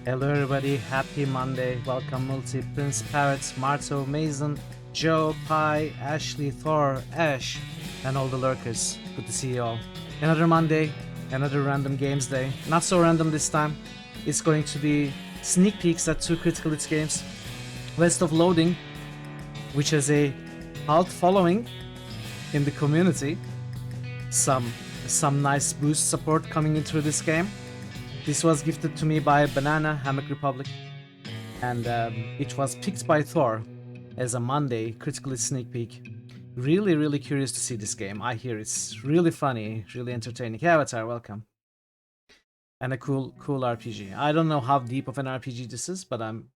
Hello everybody, happy Monday. Welcome Multi, Prince, Parrots, Marto, Mason, Joe, Pi, Ashley, Thor, Ash, and all the lurkers. Good to see you all. Another Monday, another random games day. Not so random this time. It's going to be sneak peeks at two critical hits games. West of Loathing, which has a cult following in the community. Some nice boost support coming into this game. This was gifted to me by Banana Hammock Republic, and it was picked by Thor as a Monday critical hit sneak peek. Really curious to see this game. I hear it's really funny, really entertaining. Hey Avatar, welcome. And a cool RPG. I don't know how deep of an RPG this is, but I'm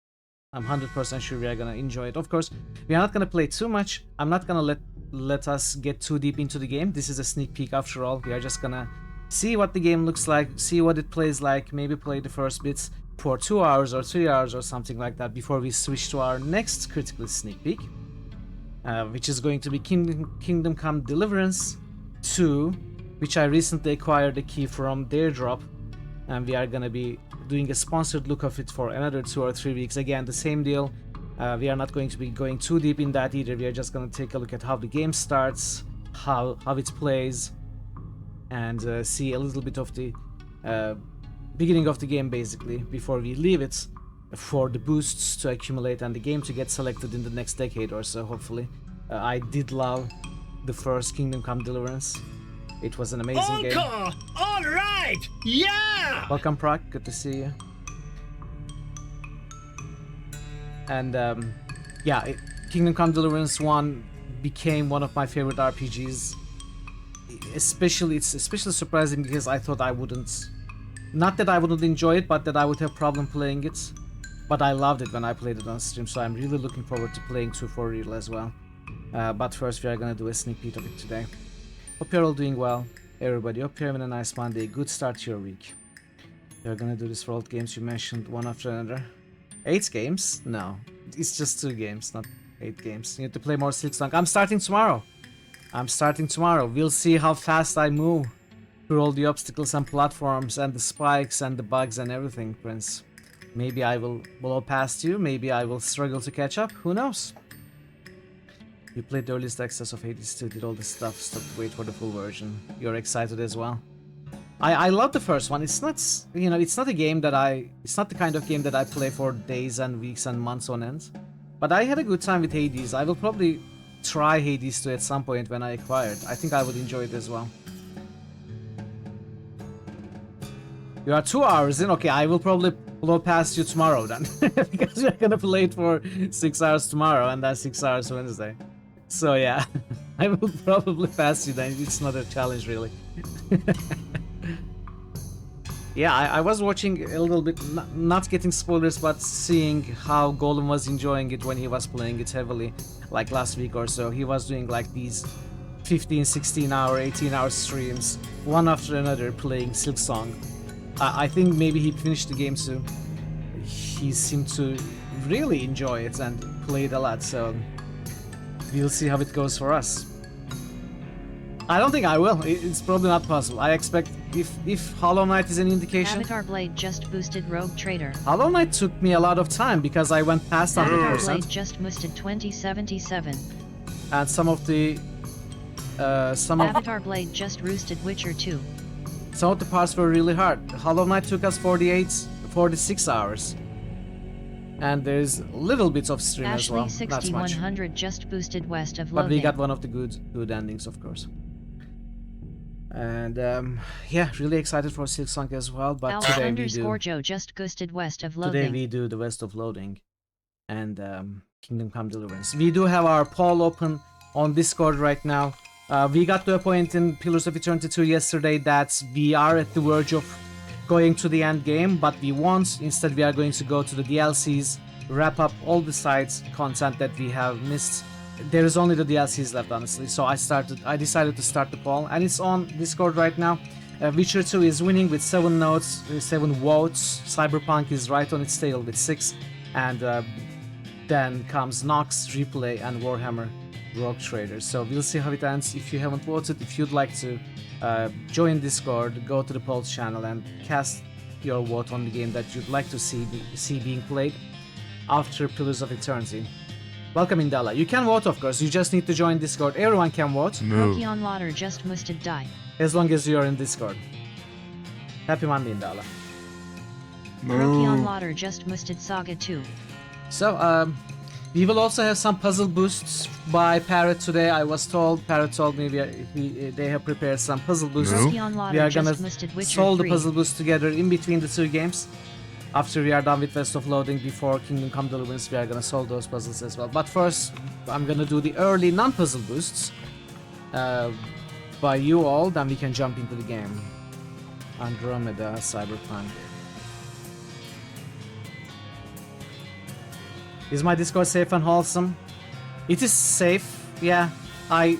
100% sure we are gonna enjoy it. Of course, we are not gonna play too much. I'm not gonna let us get too deep into the game. This is a sneak peek after all. We are just gonna see what the game looks like, see what it plays like, maybe play the first bits for 2 hours or 3 hours or something like that before we switch to our next critical sneak peek, which is going to be Kingdom Come Deliverance 2, which I recently acquired the key from their drop, and we are gonna be doing a sponsored look of it for another 2 or 3 weeks. Again, the same deal. We are not going to be going too deep in that either. We are just gonna take a look at how the game starts, how it plays, and see a little bit of the beginning of the game basically before we leave it for the boosts to accumulate and the game to get selected in the next decade or so, hopefully. I did love the first Kingdom Come Deliverance. It was an amazing game. All right, yeah. Welcome, Proc. Good to see you. And yeah, Kingdom Come Deliverance 1 became one of my favorite RPGs. It's especially surprising because I thought I wouldn't, not that I wouldn't enjoy it, but that I would have problem playing it. But I loved it when I played it on stream, so I'm really looking forward to playing 2 for real as well. But first we are gonna do a sneak peek of it today. Hope you're all doing well, everybody. Hope you're having a nice Monday, good start to your week. We're gonna do this for all the games you mentioned, one after another. 8 games? No, it's just 2 games, not 8 games. You need to play more Silksong. I'm starting tomorrow. We'll see how fast I move through all the obstacles and platforms and the spikes and the bugs and everything, Prince. Maybe I will blow past you, maybe I will struggle to catch up, who knows? You played the earliest access of Hades 2, did all this stuff, stopped to wait for the full version. You're excited as well. I love the first one. It's not, you know, it's not a game that it's not the kind of game that I play for days and weeks and months on end. But I had a good time with Hades. I will probably try Hades 2 at some point when I acquire it. I think I would enjoy it as well. You are 2 hours in? Okay, I will probably blow past you tomorrow then. Because you're gonna play it for 6 hours tomorrow and then 6 hours Wednesday. So yeah, I will probably pass you then. It's not a challenge really. Yeah, I was watching a little bit, not getting spoilers, but seeing how Golem was enjoying it when he was playing it heavily, like last week or so. He was doing like these 15, 16 hour, 18 hour streams, one after another, playing Silksong. I think maybe he finished the game soon. He seemed to really enjoy it and play it a lot, so we'll see how it goes for us. I don't think I will. It's probably not possible. I expect if Hollow Knight is an indication. Avatar Blade just boosted Rogue Trader. Hollow Knight took me a lot of time because I went past 100%. Avatar Blade just boosted 2077. And some of the Avatar Blade just roosted Witcher 2. Some of the parts were really hard. Hollow Knight took us 46 hours. And there's little bits of stream as well. Ashley Not much. 6100 just boosted West of But Loathing. we got one of the good endings, of course. And yeah, really excited for Silksong as well. But Alpha today we underscore do. Joe just boosted West of Today Loathing. we do the West of Loathing and Kingdom Come Deliverance. We do have our poll open on Discord right now. We got to a point in Pillars of Eternity 2 yesterday that we are at the verge of going to the end game, but we won't. Instead, we are going to go to the DLCs, wrap up all the side content that we have missed. There is only the DLCs left, honestly. So I decided to start the poll, and it's on Discord right now. Witcher 2 is winning with 7 votes. Cyberpunk is right on its tail with 6, and then comes Nox, Replay, and Warhammer Rogue Trader. So we'll see how it ends. If you haven't voted, if you'd like to join Discord, go to the polls channel and cast your vote on the game that you'd like to see being played after Pillars of Eternity. Welcome, Indala. You can vote, of course. You just need to join Discord. Everyone can vote. Roki on Lauder just musted die. As long as you're in Discord. Happy Monday, Indala. Roki on Lauder just musted Saga 2. So, we will also have some puzzle boosts by Parrot today. I was told, Parrot told me they have prepared some puzzle boosts. Roki on Lauder We are just gonna musted Witcher solve the 3. puzzle boosts together in between the two games. After we are done with West of Loathing, before Kingdom Come Deliverance, we are gonna solve those puzzles as well. But first, I'm gonna do the early non-puzzle boosts by you all, then we can jump into the game. Andromeda, Cyberpunk. Is my Discord safe and wholesome? It is safe, yeah. I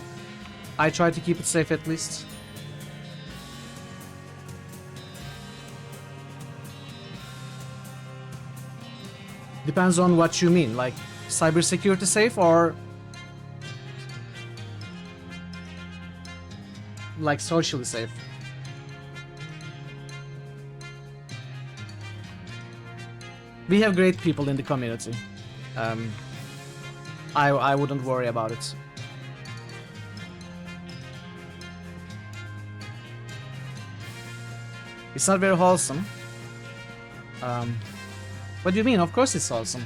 try to keep it safe at least. Depends on what you mean, like cybersecurity safe or like socially safe. We have great people in the community. I wouldn't worry about it. It's not very wholesome. What do you mean? Of course it's wholesome.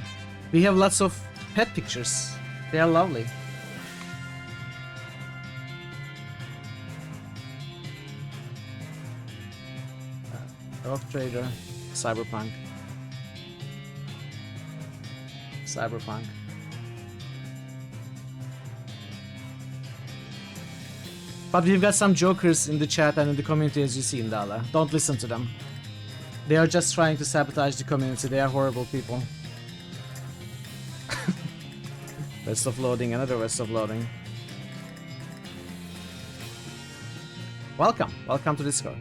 We have lots of pet pictures. They are lovely. Rock Trader, Cyberpunk. Cyberpunk. But we've got some jokers in the chat and in the community, as you see, Indala. Don't listen to them. They are just trying to sabotage the community. They are horrible people. West of Loathing, another West of Loathing. Welcome. Welcome to Discord.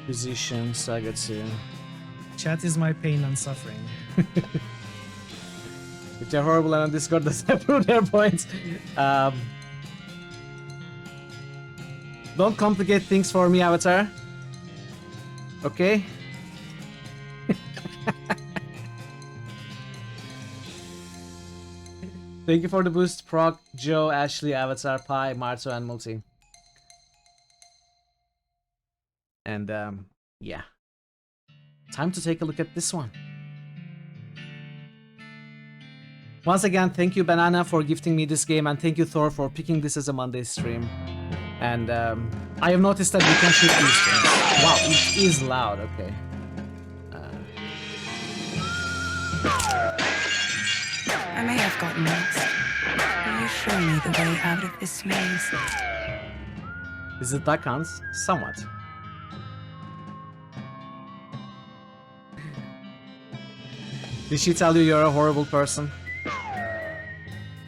Musician, Saga 2. Chat is my pain and suffering. If they're horrible and on Discord, doesn't prove their points. Don't complicate things for me, Avatar. Okay? Thank you for the boost, Proc, Joe, Ashley, Avatar, Pi, Marto, and Multi. And, yeah. Time to take a look at this one. Once again, thank you, Banana, for gifting me this game, and thank you, Thor, for picking this as a Monday stream. And, I have noticed that we can shoot these things. Wow, it is loud, okay. I may have gotten lost. Will you show me the way out of this maze? Is it Duck Hunts? Somewhat. Did she tell you you're a horrible person?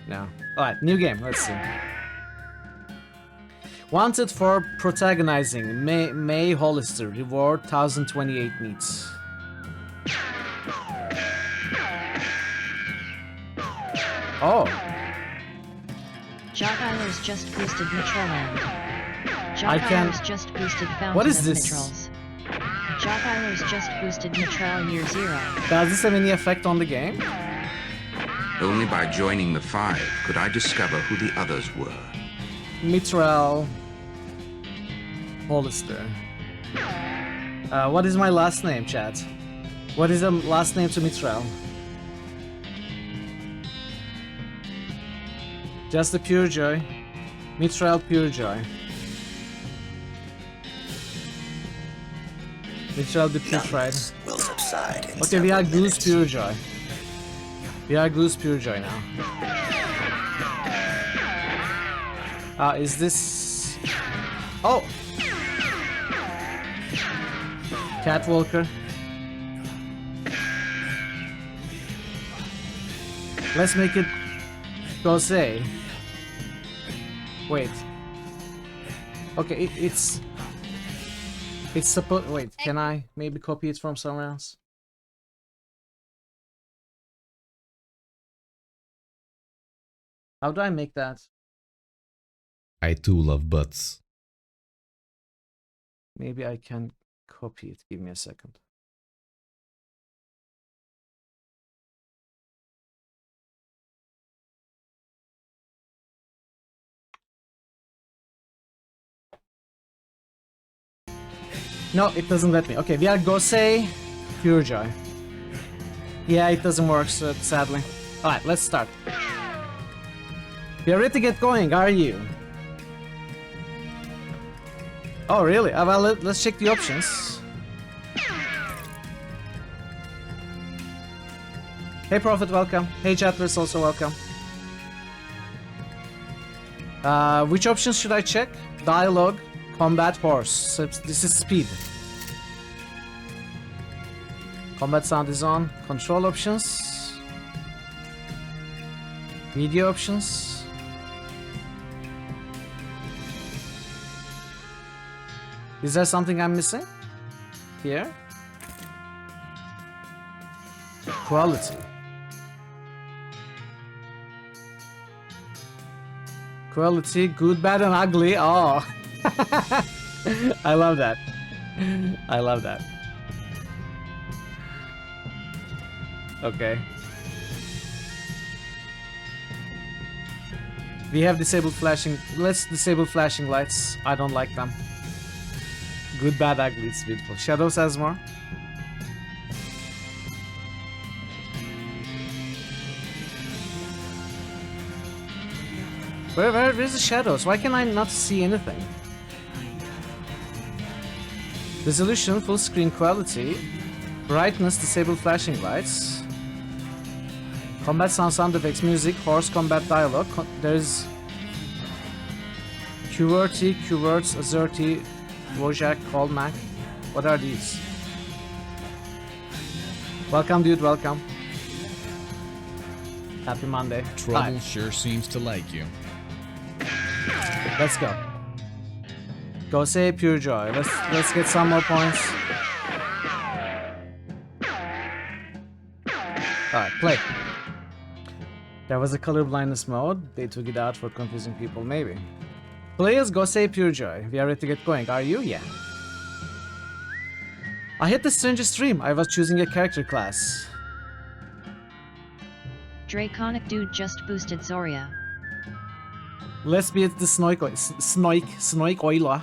No. Alright, new game, let's see. Wanted for protagonizing May Hollister. Reward 1028 meats. Oh. Jock Eilers just boosted Mitroland. I Jock can- Eilers just boosted Fountain What is of this? Mitrals. Jock Eilers just boosted Mitral Year Zero. Does this have any effect on the game? Only by joining the five could I discover who the others were. Mitral Hollister. What is my last name, chat? What is the last name to Mitral? Just the Pure Joy. Mitral Pure Joy. Mitral the Putrid. Will subside in Okay, we are several Goose minutes. Pure Joy. We are Goose Pure Joy now. Is this... Oh! Catwalker. Let's make it Gose. Wait. Okay, it's supposed... Wait, can I maybe copy it from somewhere else? How do I make that? I too love butts. Maybe I can copy it. Give me a second. No, it doesn't let me. Okay, we are Gosei Purejoy. Yeah, it doesn't work, so sadly. Alright, let's start. We are ready to get going, are you? Oh, really? Well, let's check the options. Hey, Prophet, welcome. Hey, Chatlers, also welcome. Which options should I check? Dialogue, combat, horse. So this is speed. Combat sound is on. Control options. Media options. Is there something I'm missing? Here? Quality. Quality, good, bad, and ugly. Oh. I love that. I love that. Okay. We have disabled flashing. Let's disable flashing lights. I don't like them. Good, bad, ugly. It's beautiful. Shadows has more. Where's the shadows? Why can I not see anything? Resolution, full screen quality. Brightness, disable flashing lights. Combat sound effects, music, horse, combat dialogue. There's QWERTY, QWERTS, AZERTY, Wojak, Callmac. What are these? Welcome, dude, welcome. Happy Monday. Trouble sure seems to like you. Let's go. Go say pure joy. Let's get some more points. Alright, play. There was a color blindness mode. They took it out for confusing people, maybe. Players, go say pure joy. We are ready to get going. Are you? Yeah. I hit the strangest stream. I was choosing a character class. Draconic dude just boosted Zoria. Let's be the Snake Oiler.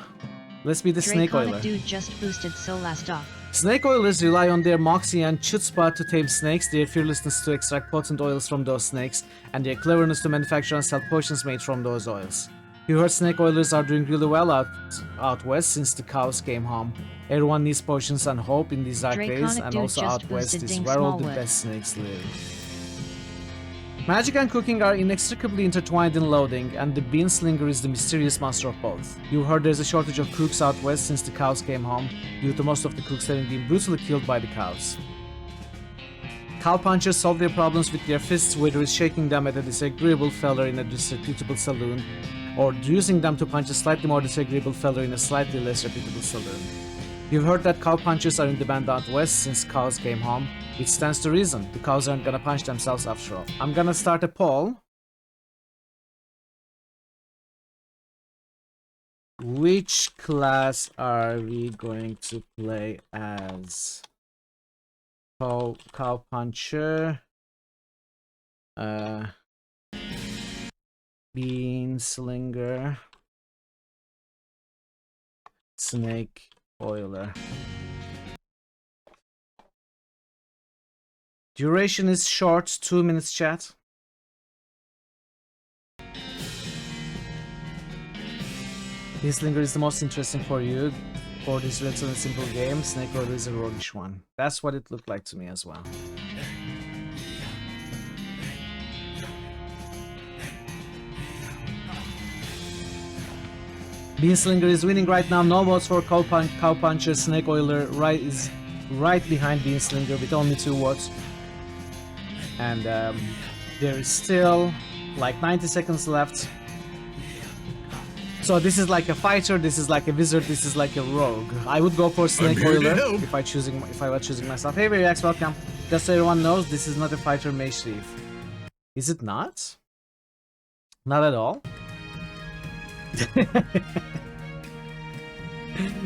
Let's be the Snake Oiler. Draconic dude just boosted Solasta. Snake oilers rely on their moxie and chutzpah to tame snakes, their fearlessness to extract potent oils from those snakes, and their cleverness to manufacture and sell potions made from those oils. You heard snake oilers are doing really well out west since the cows came home. Everyone needs potions and hope in these dark days, and also out west is where all the best snakes live. Magic and cooking are inextricably intertwined in Loathing, and the Bean Slinger is the mysterious master of both. You heard there's a shortage of cooks out west since the cows came home, due to most of the cooks having been brutally killed by the cows. Cow punchers solve their problems with their fists, whether it's shaking them at a disagreeable feller in a disreputable saloon, or using them to punch a slightly more disagreeable feller in a slightly less reputable saloon. You've heard that cow punchers are in demand out west since cows came home. It stands to reason. The cows aren't gonna punch themselves after all. I'm gonna start a poll. Which class are we going to play as? Cow puncher. Bean slinger. Snake oiler. Duration is short, 2 minutes chat. Beanslinger is the most interesting for you for this relatively simple game. Snake Oiler is a roguish one. That's what it looked like to me as well. Beanslinger is winning right now. No votes for Cow Puncher. Snake Oiler is right behind Beanslinger with only 2 votes. And there is still like 90 seconds left. So this is like a fighter, this is like a wizard, this is like a rogue. I would go for Snake Oiler if I was choosing myself. Hey Variax, welcome. Just so everyone knows, this is not a fighter mage thief. Is it not? Not at all.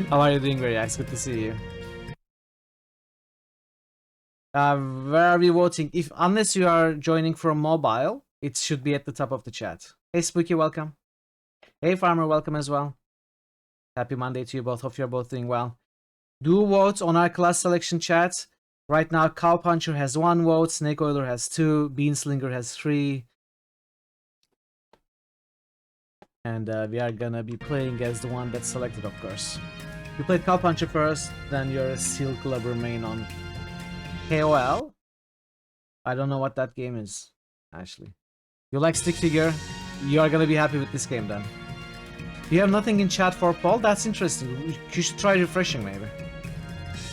How are you doing, Variax? Good to see you. Where are we voting? Unless you are joining from mobile, it should be at the top of the chat. Hey Spooky, welcome. Hey Farmer, welcome as well. Happy Monday to you both. Hope you're both doing well. Do vote on our class selection chat. Right now, Cowpuncher has 1 vote, Snake Oiler has 2, Beanslinger has 3. And we are gonna be playing as the one that's selected, of course. You played Cowpuncher first, then you're a Seal Clubber main on KOL. I don't know what that game is, actually. You like stick figure? You are gonna be happy with this game then. You have nothing in chat for Paul? That's interesting. You should try refreshing maybe.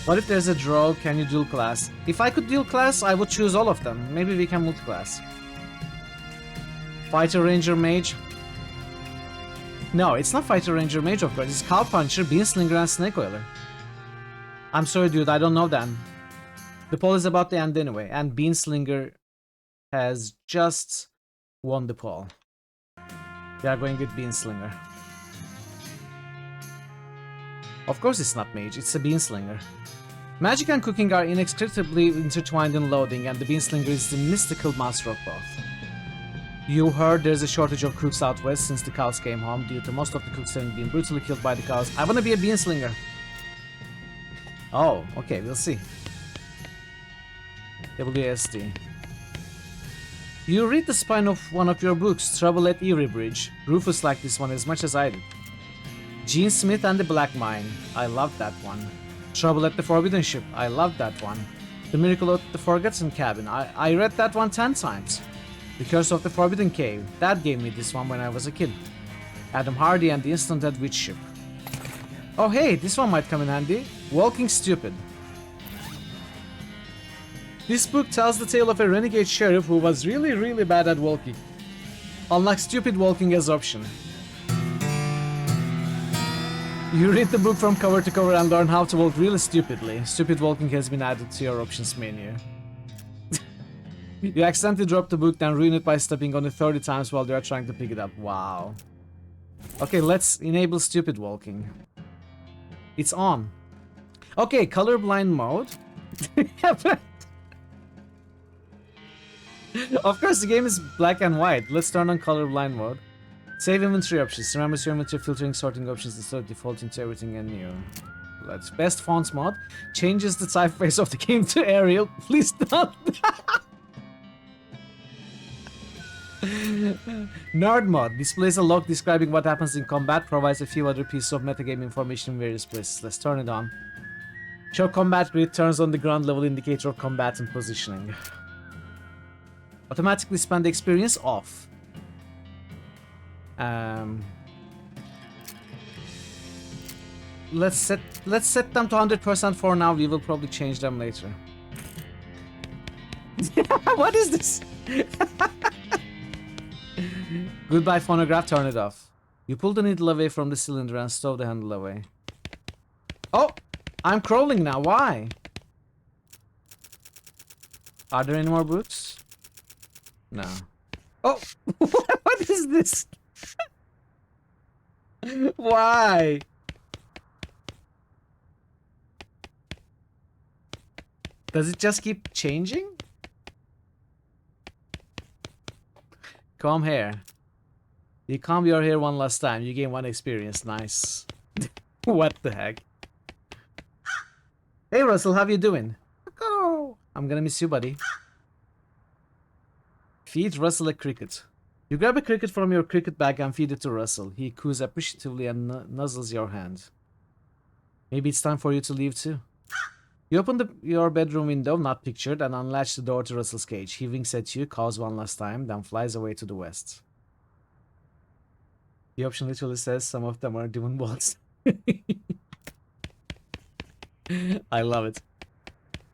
What if there's a draw? Can you dual class? If I could dual class, I would choose all of them. Maybe we can multi-class. Fighter Ranger Mage. No, it's not Fighter Ranger Mage, of course. It's Cowpuncher, Beanslinger, and Snake Oiler. I'm sorry, dude. I don't know then. The poll is about to end anyway, and Beanslinger has just won the poll. We are going with Beanslinger. Of course it's not Mage, it's a Beanslinger. Magic and cooking are inextricably intertwined in Loathing, and the Beanslinger is the mystical master of both. You heard there's a shortage of cooks out west since the cows came home due to most of the cooks having been brutally killed by the cows. I wanna be a Beanslinger. Oh, okay, we'll see. WSD. You read the spine of one of your books, Trouble at Erie Bridge. Rufus liked this one as much as I did. Gene Smith and the Black Mine. I loved that one. Trouble at the Forbidden Ship. I loved that one. The Miracle at the Forgotten Cabin. I read that one 10 times. The Curse of the Forbidden Cave. Dad gave me this one when I was a kid. Adam Hardy and the Instant Dead Witch Ship. Oh hey, this one might come in handy. Walking Stupid. This book tells the tale of a renegade sheriff who was really bad at walking. Unlock stupid walking as option. You read the book from cover to cover and learn how to walk really stupidly. Stupid walking has been added to your options menu. You accidentally drop the book, then ruin it by stepping on it 30 times while they are trying to pick it up. Wow. Okay, let's enable stupid walking. It's on. Okay, colorblind mode. Of course, the game is black and white. Let's turn on colorblind mode. Save inventory options. Remember your inventory filtering sorting options instead of defaulting to everything and new. Let's best fonts mod. Changes the typeface of the game to Arial. Please don't. Nerd mod. Displays a log describing what happens in combat. Provides a few other pieces of metagame information in various places. Let's turn it on. Show combat grid turns on the ground level indicator of combat and positioning. Automatically spend the experience off. Let's set them to 100% for now. We will probably change them later. What is this? Goodbye phonograph, turn it off. You pull the needle away from the cylinder and stow the handle away. Oh! I'm crawling now, why? Are there any more books? No. Oh! What is this? Why? Does it just keep changing? Comb hair. You comb your hair one last time. You gain 1 experience. Nice. What the heck? Hey Russell, how you doing? Oh, I'm gonna miss you, buddy. Feed Russell a cricket. You grab a cricket from your cricket bag and feed it to Russell. He coos appreciatively and nuzzles your hand. Maybe it's time for you to leave too. You open your bedroom window, not pictured, and unlatch the door to Russell's cage. He winks at you, caws one last time, then flies away to the west. The option literally says some of them are demon balls. I love it.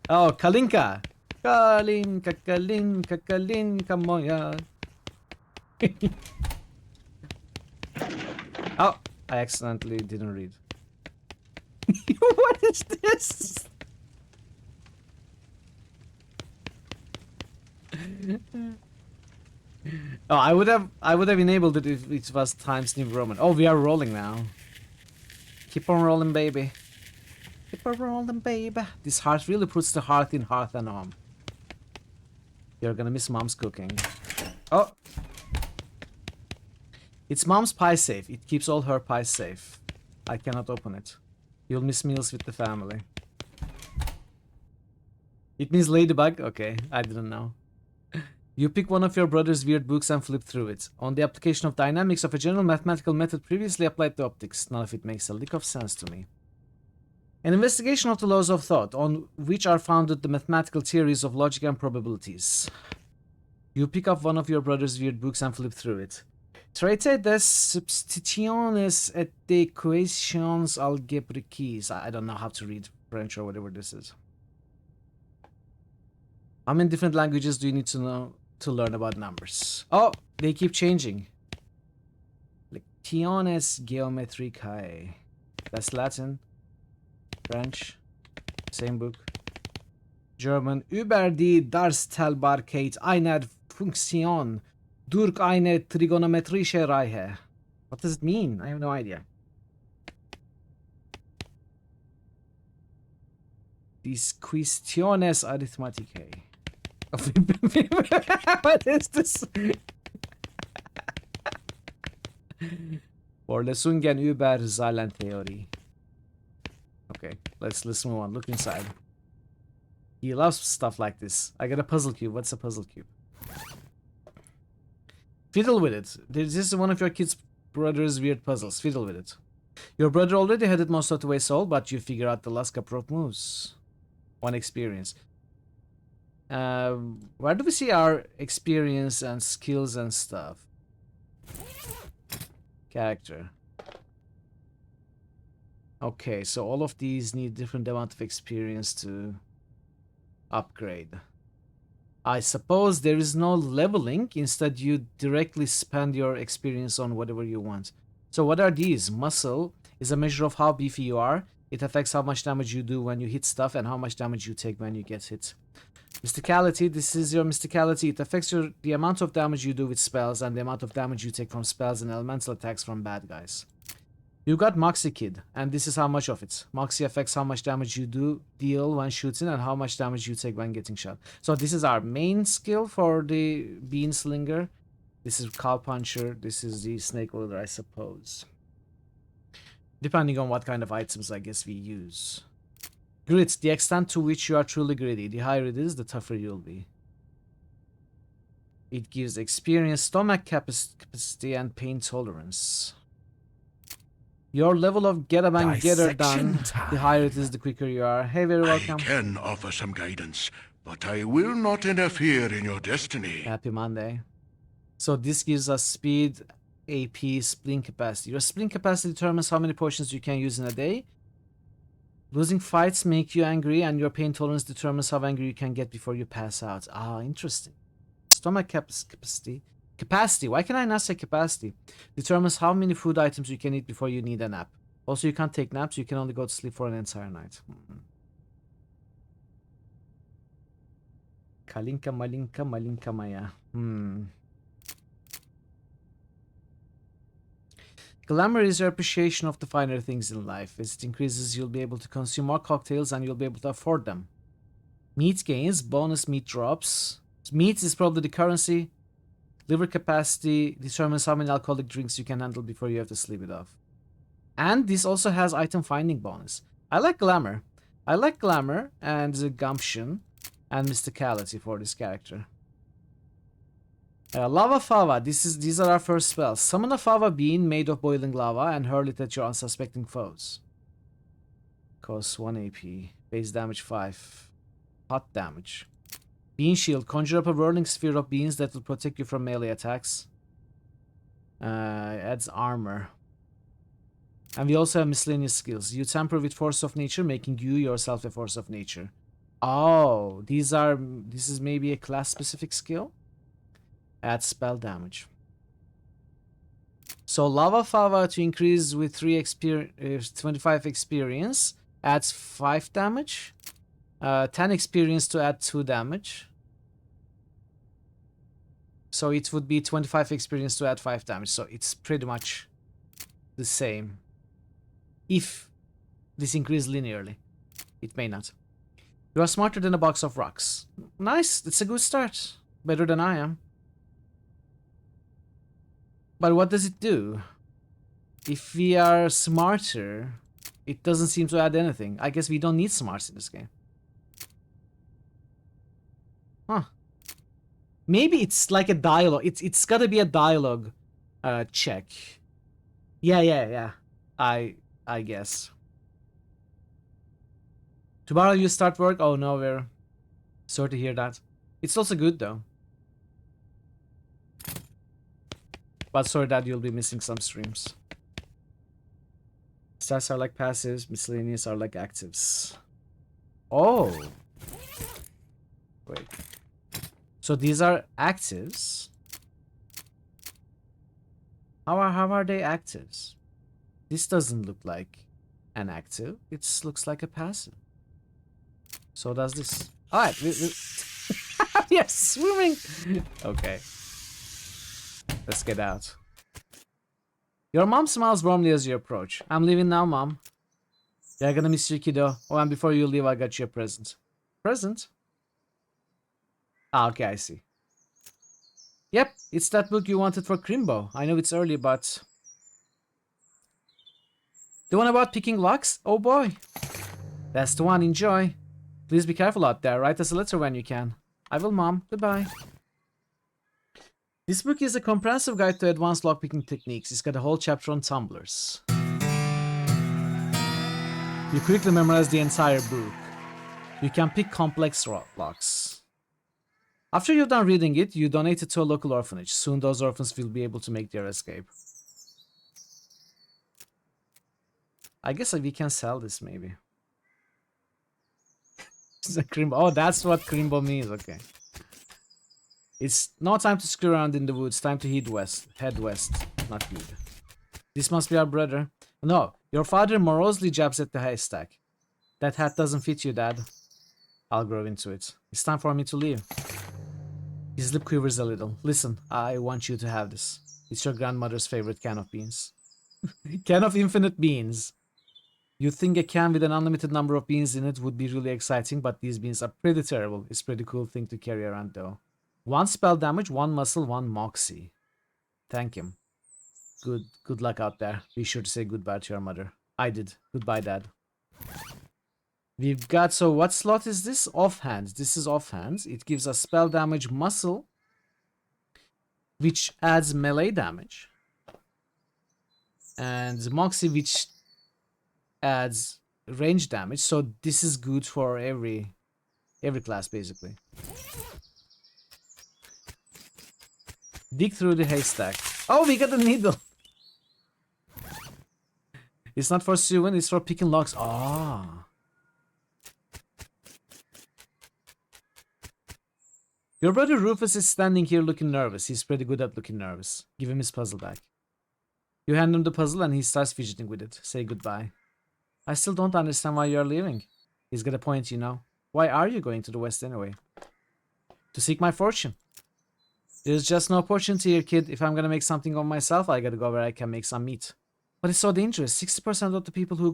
Oh, Kalinka! Kalinka, Kalinka, Kalinka moja. Oh, I accidentally didn't read. What is this? Oh, I would have enabled it if it was Times New Roman. Oh, we are rolling now. Keep on rolling, baby. Keep on rolling, baby. This heart really puts the heart in hearth and home. You're gonna miss mom's cooking. Oh! It's mom's pie safe. It keeps all her pies safe. I cannot open it. You'll miss meals with the family. It means ladybug? Okay, I didn't know. You pick one of your brother's weird books and flip through it. On the application of dynamics of a general mathematical method previously applied to optics. None of it makes a lick of sense to me. An investigation of the laws of thought, on which are founded the mathematical theories of logic and probabilities. You pick up one of your brother's weird books and flip through it. Traité des substitutions et d'équations algébriques. I don't know how to read French or whatever this is. How many different languages do you need to know to learn about numbers? Oh, they keep changing. Lectiones geometricae. That's Latin. French. Same book. German. Über die Darstellbarkeit einer Funktion durch eine trigonometrische Reihe. What does it mean? I have no idea. Disquisitiones arithmeticae. What is this? Vorlesungen über Zahlentheorie. Okay, let's move on. Look inside. He loves stuff like this. I got a puzzle cube. What's a puzzle cube? Fiddle with it. This is one of your kid's brother's weird puzzles. Fiddle with it. Your brother already had it most of the way solved, but you figure out the last couple of moves. One experience. Where do we see our experience and skills and stuff? Character. Okay, so all of these need different amount of experience to upgrade. I suppose there is no leveling. Instead, you directly spend your experience on whatever you want. So what are these? Muscle is a measure of how beefy you are. It affects how much damage you do when you hit stuff and how much damage you take when you get hit. Mysticality, this is your mysticality. It affects the amount of damage you do with spells and the amount of damage you take from spells and elemental attacks from bad guys. You got Moxie Kid, and this is how much of it. Moxie affects how much damage you deal when shooting and how much damage you take when getting shot. So this is our main skill for the Bean Slinger. This is Cow Puncher. This is the Snake Oiler, I suppose. Depending on what kind of items I guess we use. Grit, the extent to which you are truly greedy. The higher it is, the tougher you'll be. It gives experience, stomach capacity, and pain tolerance. Your level of get up and get her done, the higher it is, the quicker you are. Hey, very welcome. I can offer some guidance, but I will not interfere in your destiny. Happy Monday. So this gives us speed, AP, spleen capacity. Your spleen capacity determines how many potions you can use in a day. Losing fights make you angry, and your pain tolerance determines how angry you can get before you pass out. Ah, interesting. Stomach capacity. Capacity, why can I not say capacity? Determines how many food items you can eat before you need a nap. Also, you can't take naps, you can only go to sleep for an entire night. Kalinka malinka malinka maya. Glamour is your appreciation of the finer things in life. As it increases, you'll be able to consume more cocktails and you'll be able to afford them. Meat gains, bonus meat drops. Meat is probably the currency. Liver capacity determines how many alcoholic drinks you can handle before you have to sleep it off. And this also has item finding bonus. I like glamour. I like glamour and the gumption and mysticality for this character. Lava Fava. These are our first spells. Summon a Fava bean made of boiling lava and hurl it at your unsuspecting foes. Costs 1 AP. Base damage 5. Hot damage. Bean Shield. Conjure up a whirling sphere of beans that will protect you from melee attacks. Adds armor. And we also have miscellaneous skills. You tamper with force of nature, making you yourself a force of nature. Oh, this is maybe a class specific skill? Adds spell damage. So Lava Fava to increase with 25 experience adds 5 damage. 10 experience to add 2 damage. So it would be 25 experience to add 5 damage. So it's pretty much the same. If this increases linearly. It may not. You are smarter than a box of rocks. Nice. It's a good start. Better than I am. But what does it do? If we are smarter, it doesn't seem to add anything. I guess we don't need smarts in this game. Huh. Maybe it's like a dialogue. It's gotta be a dialogue check. Yeah. I guess. Tomorrow you start work? Oh no, we're sorry to hear that. It's also good though. But sorry that you'll be missing some streams. Stats are like passives, miscellaneous are like actives. Oh. Wait. So these are actives. How are they actives? This doesn't look like an active. It looks like a passive. So does this. Alright. Yes, swimming. Okay. Let's get out. Your mom smiles warmly as you approach. I'm leaving now, Mom. They're gonna miss you, kiddo. Oh, and before you leave, I got you a present. Present? Ah, okay, I see. Yep, it's that book you wanted for Crimbo. I know it's early, but... The one about picking locks? Oh boy. That's the one, enjoy. Please be careful out there. Write us a letter when you can. I will, Mom. Goodbye. This book is a comprehensive guide to advanced lockpicking techniques. It's got a whole chapter on tumblers. You quickly memorize the entire book. You can pick complex locks. After you're done reading it, you donate it to a local orphanage. Soon those orphans will be able to make their escape. I guess we can sell this maybe. Oh, that's what Crimbo means, okay. It's no time to screw around in the woods. Time to head west. Not good. This must be our brother. No, your father morosely jabs at the haystack. That hat doesn't fit you, Dad. I'll grow into it. It's time for me to leave. His lip quivers a little. Listen, I want you to have this. It's your grandmother's favorite can of beans. Can of infinite beans. You'd think a can with an unlimited number of beans in it would be really exciting, but these beans are pretty terrible. It's a pretty cool thing to carry around though. 1 spell damage, 1 muscle, 1 moxie. Thank him. Good luck out there. Be sure to say goodbye to your mother. I did. Goodbye, Dad. We've got, so what slot is this? Offhand. This is offhand. It gives us spell damage, muscle, which adds melee damage. And moxie, which adds range damage. So this is good for every class, basically. Dig through the haystack. Oh, we got a needle. It's not for sewing, it's for picking locks. Ah. Your brother Rufus is standing here looking nervous. He's pretty good at looking nervous. Give him his puzzle back. You hand him the puzzle and he starts fidgeting with it. Say goodbye. I still don't understand why you're leaving. He's got a point, you know. Why are you going to the west anyway? To seek my fortune. There's just no opportunity here, kid. If I'm gonna make something of myself, I gotta go where I can make some meat. But it's so dangerous. 60% of the people who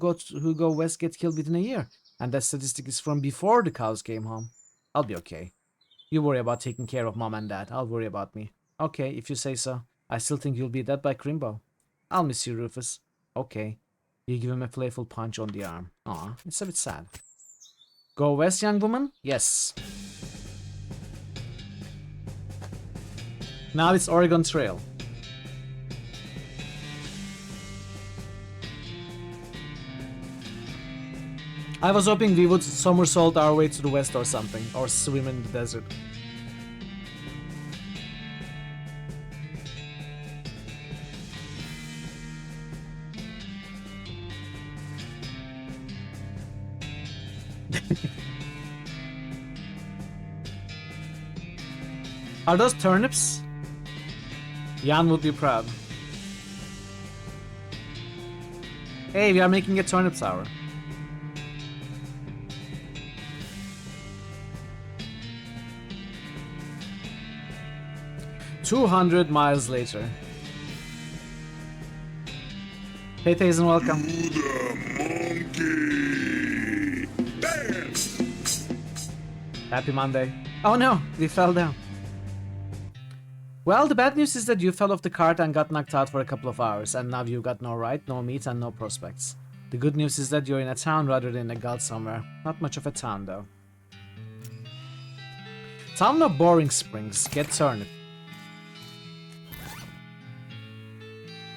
go west get killed within a year. And that statistic is from before the cows came home. I'll be okay. You worry about taking care of Mom and Dad. I'll worry about me. Okay, if you say so. I still think you'll be dead by Crimbo. I'll miss you, Rufus. Okay. You give him a playful punch on the arm. Aw, it's a bit sad. Go west, young woman? Yes. Now it's Oregon Trail. I was hoping we would somersault our way to the west or something, or swim in the desert. Are those turnips? Jan would be proud. Hey, we are making a turnip sour. 200 miles later. Hey Tazen, welcome. Happy Monday. Oh no, we fell down. Well, the bad news is that you fell off the cart and got knocked out for a couple of hours, and now you got no ride, no meat, and no prospects. The good news is that you're in a town rather than a gulch somewhere. Not much of a town, though. Town of Boring Springs. Get turnip.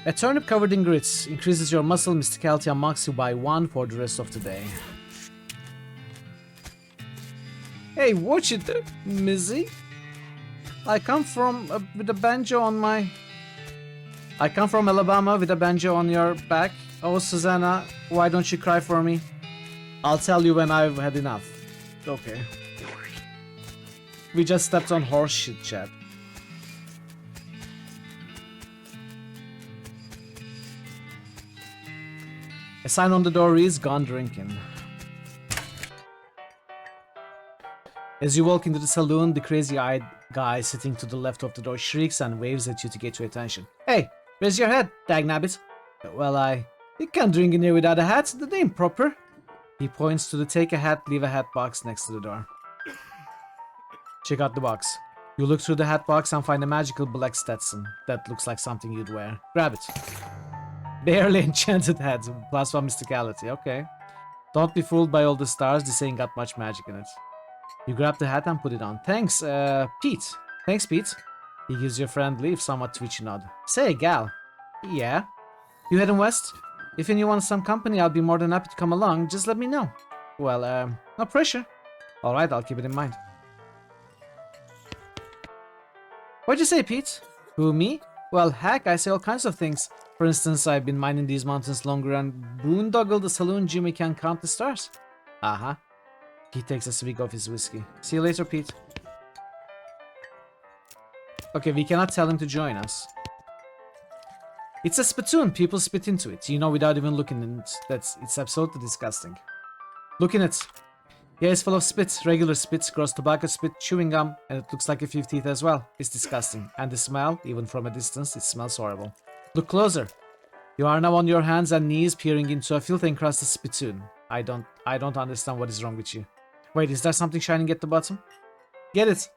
A turnip covered in grits increases your muscle, mysticality, and moxie by 1 for the rest of the day. Hey, watch it, Mizzy. I come from with a banjo on my... I come from Alabama with a banjo on your back. Oh, Susanna, why don't you cry for me? I'll tell you when I've had enough. Okay. We just stepped on horse shit, chat. A sign on the door reads, "Gone drinking." As you walk into the saloon, the crazy-eyed guy sitting to the left of the door shrieks and waves at you to get your attention. Hey, where's your hat, dagnabbit? Well, you can't drink in here without a hat, that ain't proper. He points to the take a hat, leave a hat box next to the door. Check out the box. You look through the hat box and find a magical black Stetson. That looks like something you'd wear. Grab it. Barely enchanted hat, +1 mysticality, okay. Don't be fooled by all the stars, this ain't got much magic in it. You grab the hat and put it on. Thanks, Pete. Thanks, Pete. He gives you a friendly, if somewhat twitchy nod. Say, gal. Yeah? You heading west? If you want some company, I'll be more than happy to come along. Just let me know. Well, no pressure. Alright, I'll keep it in mind. What'd you say, Pete? Who, me? Well, heck, I say all kinds of things. For instance, I've been mining these mountains longer and boondoggle the saloon Jimmy can count the stars. Uh-huh. He takes a swig of his whiskey. See you later, Pete. Okay, we cannot tell him to join us. It's a spittoon. People spit into it, you know, without even looking in it. It's absolutely disgusting. Look in it. Yeah, it's full of spit. Regular spit, gross tobacco spit, chewing gum, and it looks like a few teeth as well. It's disgusting. And the smell, even from a distance, it smells horrible. Look closer. You are now on your hands and knees peering into a filth-encrusted spittoon. I don't understand what is wrong with you. Wait, is there something shining at the bottom? Get it!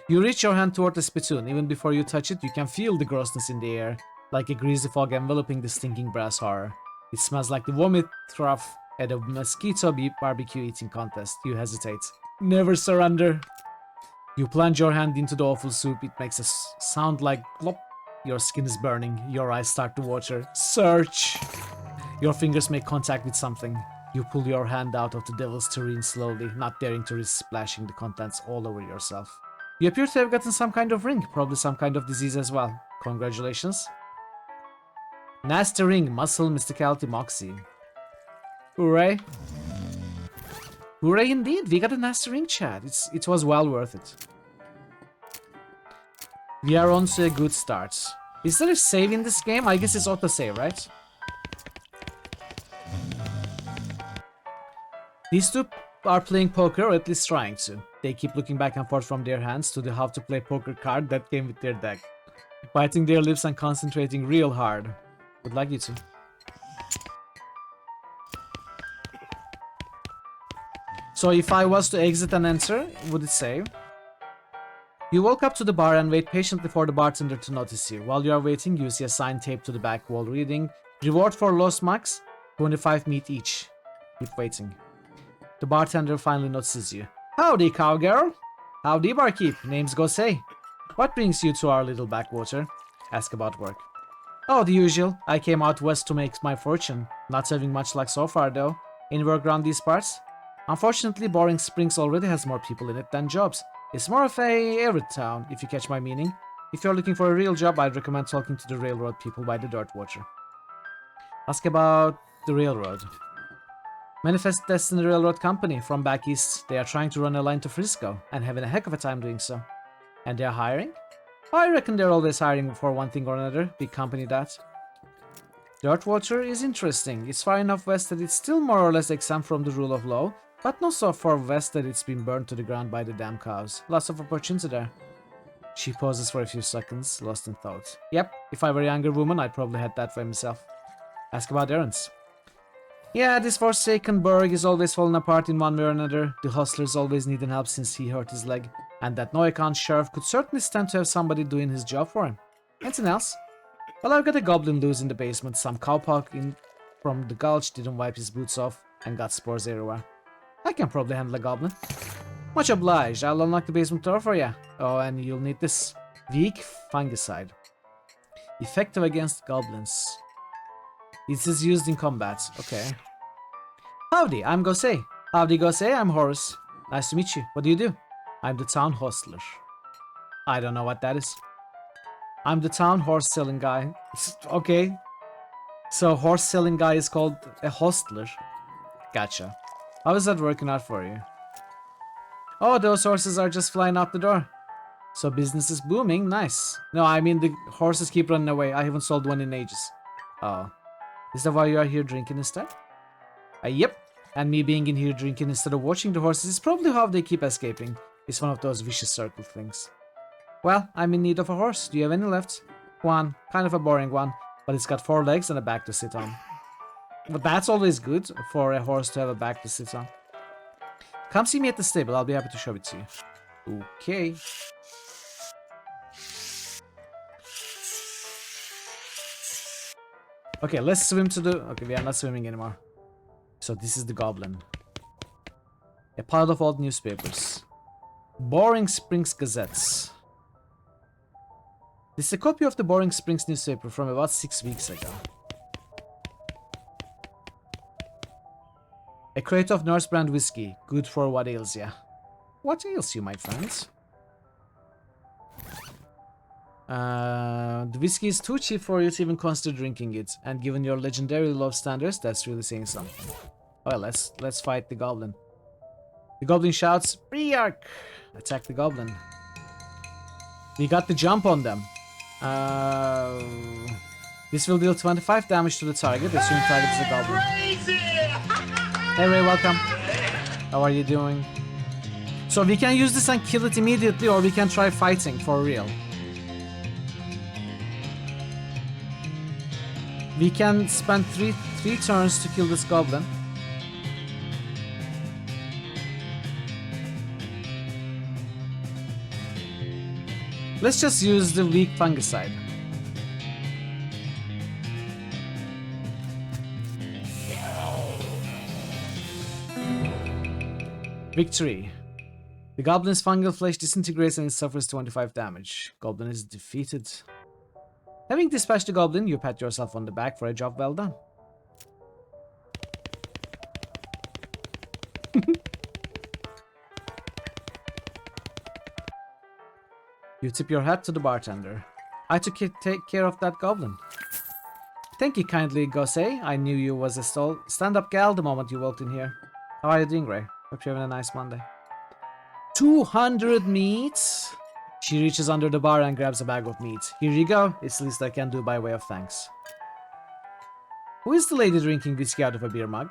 You reach your hand toward the spittoon. Even before you touch it, you can feel the grossness in the air, like a greasy fog enveloping the stinking brass horror. It smells like the vomit trough at a mosquito barbecue eating contest. You hesitate. Never surrender! You plunge your hand into the awful soup. It makes a sound like glop. Your skin is burning. Your eyes start to water. Search! Your fingers make contact with something. You pull your hand out of the devil's tureen slowly, not daring to risk splashing the contents all over yourself. You appear to have gotten some kind of ring, probably some kind of disease as well. Congratulations. Nasty ring, muscle, mysticality, moxie. Hooray. Hooray indeed, we got a nasty ring, chat. It was well worth it. We are on to a good start. Is there a save in this game? I guess it's auto-save, right? These two are playing poker, or at least trying to. They keep looking back and forth from their hands to the how to play poker card that came with their deck. Biting their lips and concentrating real hard. Would like you to. So if I was to exit and enter, would it save? You walk up to the bar and wait patiently for the bartender to notice you. While you are waiting, you see a sign taped to the back wall reading, "Reward for lost marks, 25 meat each." Keep waiting. The bartender finally notices you. Howdy, cowgirl. Howdy, barkeep. Name's Gosei. What brings you to our little backwater? Ask about work. Oh, the usual. I came out west to make my fortune. Not having much luck so far, though. Any work around these parts? Unfortunately, Boring Springs already has more people in it than jobs. It's more of a arid town, if you catch my meaning. If you're looking for a real job, I'd recommend talking to the railroad people by the Dirtwater. Ask about the railroad. Manifest Destiny Railroad Company from back east. They are trying to run a line to Frisco, and having a heck of a time doing so. And they're hiring? I reckon they're always hiring for one thing or another. Big company that. Dirtwater is interesting. It's far enough west that it's still more or less exempt from the rule of law, but not so far west that it's been burned to the ground by the damn cows. Lots of opportunity there. She pauses for a few seconds, lost in thought. Yep, if I were a younger woman, I'd probably head that way myself. Ask about errands. Yeah, this forsaken burg is always falling apart in one way or another. The hostler's always needing help since he hurt his leg. And that Noakan sheriff could certainly stand to have somebody doing his job for him. Anything else? Well, I've got a goblin loose in the basement. Some cowpoke in from the gulch didn't wipe his boots off and got spores everywhere. I can probably handle a goblin. Much obliged. I'll unlock the basement door for you. Oh, and you'll need this. Weak fungicide. Effective against goblins. It is used in combat. Okay. Howdy, I'm Gosei. Howdy, Gosei. I'm Horace. Nice to meet you. What do you do? I'm the town hostler. I don't know what that is. I'm the town horse selling guy. Okay. So horse selling guy is called a hostler. Gotcha. How is that working out for you? Oh, those horses are just flying out the door. So business is booming. Nice. No, I mean the horses keep running away. I haven't sold one in ages. Oh. Is that why you are here drinking instead? Yep. And me being in here drinking instead of watching the horses is probably how they keep escaping. It's one of those vicious circle things. Well, I'm in need of a horse. Do you have any left? One. Kind of a boring one. But it's got 4 legs and a back to sit on. But that's always good for a horse to have a back to sit on. Come see me at the stable. I'll be happy to show it to you. Okay. Okay, let's swim to the... Okay, we are not swimming anymore. So this is the goblin. A pile of old newspapers. Boring Springs Gazettes. This is a copy of the Boring Springs newspaper from about 6 weeks ago. A crate of Norse brand whiskey, good for what ails ya. What ails you, my friends? The whiskey is too cheap for you to even consider drinking it, and given your legendary love standards, that's really saying something. Well, let's fight the goblin. The goblin shouts, "Briark!" Attack the goblin. We got the jump on them. This will deal 25 damage to the target, assuming target is a goblin. Hey Ray, welcome. How are you doing? So we can use this and kill it immediately, or we can try fighting for real. We can spend three turns to kill this goblin. Let's just use the weak fungicide. Victory. The goblin's fungal flesh disintegrates and it suffers 25 damage. Goblin is defeated. Having dispatched the goblin, you pat yourself on the back for a job well done. You tip your hat to the bartender. I took take care of that goblin. Thank you kindly, Gosei. I knew you was a stand-up gal the moment you walked in here. How are you doing, Ray? Hope you're having a nice Monday. 200 meats? She reaches under the bar and grabs a bag of meat. Here you go. It's the least I can do by way of thanks. Who is the lady drinking whiskey out of a beer mug?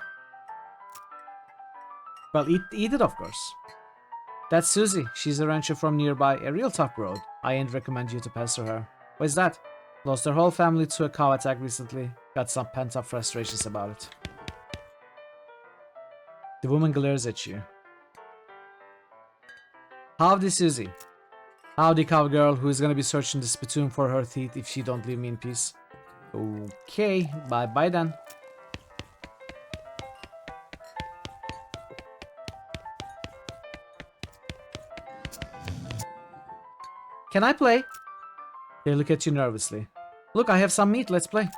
Well, eat it, of course. That's Susie. She's a rancher from nearby, a real top road. I ain't recommend you to pester her. What is that? Lost her whole family to a cow attack recently. Got some pent-up frustrations about it. The woman glares at you. Howdy, Susie. Howdy, cowgirl, who is gonna be searching the spittoon for her teeth if she don't leave me in peace. Okay, bye-bye then. Can I play? They look at you nervously. Look, I have some meat, let's play.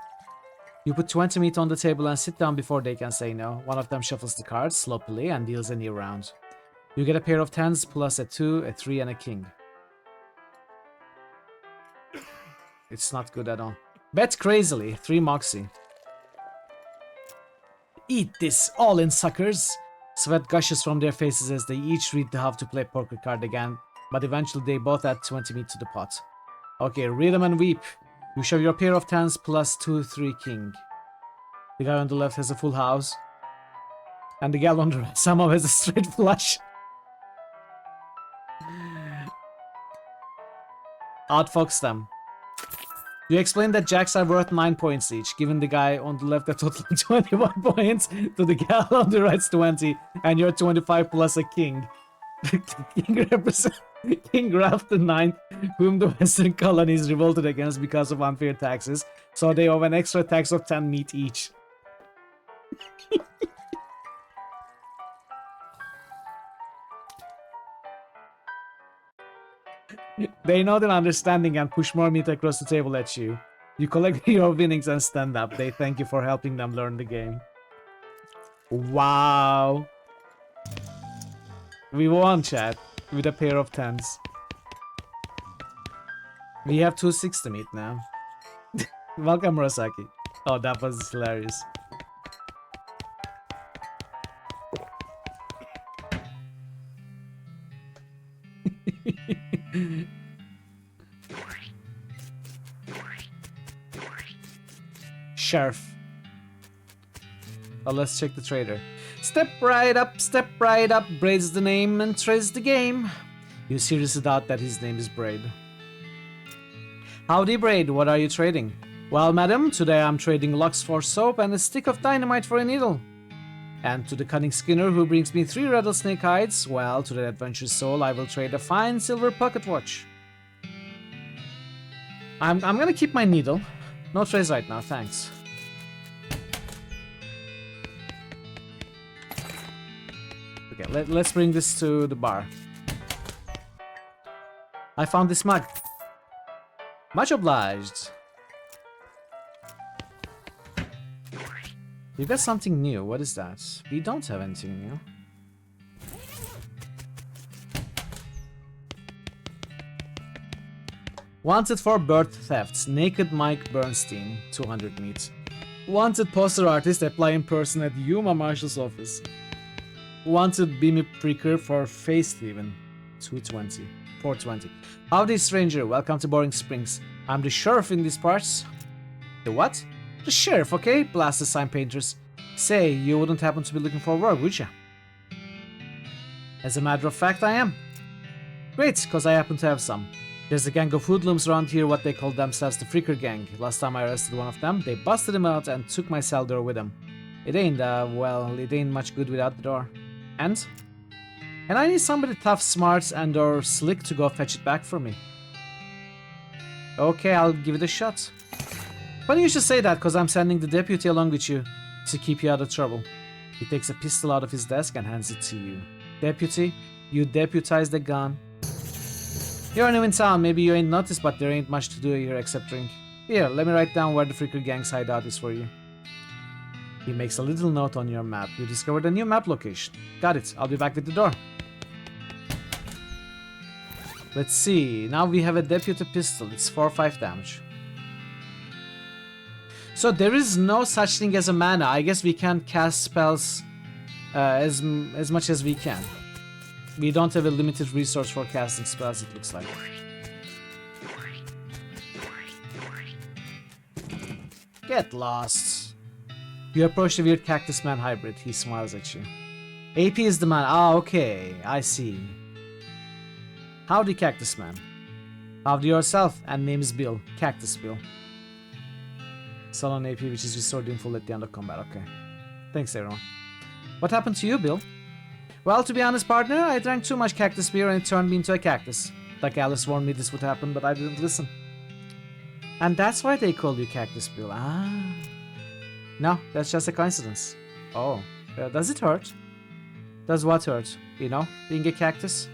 You put 20 meat on the table and sit down before they can say no. One of them shuffles the cards sloppily and deals a new round. You get a pair of 10s plus a 2, a 3, and a king. It's not good at all. Bet crazily, 3 moxie. Eat this, all in suckers! Sweat gushes from their faces as they each read the how to play poker card again, but eventually they both add 20 meat to the pot. Okay, read them and weep. You show your pair of 10s plus 2, 3, king. The guy on the left has a full house. And the gal on the right somehow has a straight flush. Outfox them. You explained that jacks are worth 9 points each, giving the guy on the left a total of 21 points, to the gal on the right's 20, and you're 25 plus a king. King represents King Ralph the Ninth, whom the Western colonies revolted against because of unfair taxes, so they owe an extra tax of 10 meat each. They know their understanding and push more meat across the table at you. You collect your winnings and stand up. They thank you for helping them learn the game. Wow. We won, chat, with a pair of 10s. We have 260 meat now. Welcome, Murasaki. Oh, that was hilarious. Sheriff. Oh, let's check the trader. Step right up, Braid's the name and Trey's the game. You seriously doubt that his name is Braid? Howdy, Braid, what are you trading? Well, madam, today I'm trading Lux for soap and a stick of dynamite for a needle. And to the cunning Skinner who brings me 3 rattlesnake hides, well, to the adventurous soul I will trade a fine silver pocket watch. I'm gonna keep my needle. No trays right now, thanks. Okay, let's bring this to the bar. I found this mug. Much obliged. You got something new. What is that? We don't have anything new. Wanted for bird thefts. Naked Mike Bernstein, 200 meat. Wanted poster artist apply in person at Yuma Marshal's office. Wanted Beamy Preaker for face thieving, 220. 420. Howdy, stranger. Welcome to Boring Springs. I'm the sheriff in these parts. The what? The sheriff, okay? Blast the sign painters. Say, you wouldn't happen to be looking for work, would ya? As a matter of fact, I am. Great, cause I happen to have some. There's a gang of hoodlums around here, what they call themselves the Freaker Gang. Last time I arrested one of them, they busted him out and took my cell door with them. It ain't, well, it ain't much good without the door. And I need somebody tough, smart, and or slick to go fetch it back for me. Okay, I'll give it a shot. Funny you should say that, cause I'm sending the deputy along with you to keep you out of trouble. He takes a pistol out of his desk and hands it to you. Deputy, you deputized the gun. You're new in town, maybe you ain't noticed, but there ain't much to do here except drink. Here, let me write down where the Freaker Gang's hideout is for you. He makes a little note on your map. You discovered a new map location. Got it, I'll be back with the door. Let's see, now we have a deputy pistol, it's 4-5 damage. So there is no such thing as a mana. I guess we can cast spells as much as we can. We don't have a limited resource for casting spells, it looks like. Get lost. You approach the weird Cactus Man hybrid. He smiles at you. AP is the man. Ah, okay. I see. Howdy, Cactus Man. Howdy yourself, and name is Bill. Cactus Bill. Salon AP, which is restored in full at the end of combat. Okay. Thanks, everyone. What happened to you, Bill? Well, to be honest, partner, I drank too much cactus beer and it turned me into a cactus. Like Alice warned me this would happen, but I didn't listen. And that's why they call you Cactus Bill. Ah. No, that's just a coincidence. Oh. Does it hurt? Does what hurt? You know, being a cactus?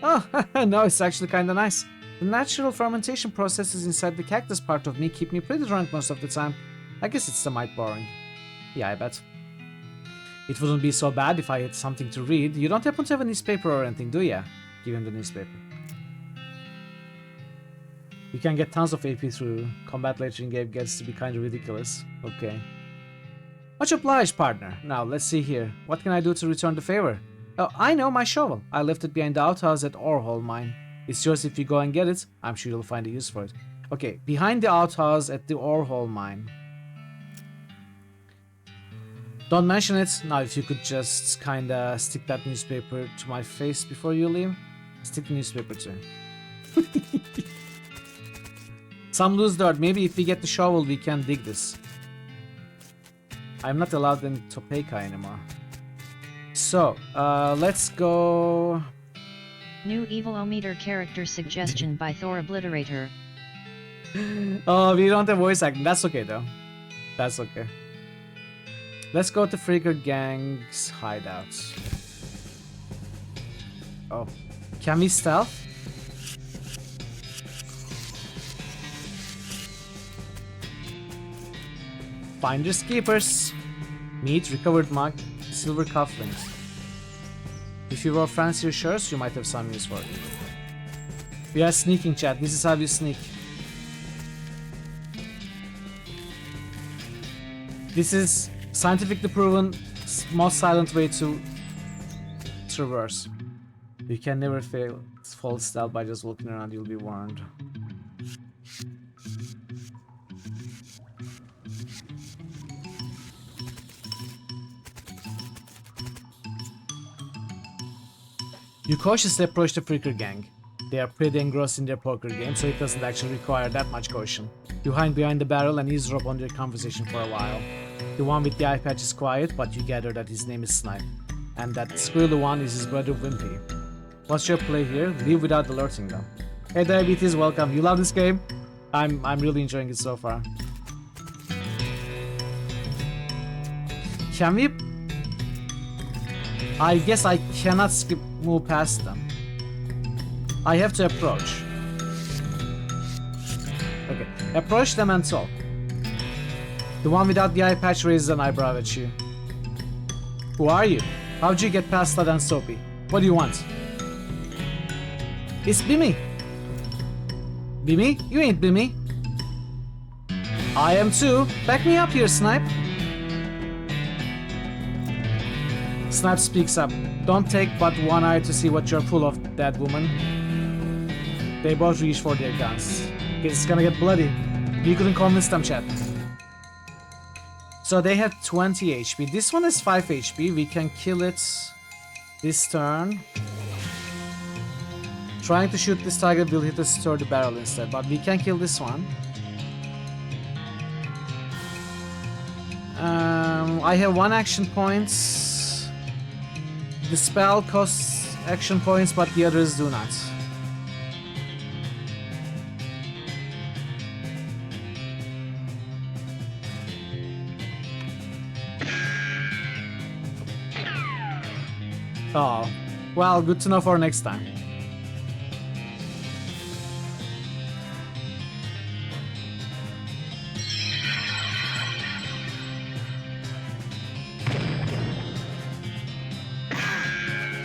Oh, no, it's actually kinda nice. The natural fermentation processes inside the cactus part of me keep me pretty drunk most of the time. I guess it's the might boring. Yeah, I bet. It wouldn't be so bad if I had something to read. You don't happen to have a newspaper or anything, do ya? Give him the newspaper. You can get tons of AP through combat later in game, gets to be kinda ridiculous. Okay. Much obliged, partner. Now, let's see here. What can I do to return the favor? Oh, I know, my shovel. I left it behind the outhouse at Orhole Mine. It's yours if you go and get it. I'm sure you'll find a use for it. Okay, behind the outhouse at the Orhole Mine. Don't mention it. Now, if you could just kinda stick that newspaper to my face before you leave. Stick the newspaper to him. Some lose dirt. Maybe if we get the shovel, we can dig this. I'm not allowed in Topeka anymore. So, let's go... New Evil-O-Meter character suggestion by Thor Obliterator. Oh, we don't have voice acting. That's okay, though. That's okay. Let's go to Freaker Gang's hideouts. Oh. Can we stealth? Finders keepers. Meat, recovered mug, silver cufflinks. If you wore fancier shirts, you might have some use for it. We are sneaking, chat. This is how you sneak. This is scientifically proven most silent way to traverse. You can never fail fall stealth by just walking around. You'll be warned. You cautiously approach the Freaker Gang. They are pretty engrossed in their poker game, so it doesn't actually require that much caution. You hide behind the barrel and eavesdrop on their conversation for a while. The one with the eye patch is quiet, but you gather that his name is Snipe, and that squirrely one is his brother Wimpy. What's your play here? Leave without alerting them. Hey Diabetes, welcome. You love this game? I'm really enjoying it so far. Can we... I guess I cannot move past them. I have to approach. Okay, approach them and talk. The one without the eye patch raises an eyebrow at you. Who are you? How'd you get past that and Soapy? What do you want? It's Bimmy. Bimmy? You ain't Bimmy. I am too. Back me up here, Snipe. Snipe speaks up. Don't take but one eye to see what you're full of, dead woman. They both reach for their guns. It's gonna get bloody. You couldn't convince them, chat. So they have 20 HP. This one is 5 HP. We can kill it this turn. Trying to shoot this target will hit a sturdy barrel instead, but we can kill this one. I have 1 action point. The spell costs action points, but the others do not. Oh, well, good to know for next time.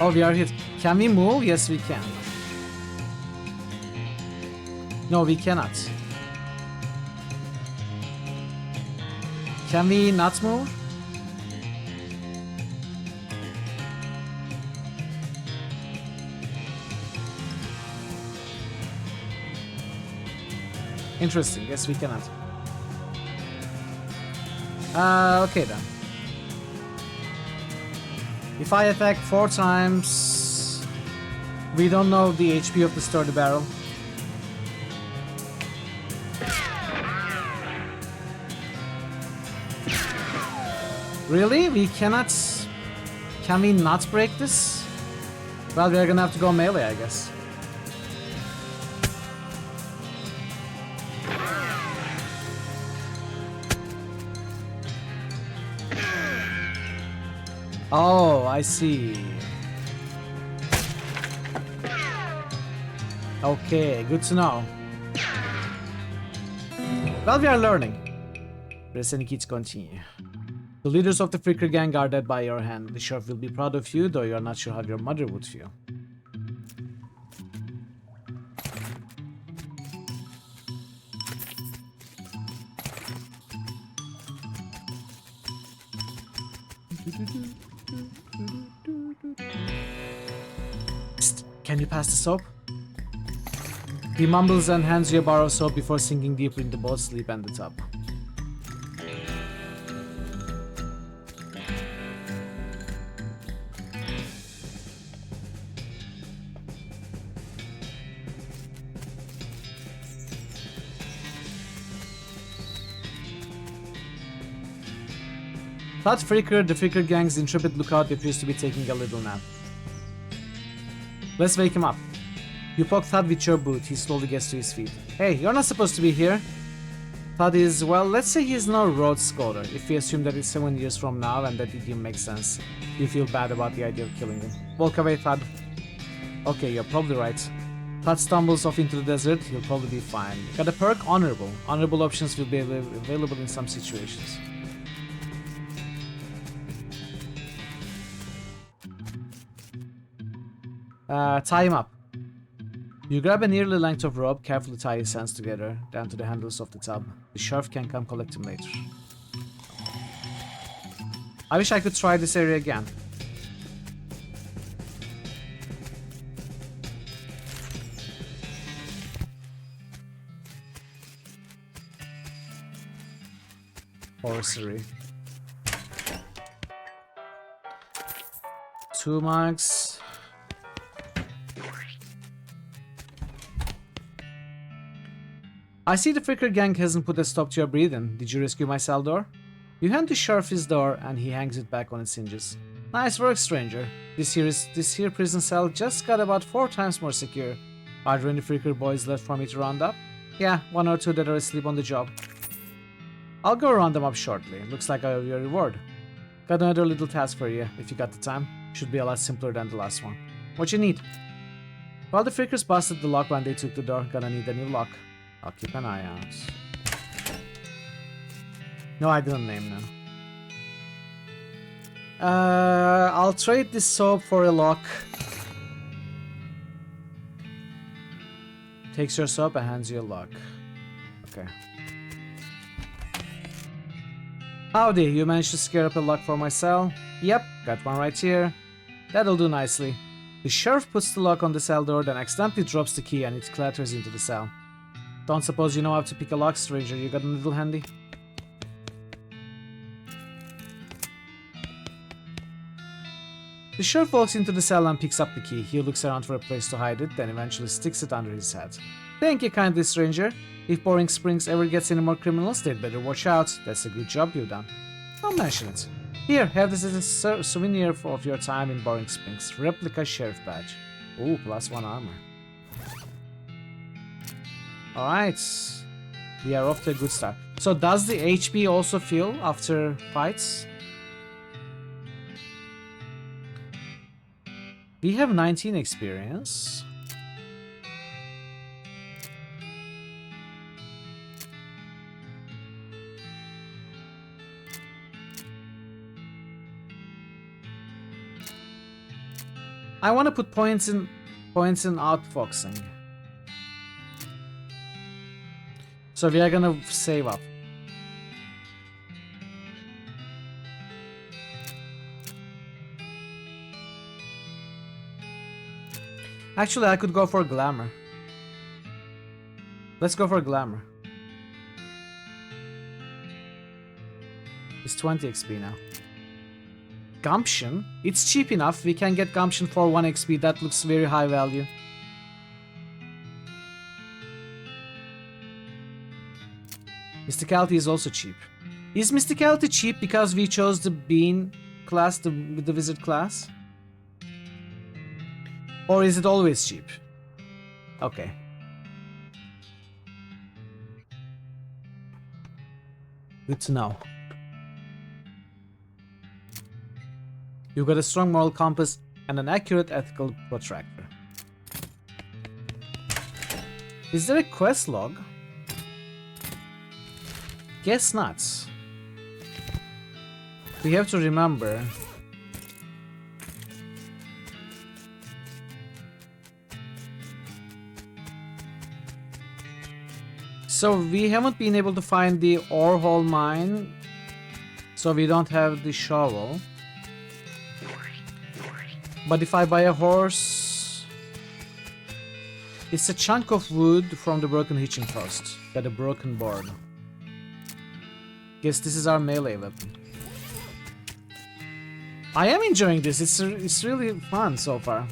Oh, we are hit. Can we move? Yes, we can. No, we cannot. Can we not move? Interesting. Yes, we cannot. Okay then. If I attack 4 times, we don't know the HP of the sturdy barrel. Really? We cannot... Can we not break this? Well, we're gonna have to go melee, I guess. Oh, I see. Okay, good to know. Well, we are learning. Press any key to continue. The leaders of the Freaker Gang are dead by your hand. The sheriff will be proud of you, though you are not sure how your mother would feel. Psst, can you pass the soap? He mumbles and hands you a bar of soap before sinking deeper into both sleep and the tub. Thud Freaker, the Freaker Gang's intrepid lookout, appears to be taking a little nap. Let's wake him up. You poke Thud with your boot. He slowly gets to his feet. Hey, you're not supposed to be here. Thud is, well, let's say he's no road scholar. If we assume that it's 7 years from now and that idiom makes sense, you feel bad about the idea of killing him. Walk away, Thud. Okay, you're probably right. Thud stumbles off into the desert. He'll probably be fine. Got a perk? Honorable. Honorable options will be available in some situations. Tie him up. You grab a nearly length of rope, carefully tie his hands together, down to the handles of the tub. The sheriff can come collect him later. I wish I could try this area again. Horsery. 2 marks. I see the Freaker Gang hasn't put a stop to your breathing. Did you rescue my cell door? You hand the sheriff his door and he hangs it back on its hinges. Nice work, stranger. This here prison cell just got about 4 times more secure. Are there any Freaker boys left for me to round up? Yeah, 1 or 2 that are asleep on the job. I'll go round them up shortly. Looks like I have your reward. Got another little task for you, if you got the time. Should be a lot simpler than the last one. What you need? Well, the Freakers busted the lock when they took the door. Gonna need a new lock. I'll keep an eye out. No, I didn't name them. I'll trade this soap for a lock. Takes your soap and hands you a lock. Okay. Howdy, you managed to scare up a lock for my cell? Yep, got one right here. That'll do nicely. The sheriff puts the lock on the cell door, then accidentally drops the key and it clatters into the cell. Don't suppose you know how to pick a lock, stranger. You got a needle handy? The sheriff walks into the cell and picks up the key. He looks around for a place to hide it, then eventually sticks it under his head. Thank you kindly, stranger. If Boring Springs ever gets any more criminals, they'd better watch out. That's a good job you've done. Don't mention it. Here, have this as a souvenir of your time in Boring Springs. Replica sheriff badge. Ooh, +1 armor. Alright. We are off to a good start. So does the HP also fill after fights? We have 19 experience. I want to put points in outfoxing. So we are gonna save up. Actually, I could go for glamour. Let's go for glamour. It's 20 XP now. Gumption? It's cheap enough. We can get Gumption for 1 XP. That looks very high value. Mysticality is also cheap. Is Mysticality cheap because we chose the Bean class, the Wizard class? Or is it always cheap? Okay. Good to know. You've got a strong moral compass and an accurate ethical protractor. Is there a quest log? Guess not. We have to remember. So we haven't been able to find the ore hole mine, so we don't have the shovel. But if I buy a horse, it's a chunk of wood from the broken hitching post. Got a broken board. Guess this is our melee weapon. I am enjoying this. It's really fun so far.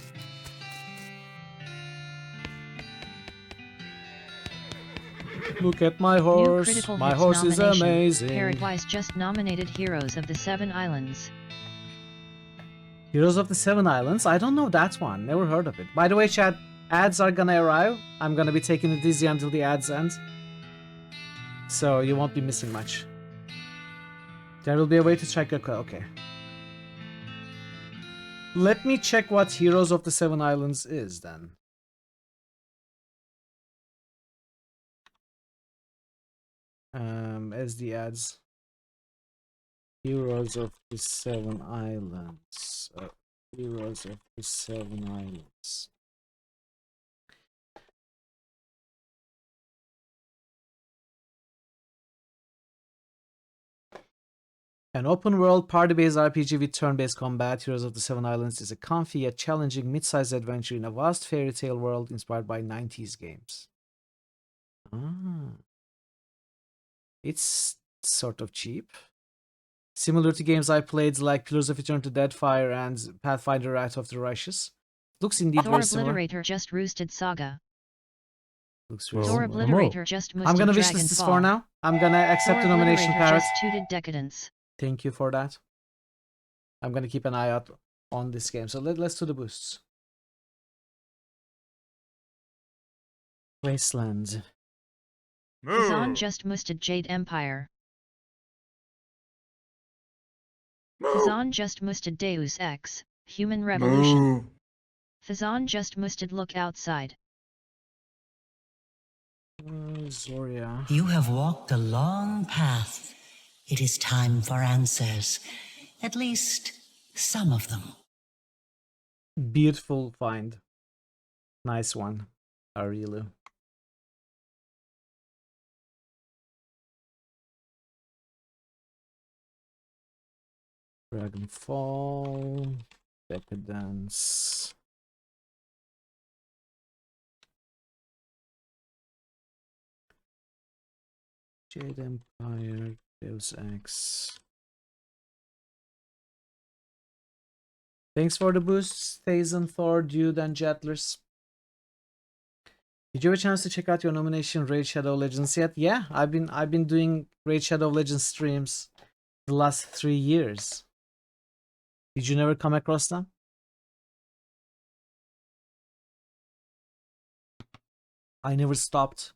Look at my New horse. critical My hits horse is nomination. amazing. Parrotwise just nominated Heroes of the Seven Islands. Heroes of the Seven Islands? I don't know that one. Never heard of it. By the way, chat, ads are gonna arrive. I'm gonna be taking it easy until the ads end. So you won't be missing much. There will be a way to check your... Okay. Let me check what Heroes of the Seven Islands is then. As the ads. Heroes of the Seven Islands. Heroes of the Seven Islands. An open-world party-based RPG with turn-based combat, Heroes of the Seven Islands is a comfy yet challenging mid-sized adventure in a vast fairy tale world inspired by 90s games. It's sort of cheap. Similar to games I played like Pillars of Eternity, Deadfire, and Pathfinder Wrath of the Righteous. Looks indeed Thor very similar. Obliterator just roosted Saga. Looks very Thor similar. Obliterator just moosted I'm gonna Dragonfall. wishlist this for now. I'm gonna accept the Thor nomination, Obliterator Parrot. just tooted Decadence. Thank you for that. I'm gonna keep an eye out on this game. So let's do the boosts. Wasteland. Fazan just moosted Jade Empire. Fazan just moosted Deus Ex, Human Revolution. Fazan just moosted Look Outside. Zoria. You have walked a long path. It is time for answers. At least, some of them. Beautiful find. Nice one, Arielu. Dragonfall. Decadence. Jade Empire, Deus Ex. Thanks for the boosts, Thazen, Thor, Dude, and Jettlers. Did you have a chance to check out your nomination Raid Shadow Legends yet? Yeah, I've been doing Raid Shadow Legends streams the last 3 years. Did you never come across them? I never stopped.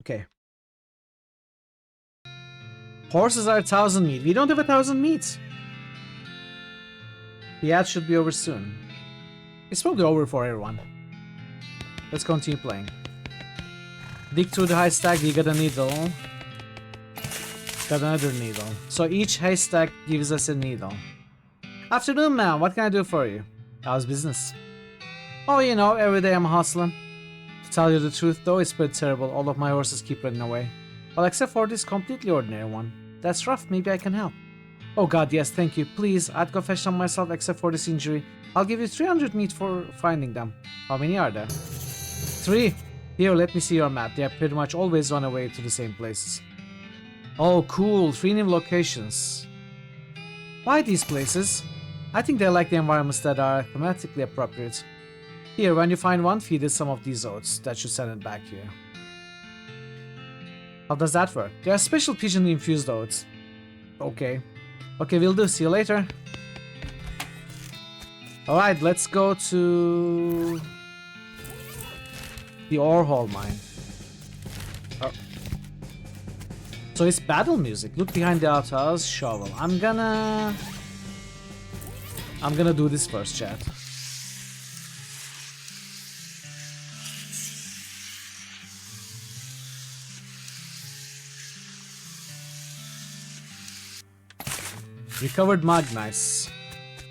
Okay. Horses are 1,000 meat. We don't have 1,000 meat. The ad should be over soon. It's probably over for everyone. Let's continue playing. Dig through the haystack, we got a needle. Got another needle. So each haystack gives us a needle. Afternoon, ma'am. What can I do for you? How's business? Oh, you know, every day I'm hustling. To tell you the truth, though, it's pretty terrible. All of my horses keep running away. Well, except for this completely ordinary one. That's rough. Maybe I can help. Oh god, yes, thank you. Please, I'd go fetch them myself except for this injury. I'll give you 300 meat for finding them. How many are there? 3. Here, let me see your map. They pretty much always run away to the same places. Oh, cool. 3 new locations. Why these places? I think they like the environments that are thematically appropriate. Here, when you find one, feed it some of these oats. That should send it back here. How does that work? They are special pigeon-infused oats. Okay. Okay, we'll do. See you later. Alright, let's go to the ore hole mine. Oh. So it's battle music. Look behind the outhouse, shovel. I'm gonna do this first, chat. Recovered mug, nice.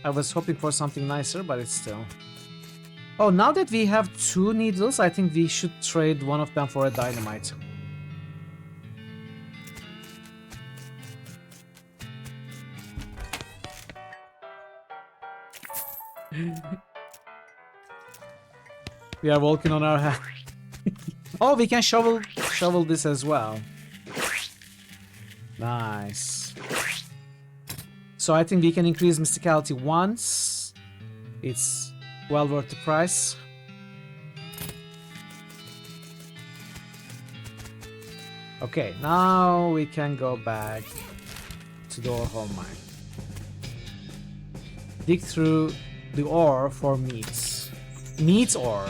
I was hoping for something nicer, but it's still... Oh, now that we have 2 needles, I think we should trade one of them for a dynamite. We are walking on our hand. Oh, we can shovel this as well. Nice. So I think we can increase mysticality once. It's well worth the price. Okay, now we can go back to the ore hole mine. Dig through the ore for meats. Meat ore.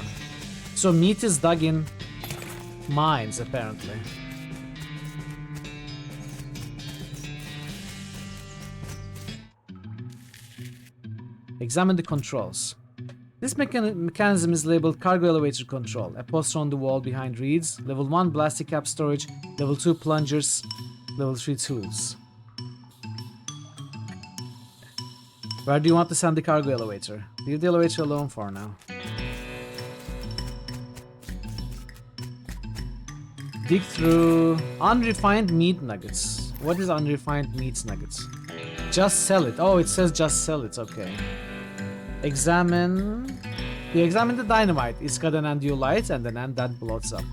So meat is dug in mines, apparently. Examine the controls. This mechanism is labeled cargo elevator control. A poster on the wall behind reads level 1 plastic cap storage, level 2 plungers, level 3 tools. Where do you want to send the cargo elevator? Leave the elevator alone for now. Dig through unrefined meat nuggets. What is unrefined meat nuggets? Just sell it. Oh, it says just sell it. Okay. Examine. You examine the dynamite. It's got an end you light and an end that blows up.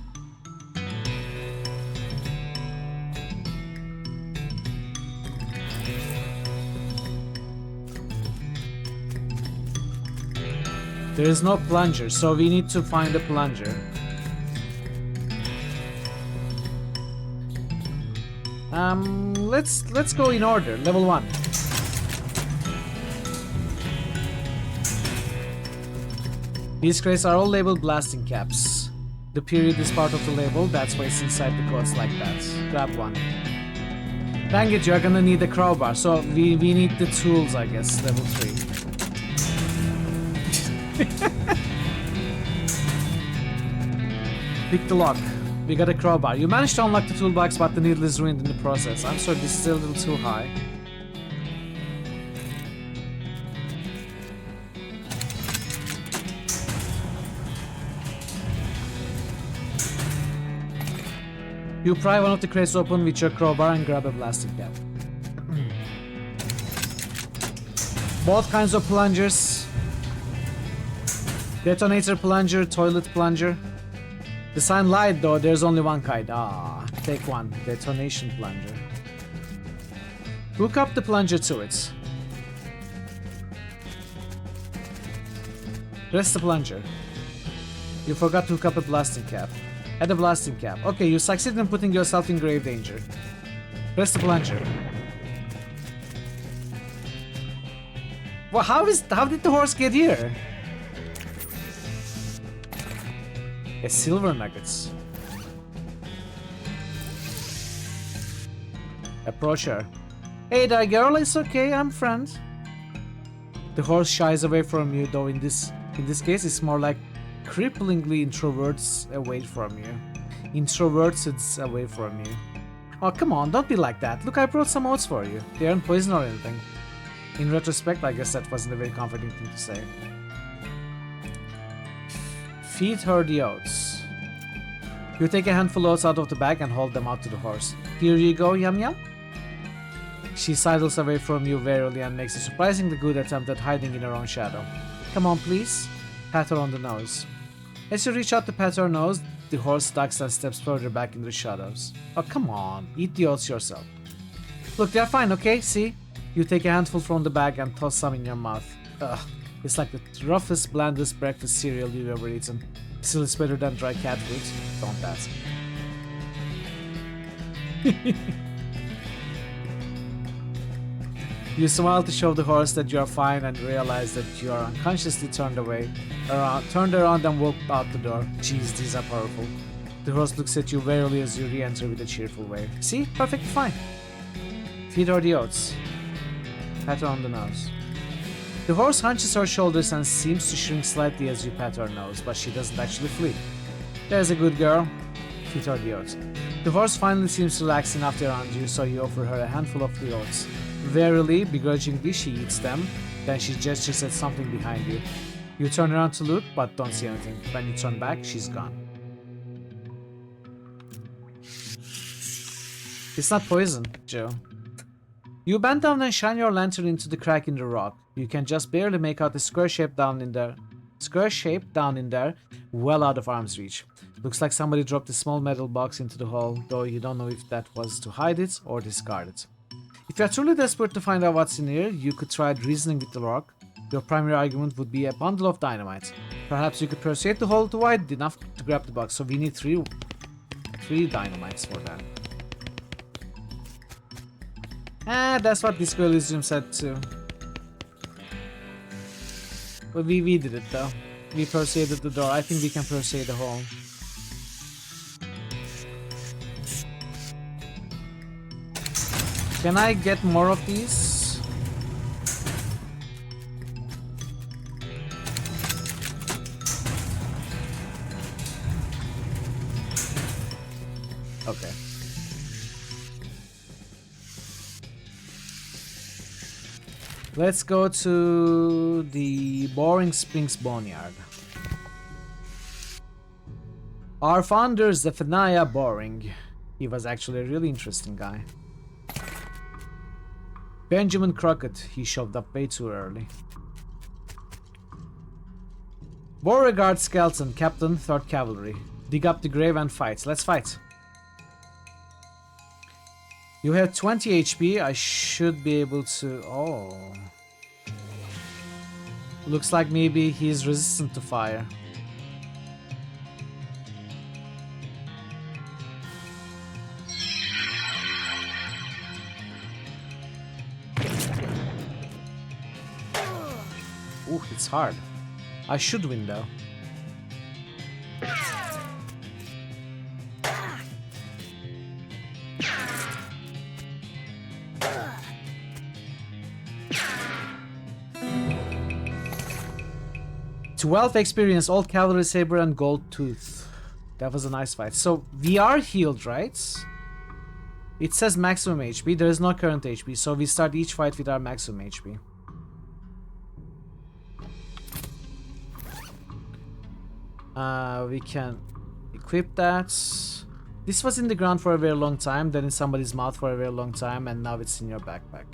There is no plunger, so we need to find a plunger. Let's go in order. Level 1. These crates are all labeled blasting caps. The period is part of the label, that's why it's inside the codes like that. Grab one. Dang it, you're gonna need a crowbar, so we need the tools, I guess. Level 3. Pick the lock. We got a crowbar. You managed to unlock the toolbox, but the needle is ruined in the process. I'm sorry, this is a little too high. You pry one of the crates open with your crowbar and grab a plastic cap. Both kinds of plungers. Detonator plunger, toilet plunger. The sign lied though, there's only one kind. Ah, take one. Detonation plunger. Hook up the plunger to it. Press the plunger. You forgot to hook up a blasting cap. Add a blasting cap. Okay, you succeeded in putting yourself in grave danger. Press the plunger. Well, how did the horse get here? A silver nuggets. Approach her. Hey there, girl. It's okay. I'm friend. The horse shies away from you, though in this case, it's more like cripplingly introverts away from you. Introverted away from you. Oh, come on, don't be like that. Look, I brought some oats for you. They aren't poison or anything. In retrospect, I guess that wasn't a very comforting thing to say. Feed her the oats. You take a handful of oats out of the bag and hold them out to the horse. Here you go, yum yum. She sidles away from you warily and makes a surprisingly good attempt at hiding in her own shadow. Come on, please. Pat her on the nose. As you reach out to pat her nose, the horse ducks and steps further back into the shadows. Oh, come on. Eat the oats yourself. Look, they're fine, okay? See? You take a handful from the bag and toss some in your mouth. Ugh. It's like the roughest, blandest breakfast cereal you've ever eaten. Still, it's better than dry cat food. Don't ask. You smile to show the horse that you are fine and realize that you are unconsciously turned around and walk out the door. Jeez, these are powerful. The horse looks at you warily as you re-enter with a cheerful wave. See? Perfect, fine. Feed her the oats. Pat her on the nose. The horse hunches her shoulders and seems to shrink slightly as you pat her nose, but she doesn't actually flee. There's a good girl. Feed her the oats. The horse finally seems relaxed enough around you, so you offer her a handful of the oats. Warily, begrudgingly, she eats them. Then she gestures at something behind you. You turn around to look, but don't see anything. When you turn back, she's gone. It's not poison, Joe. You bend down and shine your lantern into the crack in the rock. You can just barely make out a square shape down in there. Well out of arm's reach. Looks like somebody dropped a small metal box into the hole, though you don't know if that was to hide it or discard it. If you're truly desperate to find out what's in here, you could try reasoning with the rock. Your primary argument would be a bundle of dynamite. Perhaps you could persuade to hold it wide enough to grab the box, so we need three dynamites for that. That's what Disco Elysium said too. But we did it though. We persuaded the door. I think we can persuade the hole. Can I get more of these? Okay. Let's go to the Boring Springs Boneyard. Our founder, Zephaniah Boring. He was actually a really interesting guy. Benjamin Crockett. He shoved up way too early. Beauregard Skelton, Captain, 3rd Cavalry. Dig up the grave and fight. Let's fight. You have 20 HP. I should be able to... Oh. Looks like maybe he's resistant to fire. Ooh, it's hard. I should win though. "12 experience, old cavalry saber and gold tooth." That was a nice fight. So we are healed, right? It says maximum HP. There is no current HP, so we start each fight with our maximum HP. We can equip that. This was in the ground for a very long time, then in somebody's mouth for a very long time, and now it's in your backpack.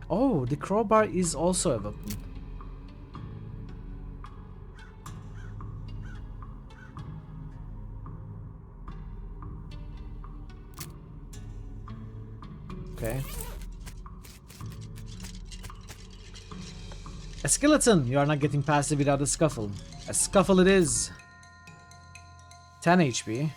Oh, the crowbar is also a weapon. Okay. A skeleton! You are not getting past it without a scuffle. A scuffle it is. 10 HP.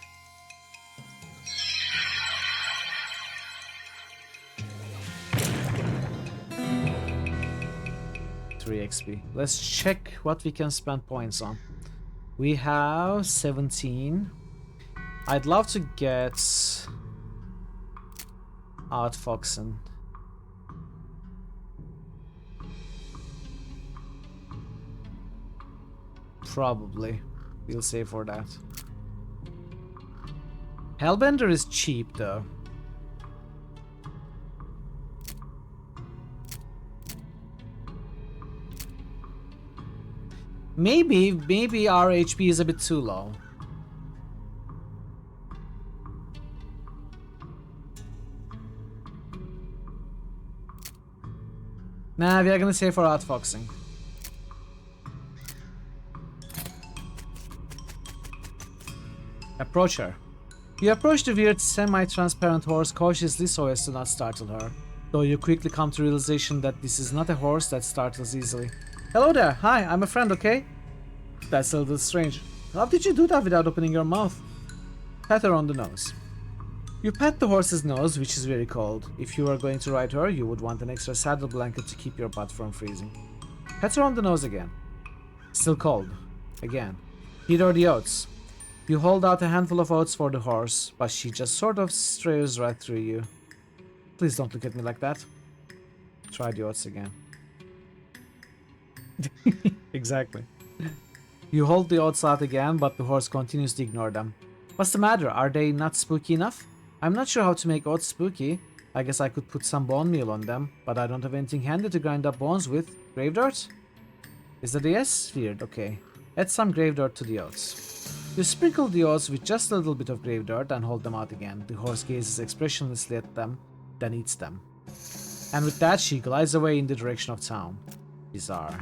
XP. Let's check what we can spend points on. We have 17. I'd love to get outfoxing. Probably. We'll save for that. Hellbender is cheap though. Maybe our HP is a bit too low. Nah, we are gonna save for outfoxing. Approach her. You approach the weird semi-transparent horse cautiously so as to not startle her, though you quickly come to realization that this is not a horse that startles easily. Hello there, hi, I'm a friend, okay? That's a little strange. How did you do that without opening your mouth? Pat her on the nose. You pat the horse's nose, which is very cold. If you are going to ride her, you would want an extra saddle blanket to keep your butt from freezing. Pat her on the nose again. Still cold. Again. Here are the oats. You hold out a handful of oats for the horse, but she just sort of strays right through you. Please don't look at me like that. Try the oats again. Exactly. You hold the oats out again, but the horse continues to ignore them. What's the matter? Are they not spooky enough? I'm not sure how to make oats spooky. I guess I could put some bone meal on them, but I don't have anything handy to grind up bones with. Grave dirt? Is that a yes? Weird, okay. Add some grave dirt to the oats. You sprinkle the oats with just a little bit of grave dirt and hold them out again. The horse gazes expressionlessly at them, then eats them. And with that, she glides away in the direction of town. Bizarre.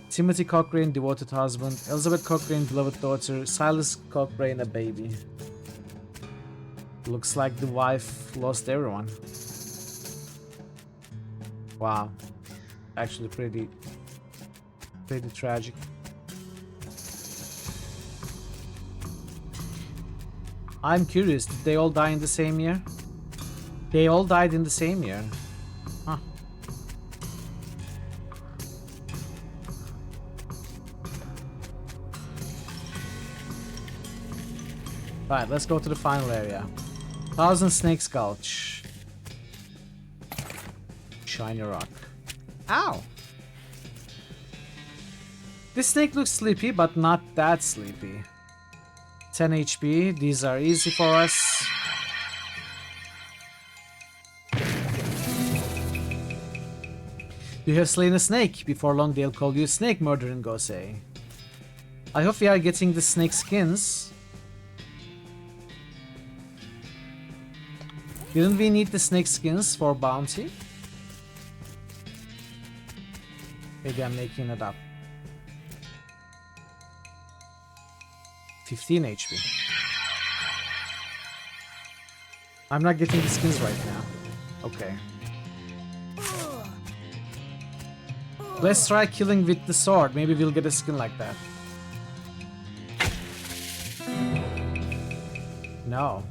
Timothy Cochrane, devoted husband. Elizabeth Cochrane, beloved daughter. Silas Cochrane, a baby. Looks like the wife lost everyone. Wow. Actually pretty tragic. I'm curious, did they all die in the same year? They all died in the same year. Huh. Alright, let's go to the final area. Thousand Snakes Gulch. Shiny rock. Ow! This snake looks sleepy, but not that sleepy. 10 HP, these are easy for us. You have slain a snake. Before long they'll call you snake murdering Gosei. I hope we are getting the snake skins. Didn't we need the snake skins for bounty? Maybe I'm making it up. 15 HP. I'm not getting the skins right now. Okay. Let's try killing with the sword. Maybe we'll get a skin like that. No.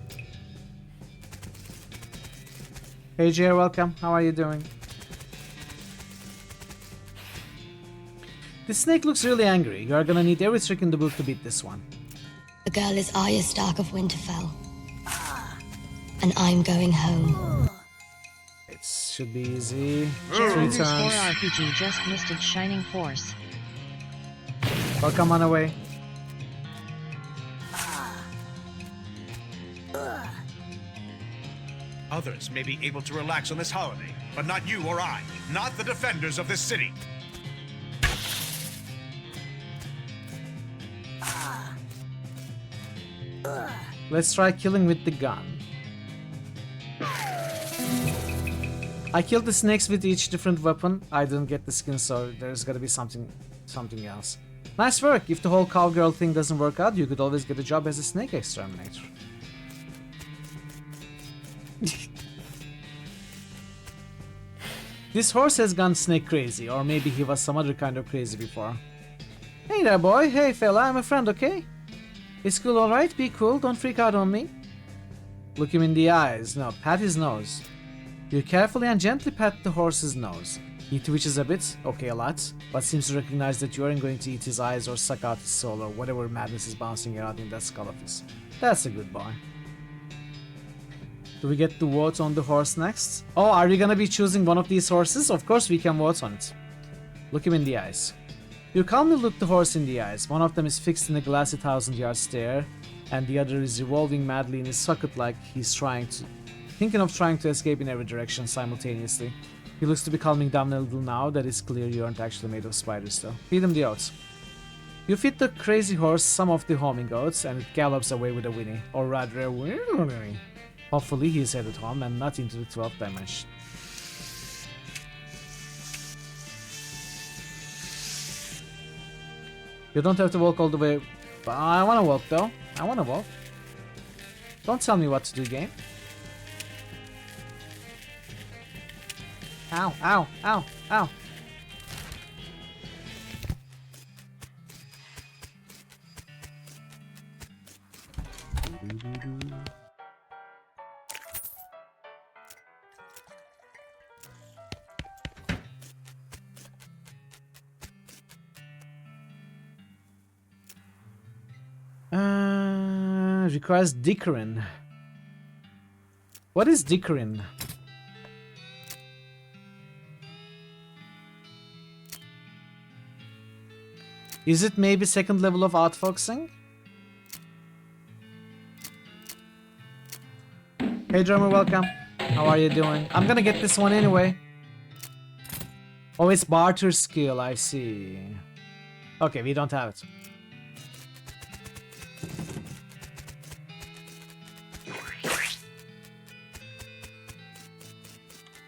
Hey JR, welcome. How are you doing? This snake looks really angry. You are gonna need every trick in the book to beat this one. The girl is Arya Stark of Winterfell. And I'm going home. It should be easy. Jeremy's 4 turns. RPG just listed Shining Force. Welcome on away. Others may be able to relax on this holiday, but not you or I. Not the defenders of this city. Let's try killing with the gun. I killed the snakes with each different weapon. I didn't get the skin, so there's gotta be something else. Nice work! If the whole cowgirl thing doesn't work out, you could always get a job as a snake exterminator. This horse has gone snake crazy, or maybe he was some other kind of crazy before. Hey there, boy. Hey, fella, I'm a friend, okay? It's cool, alright? Be cool, don't freak out on me. Look him in the eyes. No, pat his nose. You carefully and gently pat the horse's nose. He twitches a bit, okay, a lot, but seems to recognize that you aren't going to eat his eyes or suck out his soul or whatever madness is bouncing around in that skull of his. That's a good boy. Do we get to vote on the horse next? Oh, are we gonna be choosing one of these horses? Of course we can vote on it. Look him in the eyes. You calmly look the horse in the eyes. One of them is fixed in a glassy 1,000-yard stare, and the other is revolving madly in his socket like he's thinking of trying to escape in every direction simultaneously. He looks to be calming down a little now that it's clear you aren't actually made of spiders though. Feed him the oats. You feed the crazy horse some of the homing oats, and it gallops away with a whinny, or rather a whinny. Hopefully he's headed home and not into the 12th dimension. You don't have to walk all the way. But I wanna walk though. I wanna walk. Don't tell me what to do, game. Ow, ow, ow, ow. Requires Dickerin. What is Dickerin? Is it maybe second level of outfoxing? Hey drummer, welcome. How are you doing? I'm gonna get this one anyway. Oh, it's barter skill, I see. Okay, we don't have it.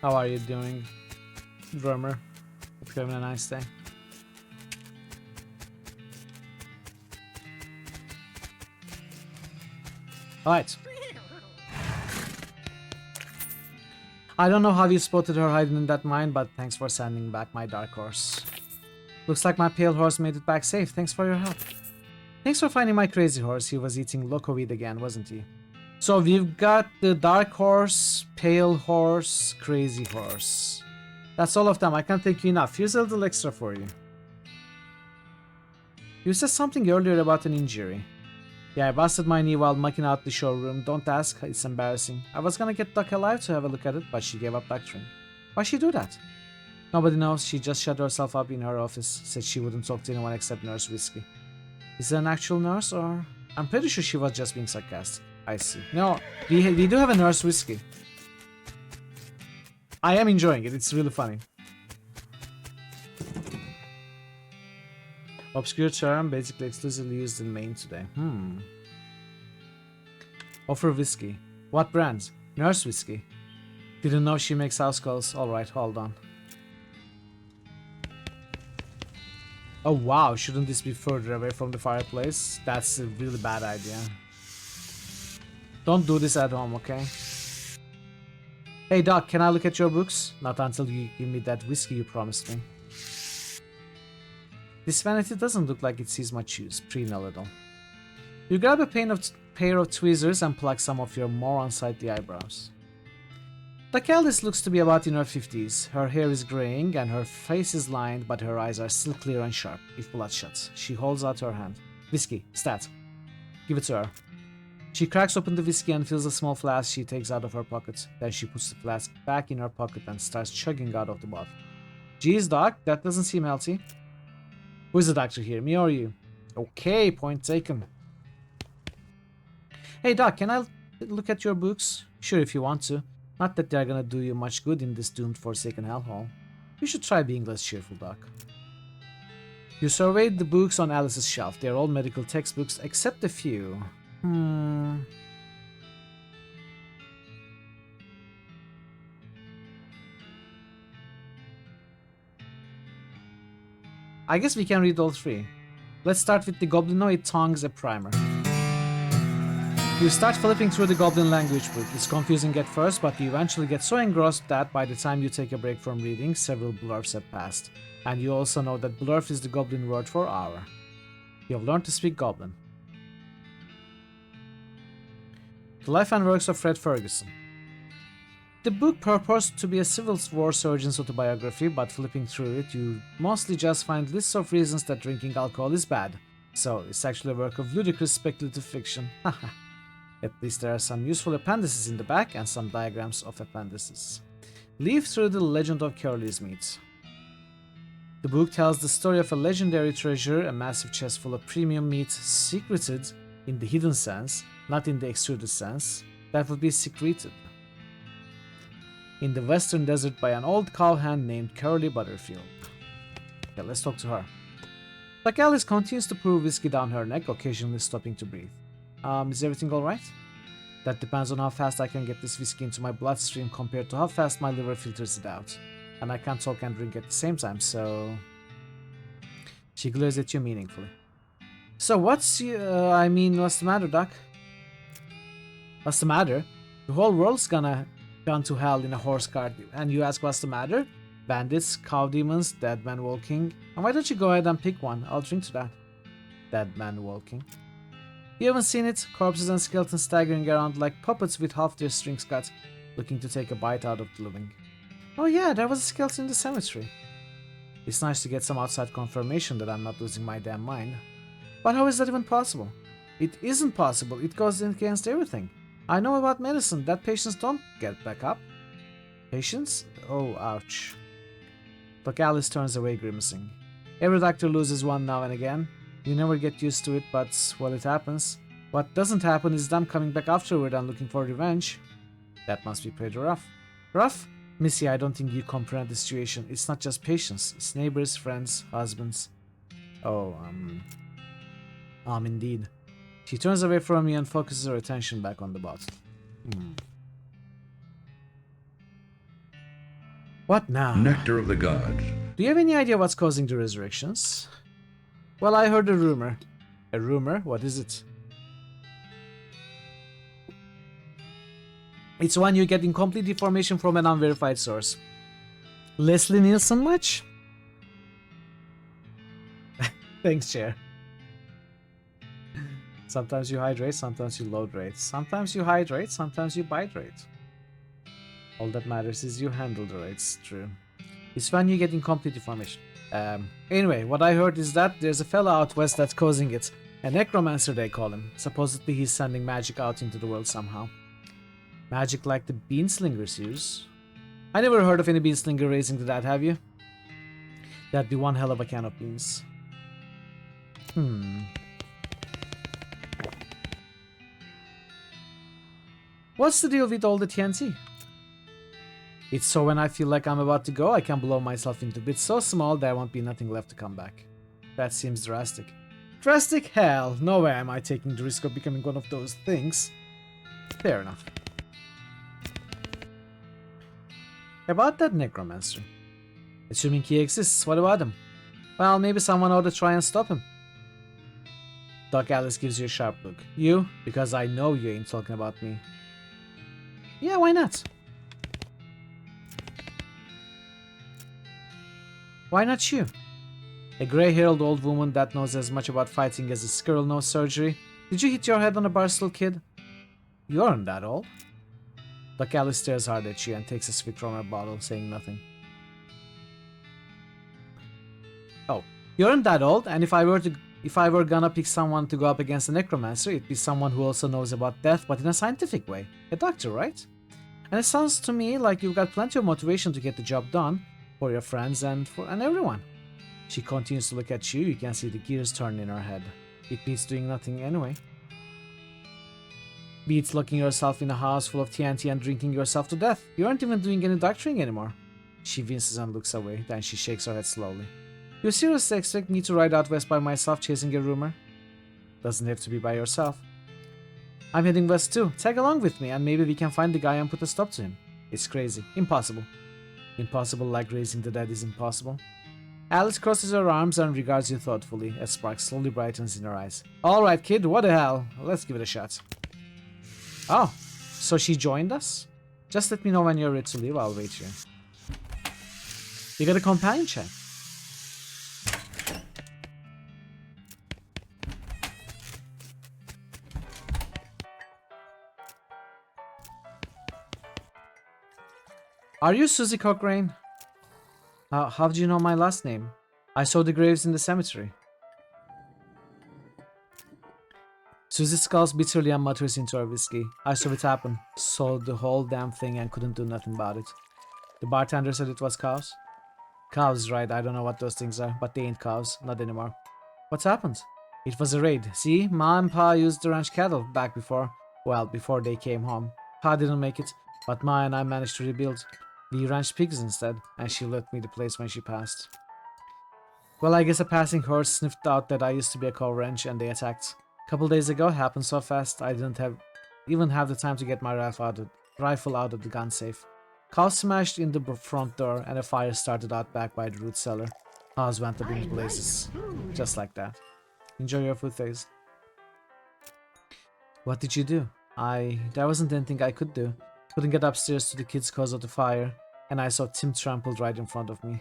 How are you doing, drummer? Hope you're having a nice day. Alright. I don't know how you spotted her hiding in that mine, but thanks for sending back my dark horse. Looks like my pale horse made it back safe. Thanks for your help. Thanks for finding my crazy horse. He was eating loco weed again, wasn't he? So we've got the dark horse, pale horse, crazy horse. That's all of them. I can't thank you enough. Here's a little extra for you. You said something earlier about an injury. Yeah, I busted my knee while mucking out the showroom. Don't ask, it's embarrassing. I was gonna get Duck alive to have a look at it, but she gave up doctoring. Why'd she do that? Nobody knows. She just shut herself up in her office. Said she wouldn't talk to anyone except Nurse Whiskey. Is it an actual nurse or... I'm pretty sure she was just being sarcastic. I see. No, we do have a Nurse Whiskey. I am enjoying it. It's really funny. Obscure term, basically exclusively used in Maine today. Offer whiskey. What brand? Nurse Whiskey. Didn't know she makes house calls. Alright, hold on. Oh wow, shouldn't this be further away from the fireplace? That's a really bad idea. Don't do this at home, okay? Hey Doc, can I look at your books? Not until you give me that whiskey you promised me. This vanity doesn't look like it sees much use. Preen a little. You grab a pair of tweezers and pluck some of your more unsightly eyebrows. The Alice looks to be about in her 50s. Her hair is graying and her face is lined, but her eyes are still clear and sharp, if bloodshot. She holds out her hand. Whiskey, stat. Give it to her. She cracks open the whiskey and fills a small flask she takes out of her pocket. Then she puts the flask back in her pocket and starts chugging out of the bottle. Geez, Doc, that doesn't seem healthy. Who's the doctor here, me or you? Okay, point taken. Hey Doc, can I look at your books? Sure, if you want to. Not that they're gonna do you much good in this doomed forsaken hellhole. You should try being less cheerful, Doc. You surveyed the books on Alice's shelf. They're all medical textbooks, except a few. I guess we can read all three. Let's start with the Goblinoid Tongues, a primer. You start flipping through the Goblin language book. It's confusing at first, but you eventually get so engrossed that by the time you take a break from reading, several blurfs have passed. And you also know that blurf is the Goblin word for hour. You have learned to speak Goblin. The Life and Works of Fred Ferguson. The book purports to be a Civil War surgeon's autobiography, but flipping through it, you mostly just find lists of reasons that drinking alcohol is bad. So, it's actually a work of ludicrous speculative fiction. Haha. At least there are some useful appendices in the back and some diagrams of appendices. Leaf through the Legend of Curly's Meat. The book tells the story of a legendary treasure, a massive chest full of premium meat, secreted in the hidden sense, not in the extruded sense, that would be secreted in the western desert by an old cowhand named Curly Butterfield. Okay, let's talk to her. Like Alice continues to pour whiskey down her neck, occasionally stopping to breathe. Is everything alright? That depends on how fast I can get this whiskey into my bloodstream compared to how fast my liver filters it out. And I can't talk and drink at the same time, so... She glares at you meaningfully. So what's the matter, Doc? What's the matter? The whole world's gone to hell in a horse cart, and you ask what's the matter? Bandits, cow demons, dead man walking. And why don't you go ahead and pick one? I'll drink to that. Dead man walking. You haven't seen it? Corpses and skeletons staggering around like puppets with half their strings cut, looking to take a bite out of the living. Oh yeah, there was a skeleton in the cemetery. It's nice to get some outside confirmation that I'm not losing my damn mind. But how is that even possible? It isn't possible. It goes against everything. I know about medicine, that patients don't get back up. Patients? Oh, ouch. Doc Alice turns away grimacing. Every doctor loses one now and again. You never get used to it, but, well, it happens. What doesn't happen is them coming back afterward and looking for revenge. That must be pretty rough. Rough? Missy, I don't think you comprehend the situation. It's not just patients. It's neighbors, friends, husbands. Oh, indeed. She turns away from you and focuses her attention back on the bottle. What now? Nectar of the gods. Do you have any idea what's causing the resurrections? Well, I heard a rumor. A rumor? What is it? It's when you get incomplete information from an unverified source. Leslie Nielsen much? Thanks, Chair. Sometimes you hydrate, sometimes you load rate. Sometimes you hydrate, sometimes you bite rate. All that matters is you handle the rates, true. It's when you get incomplete information. Anyway, what I heard is that there's a fella out west that's causing it. A necromancer, they call him. Supposedly he's sending magic out into the world somehow. Magic like the beanslingers use. I never heard of any beanslinger raising to that, have you? That'd be one hell of a can of beans. What's the deal with all the TNT? It's so when I feel like I'm about to go, I can blow myself into bits so small there won't be nothing left to come back. That seems drastic. Drastic? Hell, no way am I taking the risk of becoming one of those things. Fair enough. About that necromancer. Assuming he exists, what about him? Well, maybe someone ought to try and stop him. Doc Alice gives you a sharp look. You? Because I know you ain't talking about me. Yeah, why not? Why not you? A grey-haired old woman that knows as much about fighting as a squirrel knows surgery. Did you hit your head on a bar stool, kid? You aren't that old. Doc Alice stares hard at you and takes a swig from her bottle, saying nothing. Oh, you aren't that old, and if I were gonna pick someone to go up against a necromancer, it'd be someone who also knows about death, but in a scientific way. A doctor, right? And it sounds to me like you've got plenty of motivation to get the job done, for your friends and everyone. She continues to look at you. You can see the gears turn in her head. It beats doing nothing anyway. Beats locking yourself in a house full of TNT and drinking yourself to death. You aren't even doing any doctoring anymore. She winces and looks away, then she shakes her head slowly. You seriously expect me to ride out west by myself chasing a rumor? Doesn't have to be by yourself. I'm heading west too. Tag along with me and maybe we can find the guy and put a stop to him. It's crazy. Impossible. Impossible like raising the dead is impossible. Alice crosses her arms and regards you thoughtfully. A spark slowly brightens in her eyes. Alright kid, what the hell? Let's give it a shot. Oh, so she joined us? Just let me know when you're ready to leave, I'll wait here. You got a companion chat. Are you Susie Cochrane? How do you know my last name? I saw the graves in the cemetery. Susie skulls bitterly and mutters into her whiskey. I saw it happen. Saw the whole damn thing and couldn't do nothing about it. The bartender said it was cows. Cows, right, I don't know what those things are, but they ain't cows, not anymore. What's happened? It was a raid. See, Ma and Pa used the ranch cattle back before they came home. Pa didn't make it, but Ma and I managed to rebuild. We ranched pigs instead, and she left me the place when she passed. Well, I guess a passing horse sniffed out that I used to be a cow ranch and they attacked. Couple days ago, happened so fast I didn't even have the time to get my rifle out of the gun safe. Cows smashed in the front door and a fire started out back by the root cellar. House went up in blazes. Just like that. Enjoy your food phase. What did you do? There wasn't anything I could do. Couldn't get upstairs to the kids cause of the fire, and I saw Tim trampled right in front of me.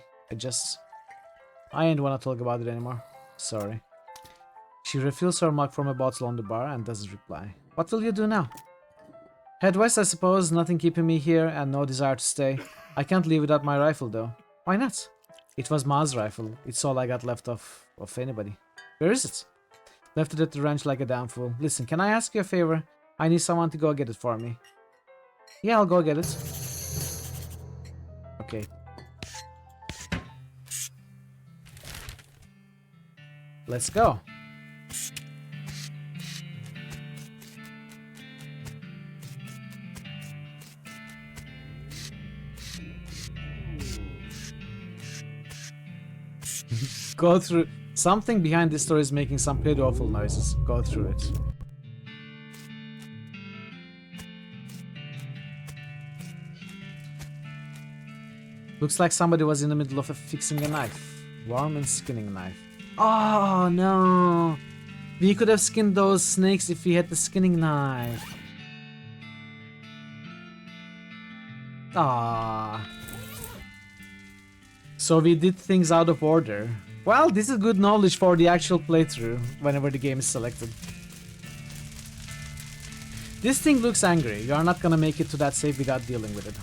I ain't wanna talk about it anymore. Sorry. She refills her mug from a bottle on the bar and doesn't reply. What will you do now? Head west, I suppose. Nothing keeping me here and no desire to stay. I can't leave without my rifle, though. Why not? It was Ma's rifle. It's all I got left of anybody. Where is it? Left it at the ranch like a damn fool. Listen, can I ask you a favor? I need someone to go get it for me. Yeah, I'll go get it. Okay. Let's go. Go through. Something behind this story is making some pretty awful noises. Go through it. Looks like somebody was in the middle of fixing a knife. Warm and skinning knife. Oh no! We could have skinned those snakes if we had the skinning knife. Ah. So we did things out of order. Well, this is good knowledge for the actual playthrough, whenever the game is selected. This thing looks angry. You are not gonna make it to that save without dealing with it.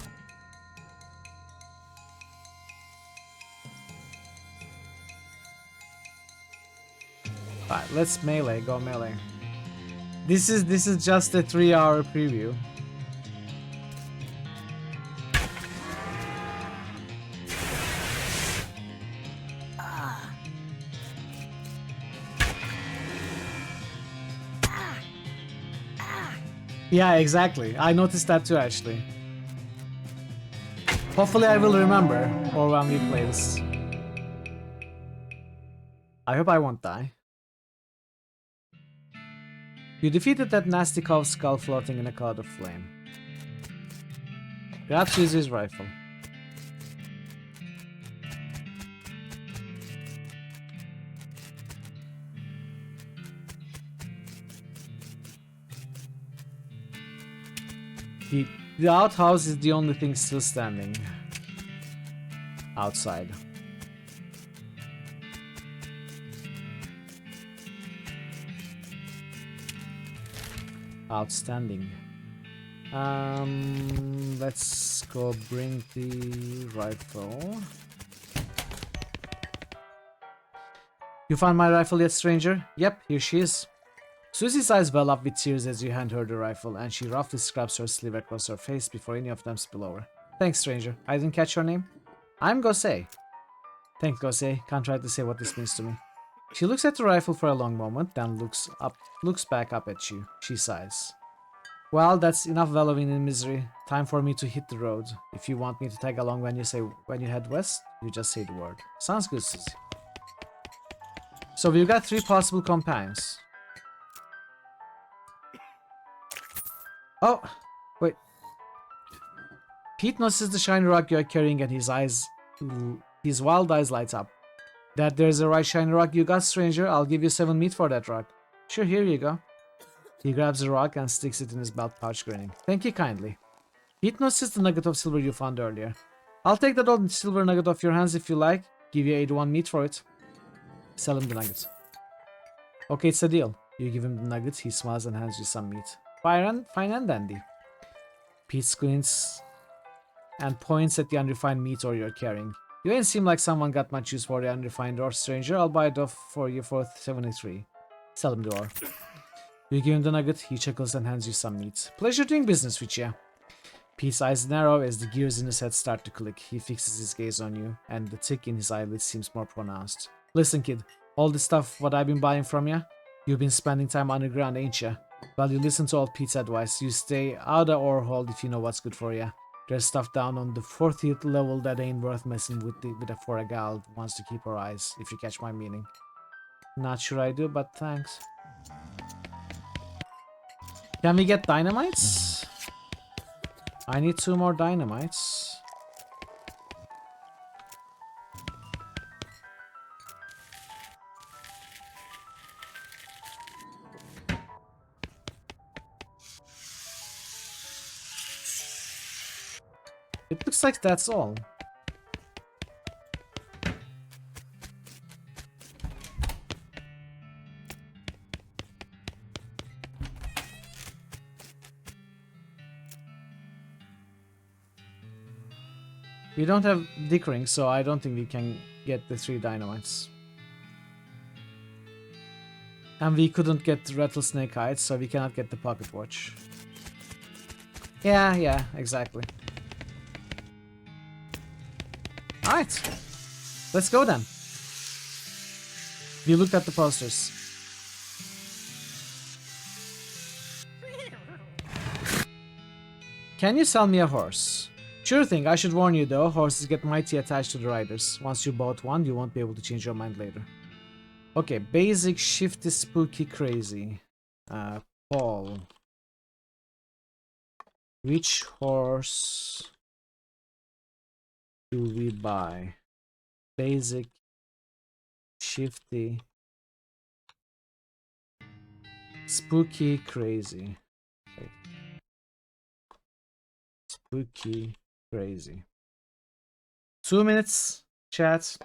Alright, let's melee, go melee. This is just a 3-hour preview. Yeah, exactly. I noticed that too, actually. Hopefully I will remember, or when we play this. I hope I won't die. You defeated that nasty cove skull floating in a cloud of flame. Grabs his rifle. The outhouse is the only thing still standing. Outside. Outstanding. Let's go bring the rifle. You found my rifle yet, stranger? Yep, here she is. Susie's eyes well up with tears as you hand her the rifle, and she roughly scrubs her sleeve across her face before any of them spill over. Thanks, stranger. I didn't catch your name? I'm Gosei. Thanks, Gosei. Can't try to say what this means to me. She looks at the rifle for a long moment, then looks back up at you. She sighs. Well, that's enough wallowing in misery. Time for me to hit the road. If you want me to tag along when you head west, you just say the word. Sounds good, Susie. So we've got 3 possible companions. Oh, wait. Pete notices the shiny rock you're carrying and his wild eyes light up. That there's a right shiny rock you got, stranger. I'll give you 7 meat for that rock. Sure, here you go. He grabs the rock and sticks it in his belt pouch, grinning. Thank you kindly. Pete notices the nugget of silver you found earlier. I'll take that old silver nugget off your hands if you like. Give you 81 meat for it. Sell him the nugget. Okay, it's a deal. You give him the nugget, he smiles and hands you some meat. Fine and dandy. Pete squints and points at the unrefined meat ore you're carrying. You ain't seem like someone got much use for the unrefined ore, stranger. I'll buy it off for you for 73. Sell him the ore. You give him the nugget, he chuckles and hands you some meat. Pleasure doing business with you. Pete's eyes narrow as the gears in his head start to click. He fixes his gaze on you, and the tick in his eyelids seems more pronounced. Listen, kid, all this stuff what I've been buying from you, you've been spending time underground, ain't ya? Well, you listen to old Pete's advice. You stay out of ore hole if you know what's good for you. There's stuff down on the 40th level that ain't worth messing with for a gal who wants to keep her eyes, if you catch my meaning. Not sure I do, but thanks. Can we get dynamites? I need 2 more dynamites. It looks like that's all. We don't have dick rings, so I don't think we can get the 3 dynamites. And we couldn't get rattlesnake hides, so we cannot get the pocket watch. Yeah, exactly. Alright. Let's go then. We looked at the posters. Can you sell me a horse? Sure thing, I should warn you though, horses get mighty attached to the riders. Once you bought one, you won't be able to change your mind later. Okay, basic, shifty, spooky, crazy. Paul. Which horse do we buy? Basic, shifty, spooky, crazy. Wait. Spooky, Crazy. 2 minutes, chat.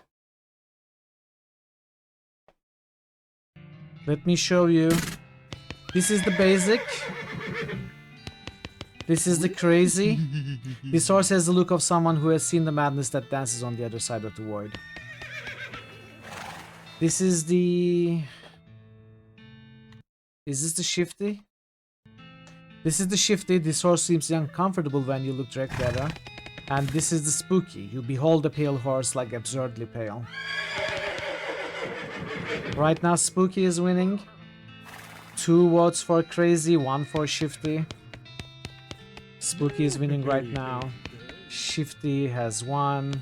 Let me show you. This is the basic. This is the crazy. This horse has the look of someone who has seen the madness that dances on the other side of the void. This is the... Is this the shifty? This is the shifty. This horse seems uncomfortable when you look directly at her. And this is the spooky. You behold the pale horse like absurdly pale. Right now, spooky is winning. 2 votes for crazy, 1 for shifty. Spooky is winning right now. Shifty has 1.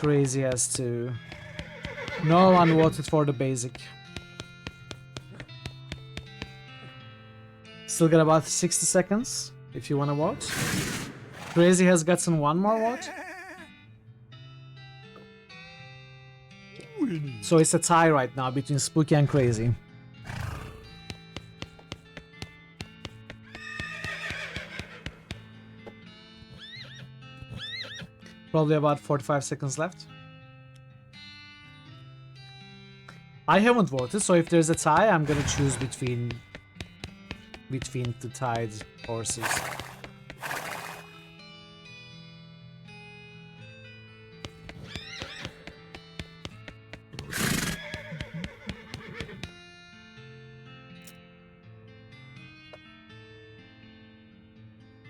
Crazy has 2. No one voted for the basic. Still got about 60 seconds if you want to vote. Crazy has gotten 1 more vote. So it's a tie right now between Spooky and Crazy. Probably about 45 seconds left. I haven't voted, so if there's a tie, I'm gonna choose between the tied horses.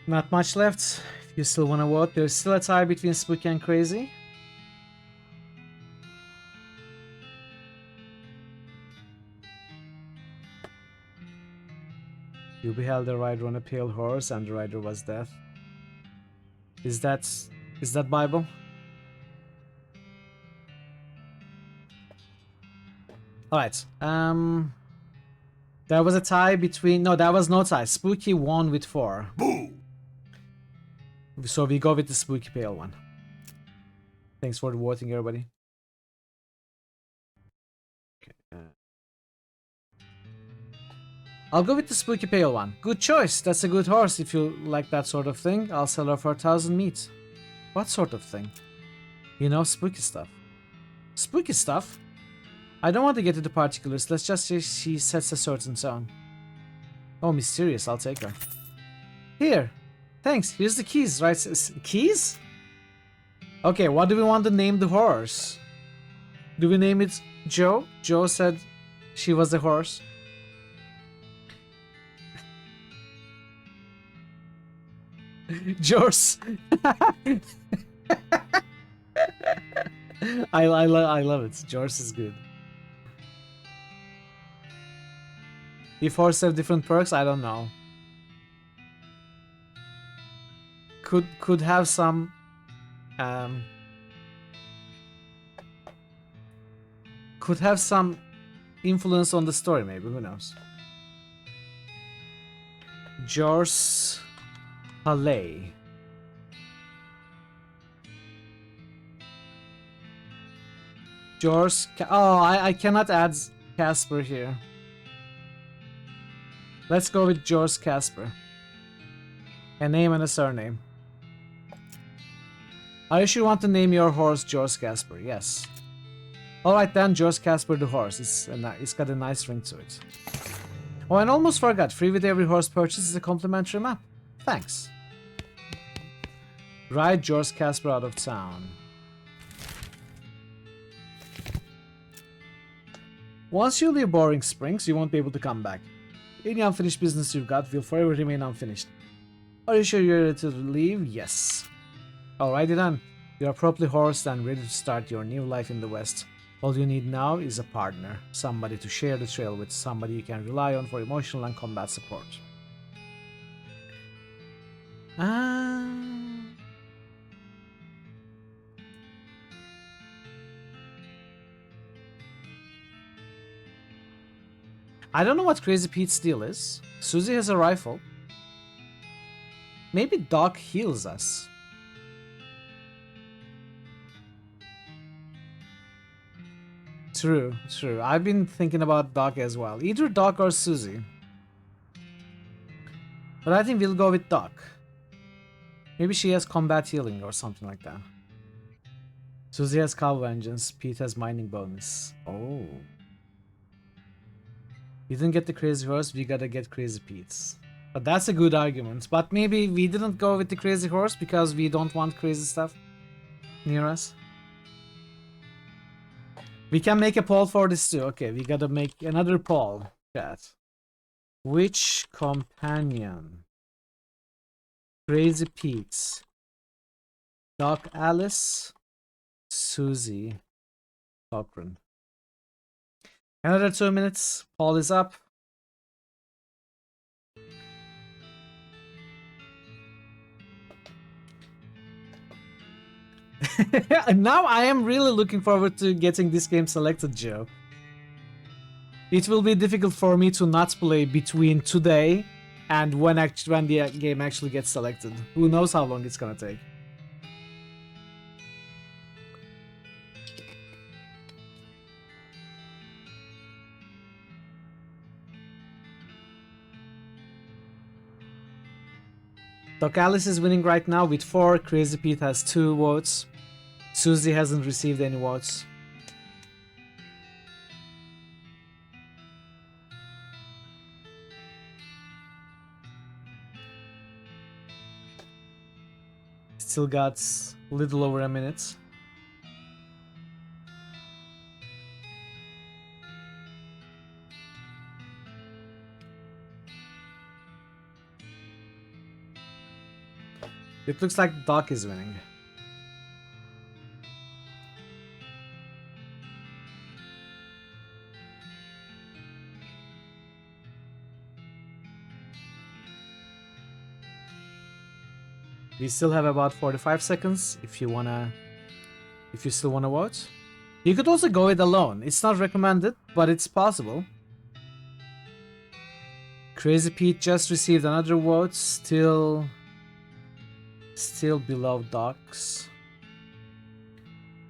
Not much left. If you still want to vote, there's still a tie between Spooky and Crazy. You beheld the rider on a pale horse, and the rider was death. Is that Bible? Alright. There was a tie between... No, there was no tie. Spooky won with 4. Boo! So we go with the Spooky Pale one. Thanks for the voting, everybody. Okay, I'll go with the Spooky Pale one. Good choice. That's a good horse if you like that sort of thing. I'll sell her for 1,000 meat. What sort of thing? You know, spooky stuff. Spooky stuff? I don't want to get into particulars. Let's just say she sets a certain tone. Oh, mysterious. I'll take her. Here. Thanks. Here's the keys, right? Keys? Okay, what do we want to name the horse? Do we name it Joe? Joe said she was the horse. Jors. I love it. Jors is good. If horses have different perks, I don't know. Could have some could have some influence on the story, maybe, who knows. Jors Palais. Jors I cannot add Casper here. Let's go with Jors Casper. A name and a surname. Are you sure you want to name your horse Jors Casper? Yes. Alright then, Jors Casper the horse. It's got a nice ring to it. Oh, and almost forgot. Free with every horse purchase is a complimentary map. Thanks. Ride Jors Casper out of town. Once you leave Boring Springs, you won't be able to come back. Any unfinished business you've got will forever remain unfinished. Are you sure you're ready to leave? Yes. Alrighty then. You are properly horsed and ready to start your new life in the West. All you need now is a partner. Somebody to share the trail with. Somebody you can rely on for emotional and combat support. I don't know what Crazy Pete's deal is. Susie has a rifle. Maybe Doc heals us. True. I've been thinking about Doc as well. Either Doc or Susie. But I think we'll go with Doc. Maybe she has combat healing or something like that. Susie has cow vengeance. Pete has mining bonus. Oh. You didn't get the crazy horse, we gotta get crazy Pete's. But that's a good argument. But maybe we didn't go with the crazy horse because we don't want crazy stuff near us. We can make a poll for this too. Okay, we gotta make another poll. Chat. Which companion? Crazy Pete, Doc Alice, Susie, Cochrane. Another 2 minutes. Poll is up. Now I am really looking forward to getting this game selected, Joe. It will be difficult for me to not play between today and when the game actually gets selected. Who knows how long it's gonna take. Doc Alice is winning right now with 4. Crazy Pete has 2 votes. Susie hasn't received any votes. Still got a little over a minute. It looks like Doc is winning. We still have about 45 seconds if you still wanna vote. You could also go it alone. It's not recommended, but it's possible. Crazy Pete just received another vote, still below Doc's.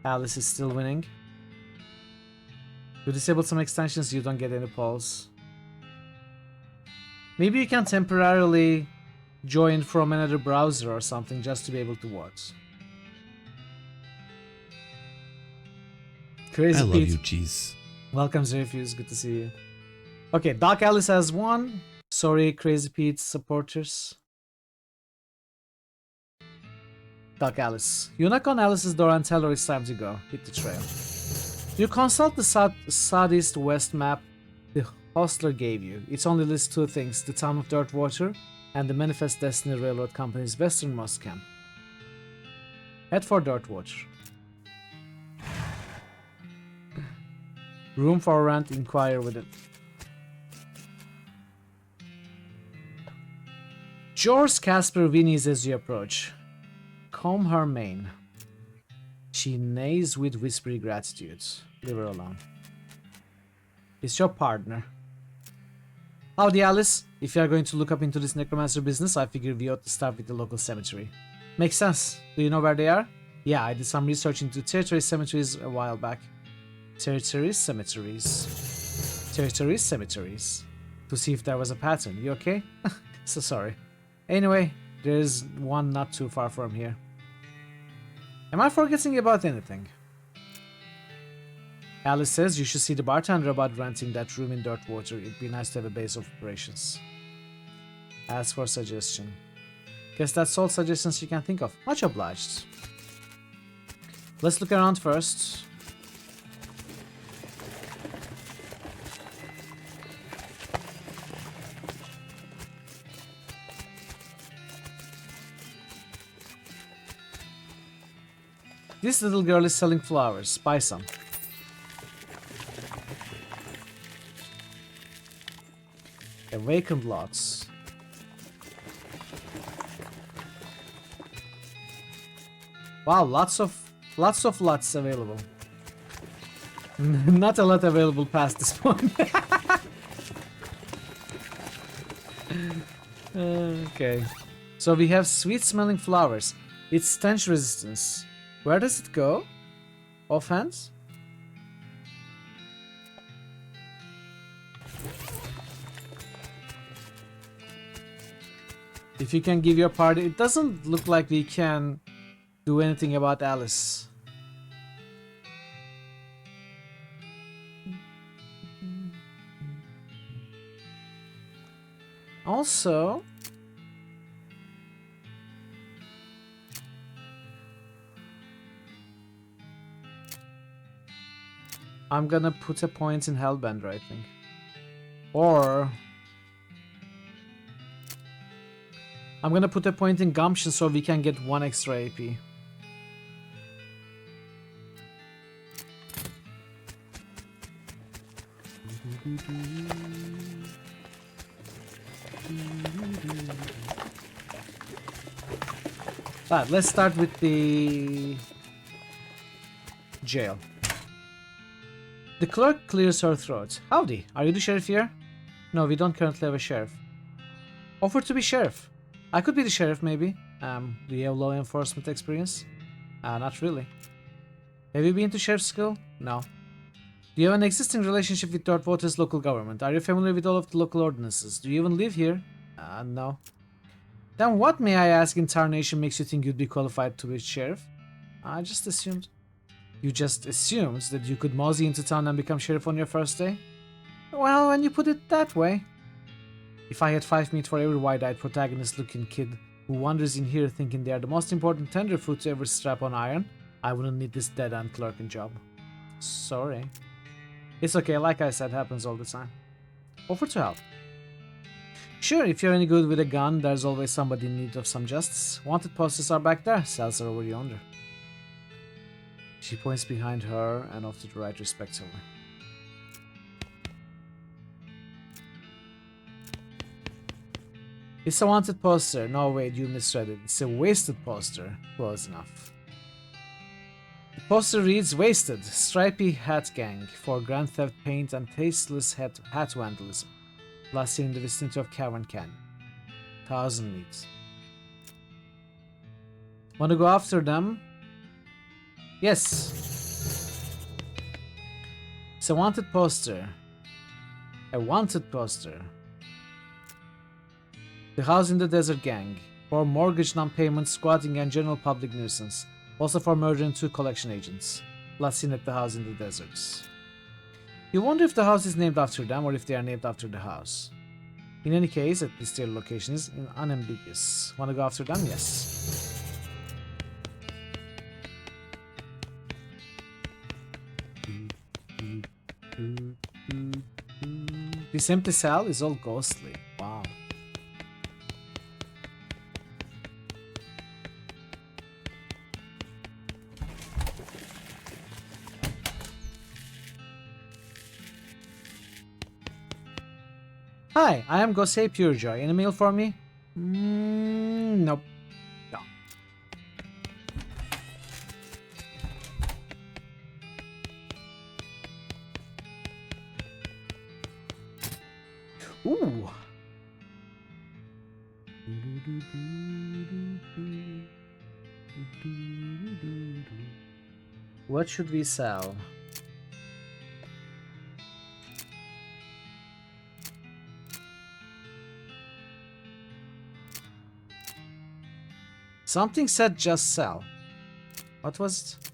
Alice is still winning. You disable some extensions, you don't get any polls. Maybe you can temporarily join from another browser or something just to be able to watch. Crazy I love Pete. you, cheese. Welcome, Zerfuse. Good to see you. Okay, Doc Alice has won. Sorry, Crazy Pete supporters. Doc Alice. You knock on Alice's door and tell her it's time to go. Hit the trail. You consult the southeast west map the hostler gave you. It only lists 2 things: the town of Dirtwater and the Manifest Destiny Railroad Company's westernmost camp. Head for Dirtwater. Room for rent, inquire with it. George Casper whinnies as you approach. Comb her mane. She neighs with whispery gratitude. Leave her alone. It's your partner. Howdy, Alice. If you are going to look up into this necromancer business, I figure we ought to start with the local cemetery. Makes sense. Do you know where they are? Yeah, I did some research into territory cemeteries a while back. Territories, cemeteries. Territories, cemeteries. To see if there was a pattern. You okay? So sorry. Anyway, there's one not too far from here. Am I forgetting about anything? Alice says you should see the bartender about renting that room in Dirtwater. It'd be nice to have a base of operations. Ask for suggestion. Guess that's all suggestions you can think of. Much obliged. Let's look around first. This little girl is selling flowers. Buy some. Awakened lots. Wow, lots of lots available. Not a lot available past this point. Okay. So we have sweet smelling flowers. It's stench resistance. Where does it go? Offhand? If you can give your party... It doesn't look like we can do anything about Alice. Also... I'm gonna put a point in Hellbender, I think. Or... I'm gonna put a point in Gumption so we can get 1 extra AP. But let's start with the jail. The clerk clears her throat. Howdy, are you the sheriff here? No, we don't currently have a sheriff. Offer to be sheriff. I could be the sheriff, maybe. Do you have law enforcement experience? Not really. Have you been to sheriff's school? No. Do you have an existing relationship with Dirtwater's local government? Are you familiar with all of the local ordinances? Do you even live here? No. Then what, may I ask, in tarnation makes you think you'd be qualified to be sheriff? I just assumed. You just assumed that you could mosey into town and become sheriff on your first day? Well, when you put it that way. If I had 5 meat for every wide-eyed protagonist-looking kid who wanders in here thinking they are the most important tenderfoot to ever strap on iron, I wouldn't need this dead-end clerking job. Sorry. It's okay, like I said, happens all the time. Offer to help. Sure, if you're any good with a gun, there's always somebody in need of some justice. Wanted posters are back there, cells are over yonder. She points behind her and off to the right respectively. It's a wanted poster. No, wait, you misread it. It's a wasted poster. Close enough. The poster reads, Wasted, Stripy Hat Gang for grand theft paint and tasteless hat vandalism. Last seen in the vicinity of Cavern Canyon. 1,000 leads. Wanna go after them? Yes. It's a wanted poster. A wanted poster. The House in the Desert Gang. For mortgage non-payment, squatting and general public nuisance. Also for murdering 2 collection agents. Last seen at the House in the Deserts. You wonder if the house is named after them or if they are named after the house. In any case, at least their location is unambiguous. Wanna go after them? Yes. This empty cell is all ghostly. Wow. Hi, I am Gosei Purejoy. Any mail for me? Nope. No. Ooh. What should we sell? Something said just sell. What was it?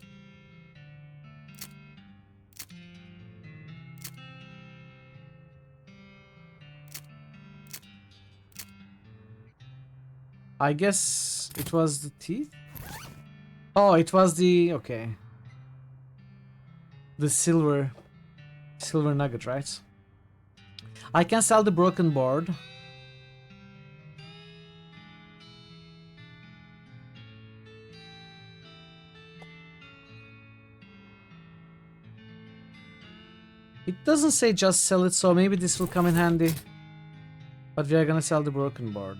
I guess it was the teeth? Oh, it was the... okay. The silver nugget, right? I can sell the broken board. It doesn't say just sell it, so maybe this will come in handy. But we are gonna sell the broken board.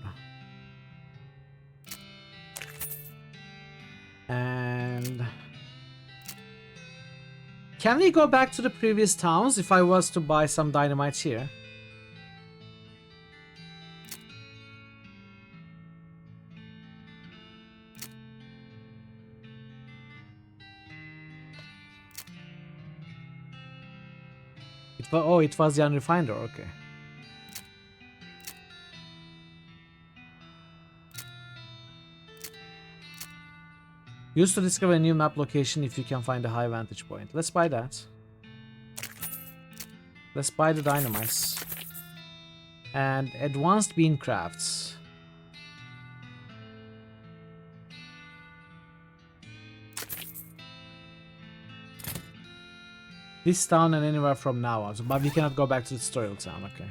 And... can we go back to the previous towns if I was to buy some dynamite here? Oh, it was the unrefined ore, okay. Used to discover a new map location if you can find a high vantage point. Let's buy that. Let's buy the dynamites. And advanced bean crafts. This town and anywhere from now on. But we cannot go back to the tutorial town. Okay.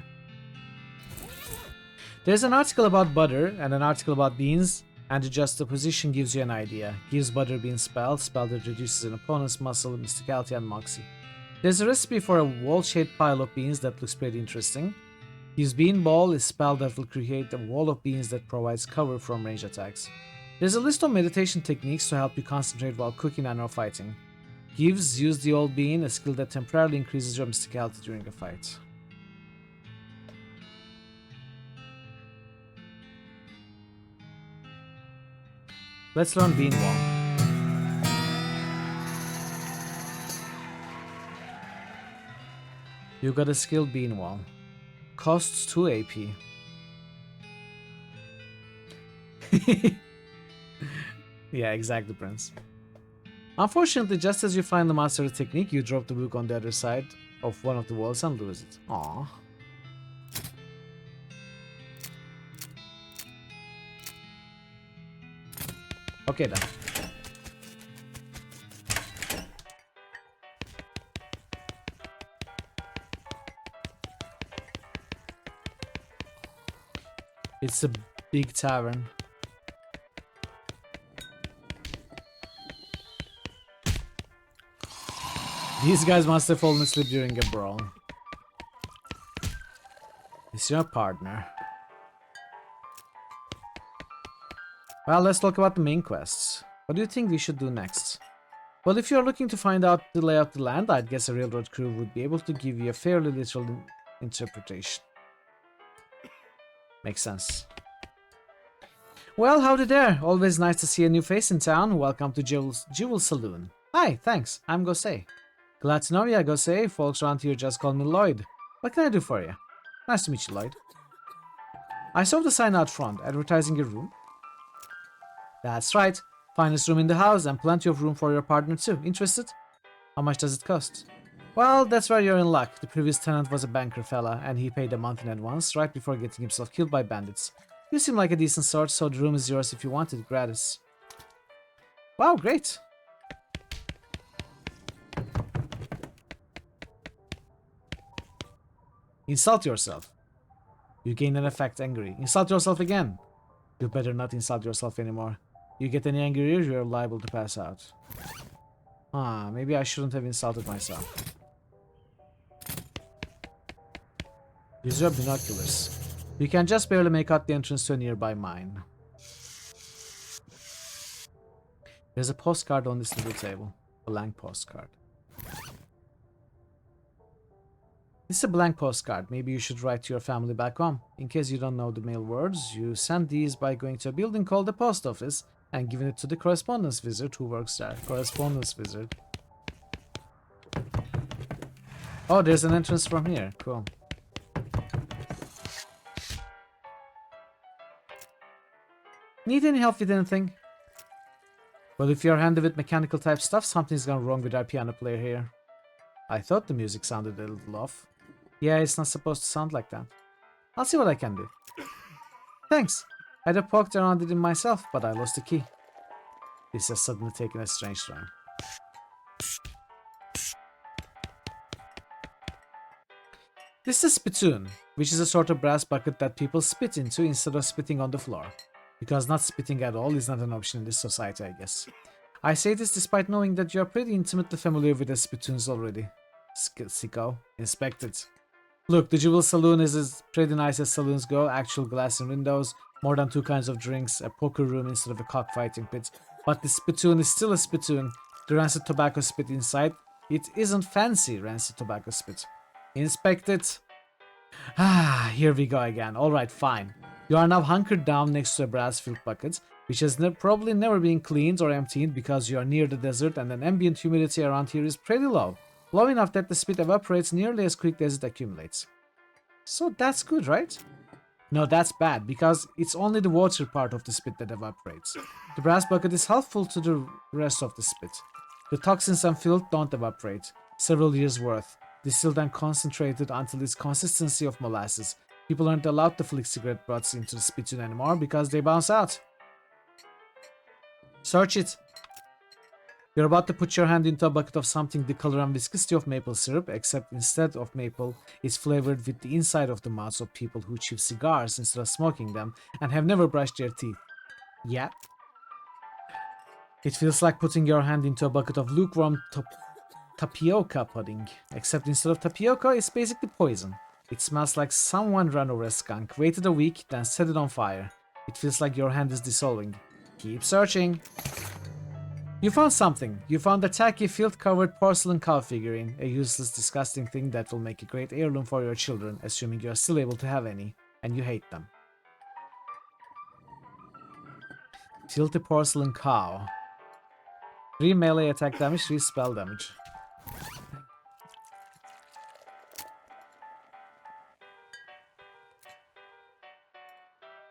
There's an article about butter and an article about beans. And the juxtaposition gives you an idea. Gives butter bean spell that reduces an opponent's muscle, mysticality, and moxie. There's a recipe for a wall-shaped pile of beans that looks pretty interesting. Gives bean ball, a spell that will create a wall of beans that provides cover from range attacks. There's a list of meditation techniques to help you concentrate while cooking and or fighting. Gives use the old bean, a skill that temporarily increases your mysticality during a fight. Let's learn bean wall. You got a skill bean wall. Costs 2 AP. Yeah, exactly, Prince. Unfortunately, just as you finally master the technique, you drop the book on the other side of one of the walls and lose it. Aww. Okay then. It's a big tavern. These guys must have fallen asleep during a brawl. It's your partner. Well, let's talk about the main quests. What do you think we should do next? Well, if you're looking to find out the layout of the land, I'd guess a railroad crew would be able to give you a fairly literal interpretation. Makes sense. Well, howdy there. Always nice to see a new face in town. Welcome to Jewel Saloon. Hi, thanks. I'm Gosei. Glad to know ya, Gosei. Folks around here just call me Lloyd. What can I do for you? Nice to meet you, Lloyd. I saw the sign out front, advertising a room. That's right. Finest room in the house and plenty of room for your partner too. Interested? How much does it cost? Well, that's where you're in luck. The previous tenant was a banker fella, and he paid a month in advance, right before getting himself killed by bandits. You seem like a decent sort, so the room is yours if you want it, gratis. Wow, great! Insult yourself. You gain an effect angry. Insult yourself again. You better not insult yourself anymore. You get any angrier, you're liable to pass out. Maybe I shouldn't have insulted myself. Use your binoculars. You can just barely make out the entrance to a nearby mine. There's a postcard on this little table. A blank postcard. This is a blank postcard. Maybe you should write to your family back home. In case you don't know the mail words, you send these by going to a building called the post office and giving it to the correspondence wizard who works there. Correspondence wizard. Oh, there's an entrance from here. Cool. Need any help with anything? Well, if you're handy with mechanical type stuff, something's gone wrong with our piano player here. I thought the music sounded a little off. Yeah, it's not supposed to sound like that. I'll see what I can do. Thanks. I'd have poked around it in myself, but I lost the key. This has suddenly taken a strange turn. This is a spittoon, which is a sort of brass bucket that people spit into instead of spitting on the floor. Because not spitting at all is not an option in this society, I guess. I say this despite knowing that you're pretty intimately familiar with the spittoons already. Sicko, inspect it. Look, the Jewel Saloon is as pretty nice as saloons go. Actual glass and windows, more than 2 kinds of drinks, a poker room instead of a cockfighting pit. But the spittoon is still a spittoon. The rancid tobacco spit inside, it isn't fancy rancid tobacco spit. Inspect it. Here we go again. Alright, fine. You are now hunkered down next to a brass-filled bucket, which has probably never been cleaned or emptied because you are near the desert and an ambient humidity around here is pretty low. Low enough that the spit evaporates nearly as quickly as it accumulates. So that's good, right? No, that's bad, because it's only the water part of the spit that evaporates. The brass bucket is helpful to the rest of the spit. The toxins and filth don't evaporate. Several years' worth. Distilled and concentrated until its consistency of molasses. People aren't allowed to flick cigarette butts into the spittoon anymore because they bounce out. Search it. You're about to put your hand into a bucket of something the color and viscosity of maple syrup, except instead of maple, it's flavored with the inside of the mouths of people who chew cigars instead of smoking them and have never brushed their teeth. Yeah. It feels like putting your hand into a bucket of lukewarm tapioca pudding, except instead of tapioca, it's basically poison. It smells like someone ran over a skunk, waited a week, then set it on fire. It feels like your hand is dissolving. Keep searching. You found something. You found a tacky, filth-covered porcelain cow figurine, a useless, disgusting thing that will make a great heirloom for your children, assuming you are still able to have any, and you hate them. Filthy porcelain cow. 3 melee attack damage, 3 spell damage.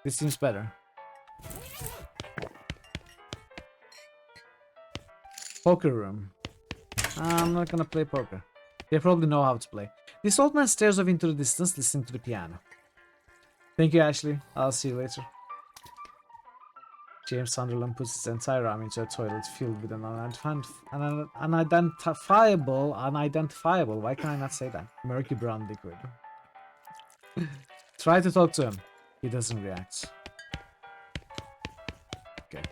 This seems better. Poker room. I'm not gonna play poker. They probably know how to play. This old man stares off into the distance, listening to the piano. Thank you, Ashley. I'll see you later. James Sunderland puts his entire arm into a toilet filled with an unidentifiable, why can I not say that? Murky brown liquid. Try to talk to him. He doesn't react. Okay.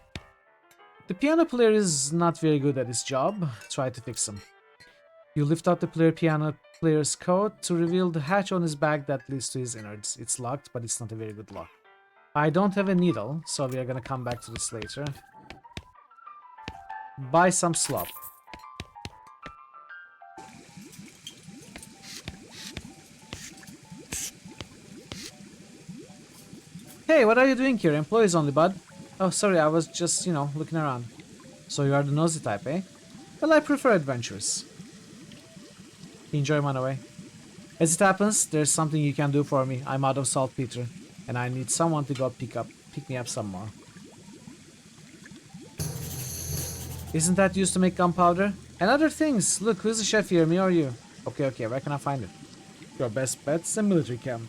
The piano player is not very good at his job. Try to fix him. You lift out the piano player's coat to reveal the hatch on his back that leads to his innards. It's locked, but it's not a very good lock. I don't have a needle, so we are gonna come back to this later. Buy some slop. Hey, what are you doing here? Employees only, bud. Oh, sorry, I was just, looking around. So you are the nosy type, eh? Well, I prefer adventures. Enjoy my away. As it happens, there's something you can do for me. I'm out of saltpeter, and I need someone to go pick me up some more. Isn't that used to make gunpowder? And other things. Look, who's the chef here, me or you? Okay, where can I find it? Your best bet's a military camp.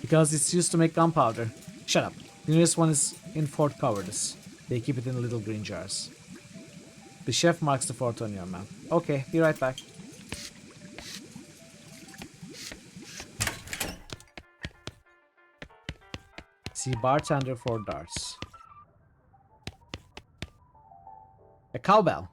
Because it's used to make gunpowder. Shut up. The nearest one is in Fort Cowardice. They keep it in little green jars. The chef marks the fort on your map. Okay, be right back. See bartender for darts. A cowbell.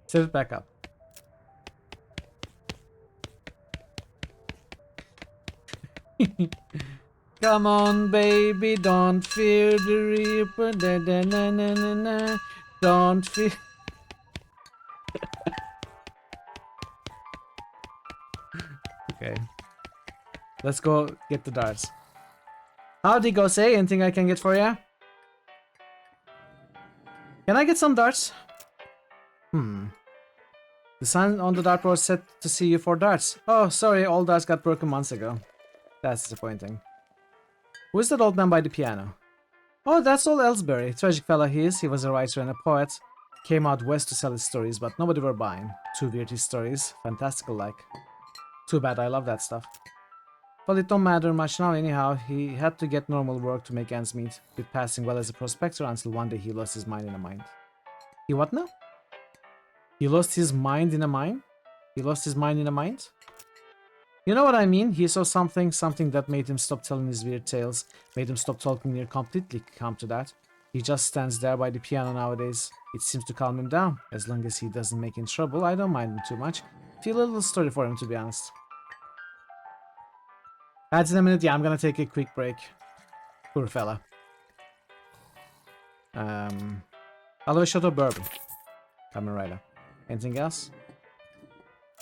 Set it back up. Come on, baby, don't fear the reaper. Da, da, na, na, na, na. Don't fear. Okay. Let's go get the darts. Howdy, go say. Anything I can get for ya? Can I get some darts? The sign on the dartboard said to see you for darts. Oh, sorry, all darts got broken months ago. That's disappointing. Who is that old man by the piano? Oh, that's old Ellsbury. Tragic fella he is. He was a writer and a poet. Came out west to sell his stories, but nobody were buying. Too weird his stories. Fantastical like. Too bad, I love that stuff. Well, it don't matter much now anyhow. He had to get normal work to make ends meet, with passing well as a prospector until one day he lost his mind in a mine. He what now? He lost his mind in a mine? He lost his mind in a mine? You know what I mean? He saw something that made him stop telling his weird tales, made him stop talking near completely come to that. He just stands there by the piano nowadays. It seems to calm him down. As long as he doesn't make any trouble, I don't mind him too much. Feel a little sorry for him, to be honest. That's in a minute. Yeah, I'm gonna take a quick break. Poor fella. I'll have a shot of bourbon. Coming right up. Anything else?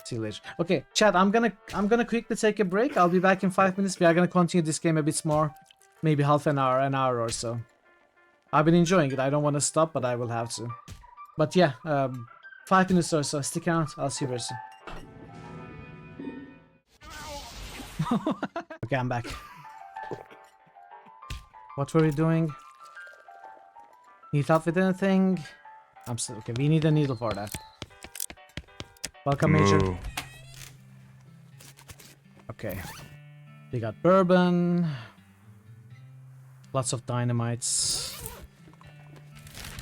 See you later. Okay, chat, I'm gonna quickly take a break. I'll be back in 5 minutes. We are gonna continue this game a bit more. maybe half an hour or so. I've been enjoying it. I don't want to stop, but I will have to. But yeah, 5 minutes or so. Stick around. I'll see you very soon. Okay, I'm back. What were we doing? Need help with anything? I'm still okay. We need a needle for that. Welcome, Major. Okay. We got bourbon. Lots of dynamites.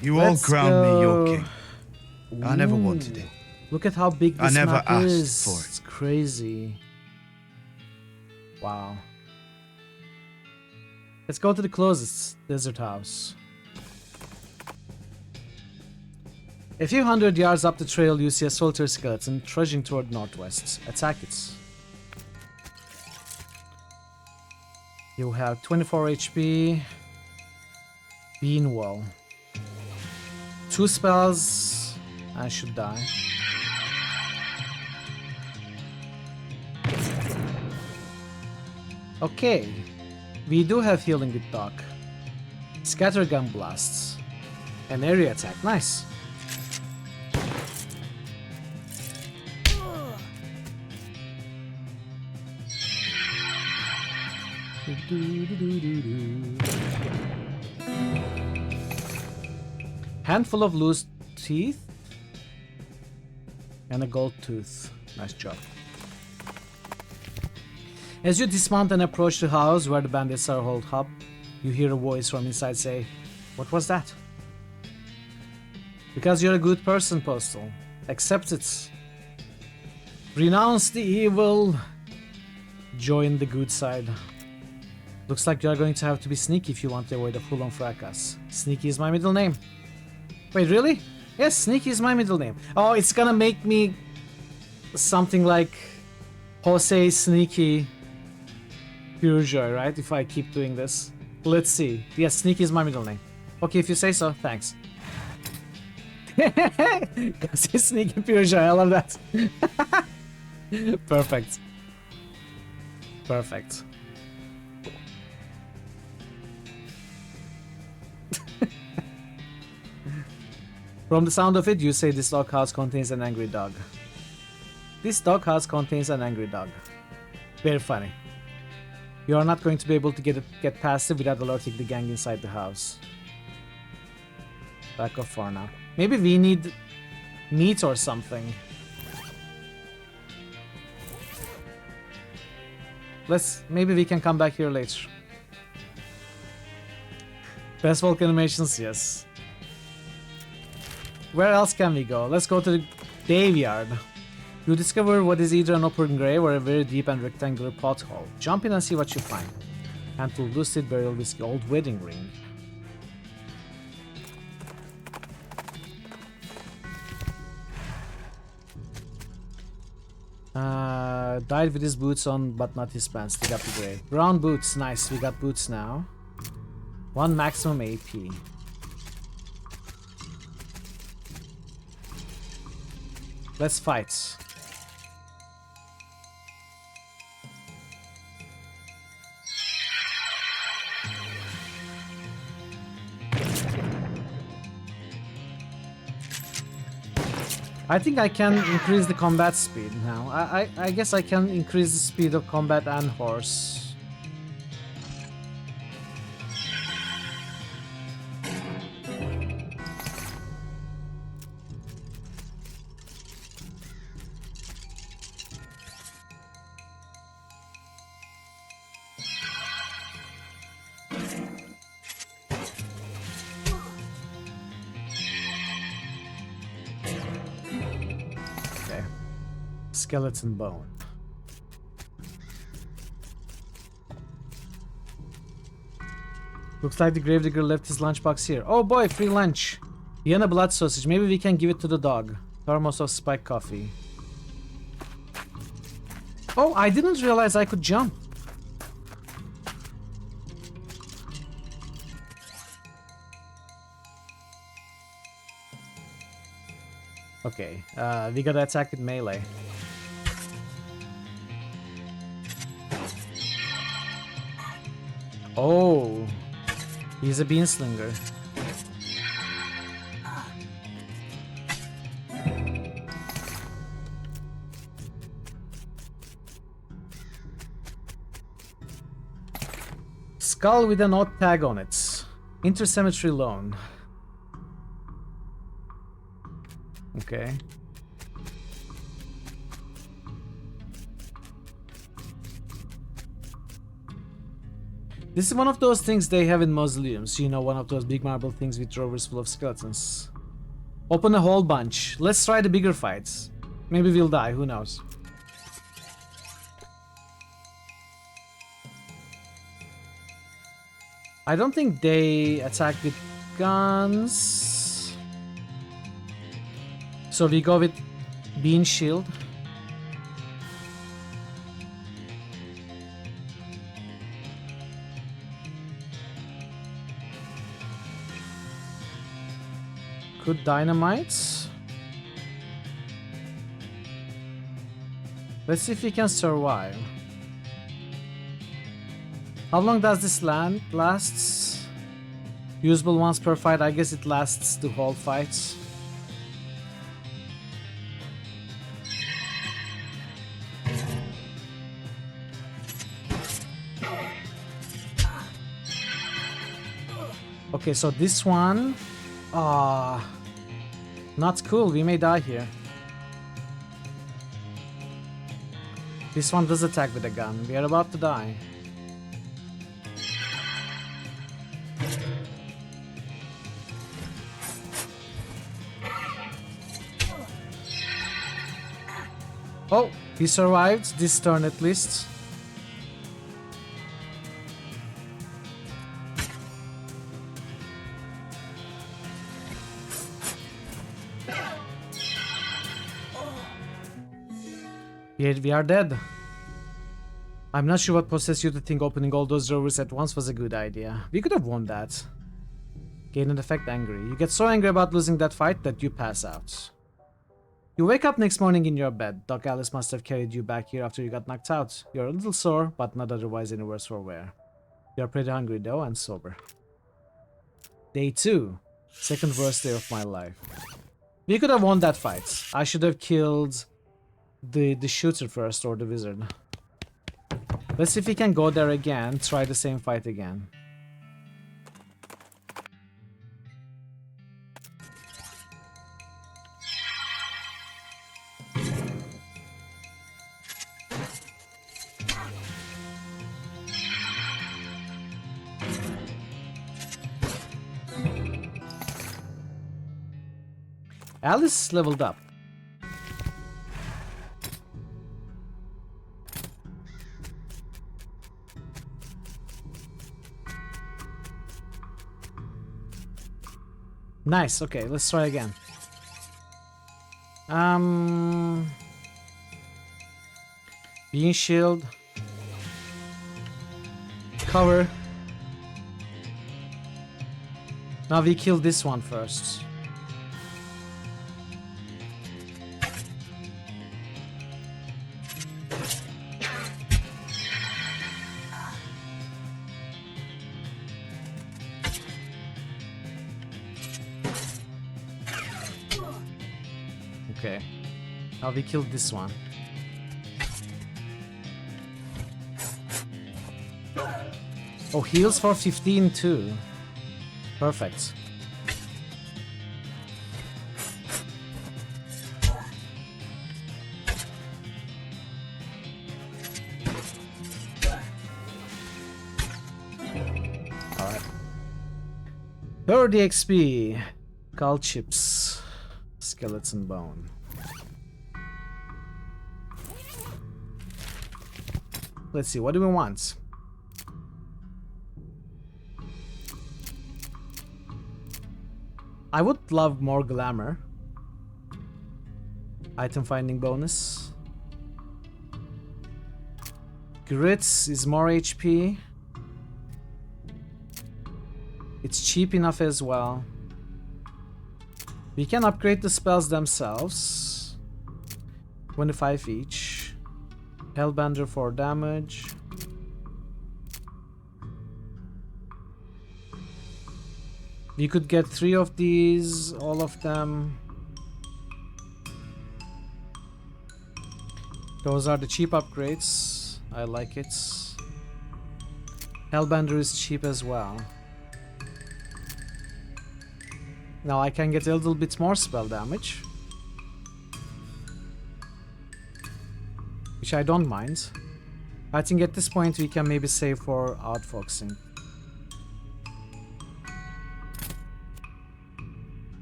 You all crowned me your king. I never wanted it. Look at how big this I never map asked is. for it. It's crazy. Wow. Let's go to the closest desert house. A few hundred yards up the trail, you see a solitary skeleton trudging toward northwest. Attack it. You have 24 HP. Bean wall. 2 spells. I should die. Okay. We do have healing with Doc. Scattergun blasts. An area attack. Nice. Handful of loose teeth and a gold tooth. Nice job. As you dismount and approach the house where the bandits are holed up, you hear a voice from inside say, "What was that?" Because you're a good person, Postal. Accept it. Renounce the evil. Join the good side. Looks like you're going to have to be sneaky if you want to avoid a full-on fracas. Sneaky is my middle name. Wait, really? Yes, Sneaky is my middle name. Oh, it's gonna make me something like Jose Sneaky Purejoy, right? If I keep doing this. Let's see. Yes, Sneaky is my middle name. Okay, if you say so, thanks. Jose Sneaky Purejoy, I love that. Perfect. Perfect. From the sound of it, you say this doghouse contains an angry dog. This doghouse contains an angry dog. Very funny. You are not going to be able to get past it without alerting the gang inside the house. Back off for now. Maybe we need meat or something. Maybe we can come back here later. Best Volk animations, yes. Where else can we go? Let's go to the graveyard. You discover what is either an open grave or a very deep and rectangular pothole. Jump in and see what you find. Handful of lucid burial whiskey, old wedding ring. Died with his boots on, but not his pants. Dig up the grave. Brown boots, nice. We got boots now. 1 maximum AP. Let's fight. I think I can increase the combat speed now. I guess I can increase the speed of combat and horse. Skeleton bone. Looks like the gravedigger left his lunchbox here. Oh boy, free lunch. Vienna blood sausage. Maybe we can give it to the dog. Thermos of spiked coffee. Oh, I didn't realize I could jump. Okay, we gotta attack with melee. Oh, he's a beanslinger. Skull with an odd tag on it. Intercemetery loan. Okay. This is one of those things they have in mausoleums. You know, one of those big marble things with drawers full of skeletons. Open a whole bunch. Let's try the bigger fights. Maybe we'll die, who knows. I don't think they attack with guns. So we go with bean shield. Good dynamites. Let's see if we can survive. How long does this lasts? Usable once per fight. I guess it lasts the whole fight. Okay, so this one... not cool, we may die here. This one does attack with a gun. We are about to die. Oh, he survived this turn at least. We are dead. I'm not sure what possessed you to think opening all those drawers at once was a good idea. We could have won that. Gain an effect angry. You get so angry about losing that fight that you pass out. You wake up next morning in your bed. Doc Alice must have carried you back here after you got knocked out. You're a little sore, but not otherwise any worse for wear. You're pretty hungry though and sober. Day 2. Second worst day of my life. We could have won that fight. I should have killed the shooter first, or the wizard. Let's see if we can go there again, try the same fight again. Alice leveled up. Nice, okay, let's try again. Bean shield. Cover. Now we kill this one first. Okay. Now we killed this one. Oh, heals for 15 too. Perfect. Alright. 30 XP. Skull chips. Skeleton bone. Let's see, what do we want? I would love more glamour. Item finding bonus. Grits is more HP. It's cheap enough as well. We can upgrade the spells themselves. 25 each. Hellbender for damage. We could get 3 of these, all of them. Those are the cheap upgrades. I like it. Hellbender is cheap as well. Now I can get a little bit more spell damage, which I don't mind. I think at this point we can maybe save for outfoxing.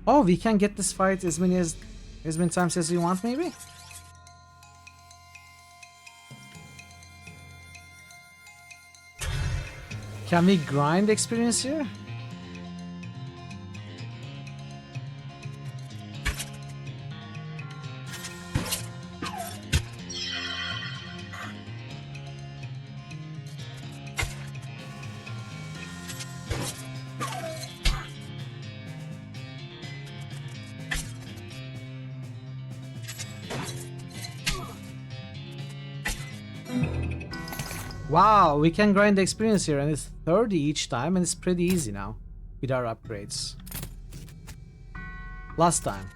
Oh, we can get this fight as many times as we want, maybe? Can we grind experience here? Wow, we can grind the experience here, and it's 30 each time, and it's pretty easy now with our upgrades. Last time.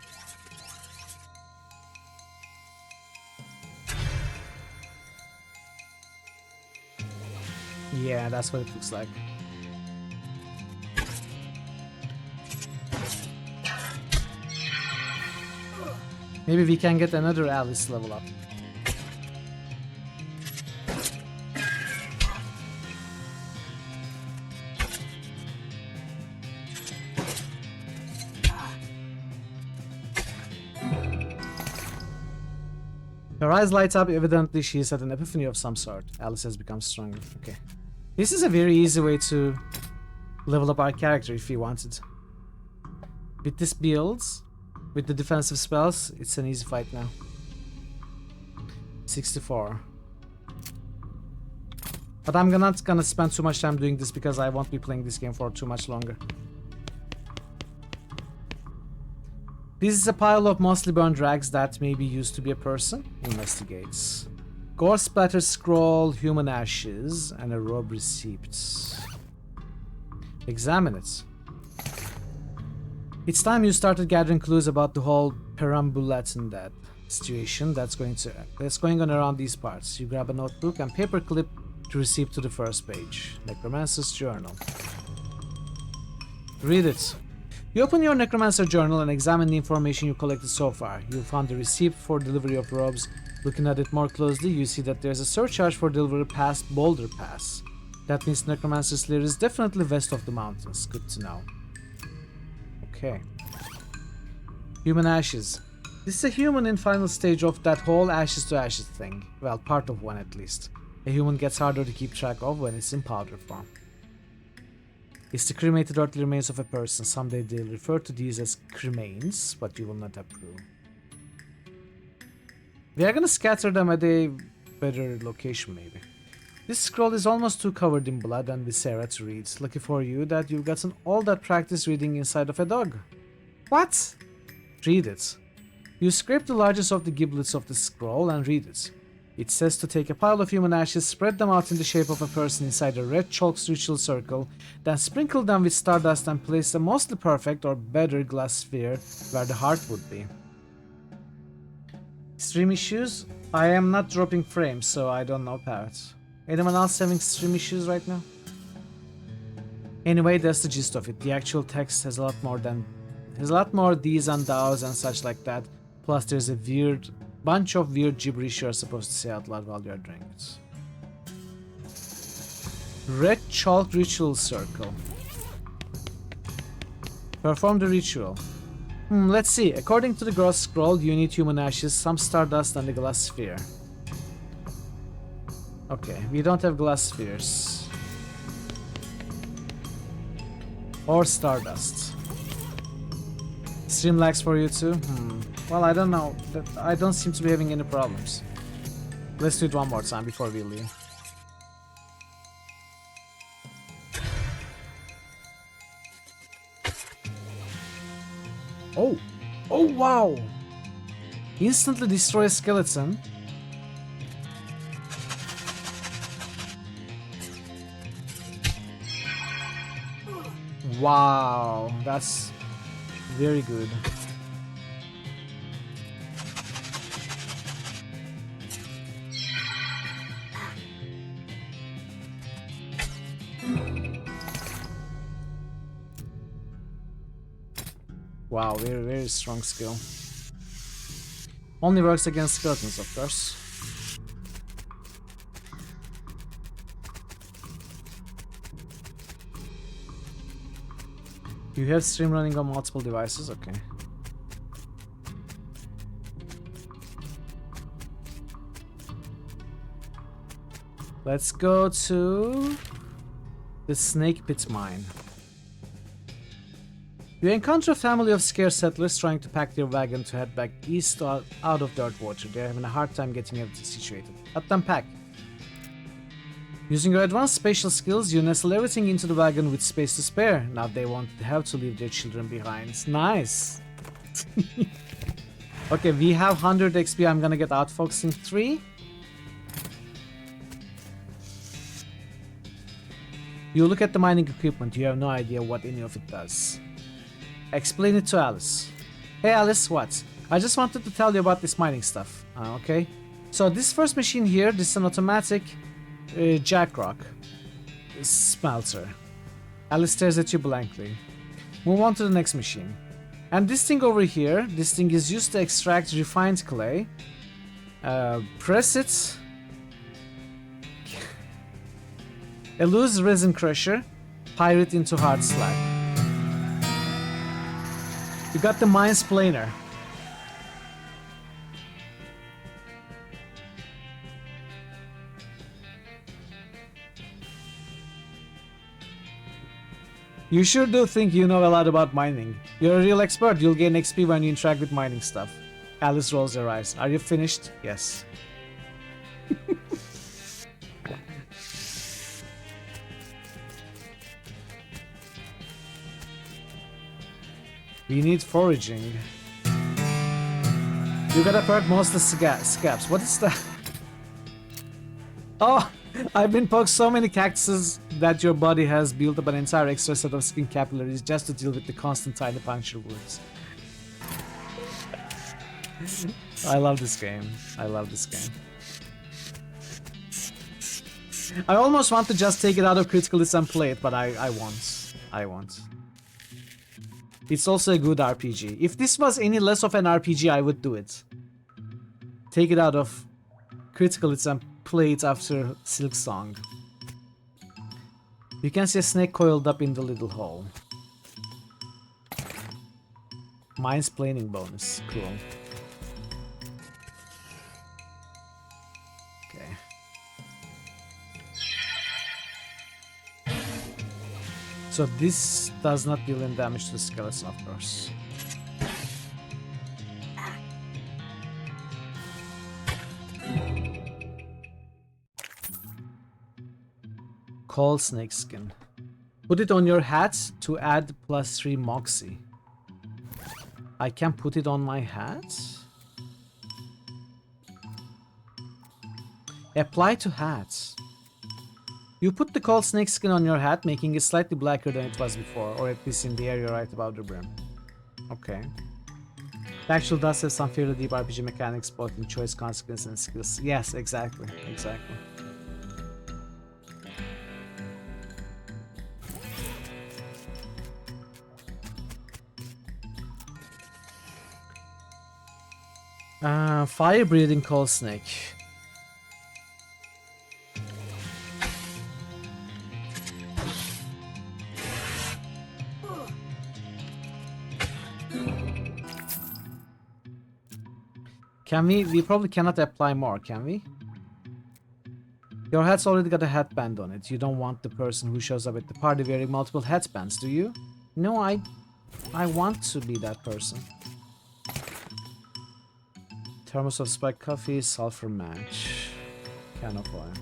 Yeah, that's what it looks like. Maybe we can get another Alice level up. Her eyes light up, evidently she is at an epiphany of some sort. Alice has become stronger. Okay. This is a very easy way to level up our character if we wanted. With this build, with the defensive spells, it's an easy fight now. 64. But I'm not gonna spend too much time doing this because I won't be playing this game for too much longer. This is a pile of mostly burned rags that maybe used to be a person. Investigates. Gore splatter scroll, human ashes, and a robe receipt. Examine it. It's time you started gathering clues about the whole perambulating that situation that's going on around these parts. You grab a notebook and paperclip to receipt to the first page. Necromancer's Journal. Read it. You open your Necromancer Journal and examine the information you collected so far. You found the receipt for delivery of robes. Looking at it more closely, you see that there's a surcharge for delivery past Boulder Pass. That means Necromancer's Lair is definitely west of the mountains. Good to know. Okay. Human ashes. This is a human in final stage of that whole ashes to ashes thing. Well, part of one at least. A human gets harder to keep track of when it's in powder form. It's the cremated earthly remains of a person. Someday they'll refer to these as cremains, but you will not approve. We are gonna scatter them at a better location, maybe. This scroll is almost too covered in blood and viscera to read. Lucky for you that you've gotten all that practice reading inside of a dog. What? Read it. You scrape the largest of the giblets of the scroll and read it. It says to take a pile of human ashes, spread them out in the shape of a person inside a red chalk ritual circle, then sprinkle them with stardust and place a mostly perfect or better glass sphere where the heart would be. Stream issues? I am not dropping frames, so I don't know, Parrot. Anyone else having stream issues right now? Anyway, that's the gist of it. The actual text has a lot more these and thous and such like that. Plus there's a bunch of weird gibberish you're supposed to say out loud while you're doing it. Red chalk ritual circle. Perform the ritual. Let's see. According to the gross scroll, you need human ashes, some stardust, and a glass sphere. Okay, we don't have glass spheres. Or stardust. Stream lags for you too? Well, I don't know. I don't seem to be having any problems. Let's do it one more time before we leave. Oh! Oh wow! Instantly destroy a skeleton. Wow, that's very good. Wow, very, very strong skill. Only works against skeletons, of course. You have stream running on multiple devices? Okay. Let's go to the Snake Pit Mine. You encounter a family of scarce settlers trying to pack their wagon to head back east out of Dirtwater. They're having a hard time getting everything situated. Let them pack. Using your advanced spatial skills, you nestle everything into the wagon with space to spare. Now they won't have to leave their children behind. Nice! Okay, we have 100 XP. I'm gonna get Outfoxing in 3. You look at the mining equipment. You have no idea what any of it does. Explain it to Alice. Hey Alice, what? I just wanted to tell you about this mining stuff. Okay. So this first machine here, this is an automatic jackrock smelter. Alice stares at you blankly. Move on to the next machine. And this thing over here, this thing is used to extract refined clay. Press it. A loose resin crusher. Fire it into hard slag. You got the Mines Planer. You sure do think you know a lot about mining. You're a real expert. You'll gain XP when you interact with mining stuff. Alice rolls her eyes. Are you finished? Yes. We need foraging. You gotta perk most of the scabs. What is that? Oh, I've been poked so many cactuses that your body has built up an entire extra set of skin capillaries just to deal with the constant tiny puncture wounds. I love this game. I love this game. I almost want to just take it out of critical hits and play it, but I won't. I won't. It's also a good RPG. If this was any less of an RPG, I would do it. Take it out of critical hits and play it after Silk Song. You can see a snake coiled up in the little hole. Mine's planing bonus. Cool. Okay. So this does not deal any damage to the skeleton, of course. Cold snake skin. Put it on your hat to add +3 moxie. I can put it on my hat? Apply to hats. You put the cold snake skin on your hat, making it slightly blacker than it was before, or at least in the area right above the brim. Okay. The actual does have some fairly deep RPG mechanics, both in choice, consequence, and skills. Yes, exactly. Exactly. Fire breathing cold snake. Can we probably cannot apply more, can we? Your hat's already got a headband on it. You don't want the person who shows up at the party wearing multiple headbands, do you? No, I want to be that person. Thermos of spiked coffee, sulfur match, can of oil.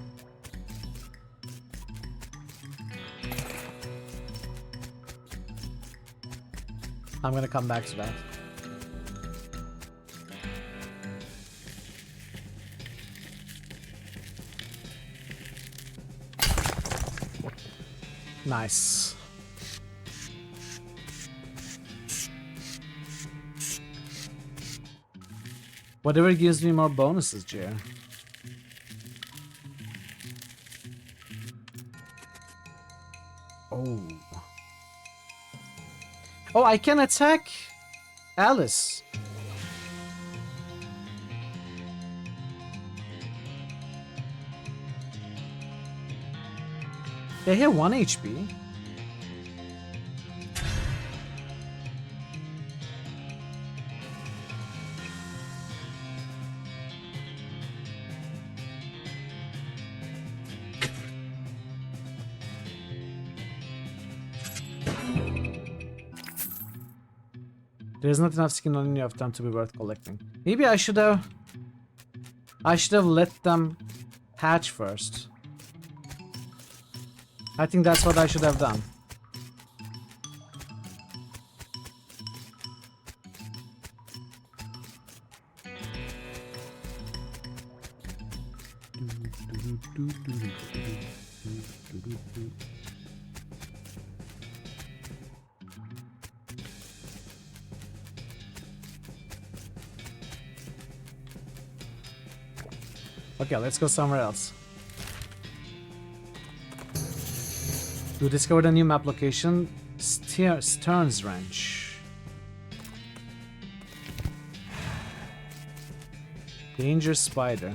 I'm gonna come back to that. Nice. Whatever gives me more bonuses, Jer. Oh. Oh, I can attack Alice. They have 1 HP. There's not enough skin on any of them to be worth collecting. Maybe I should have let them hatch first. I think that's what I should have done. Okay, let's go somewhere else. You discovered a new map location, Stearns Ranch. Danger spider.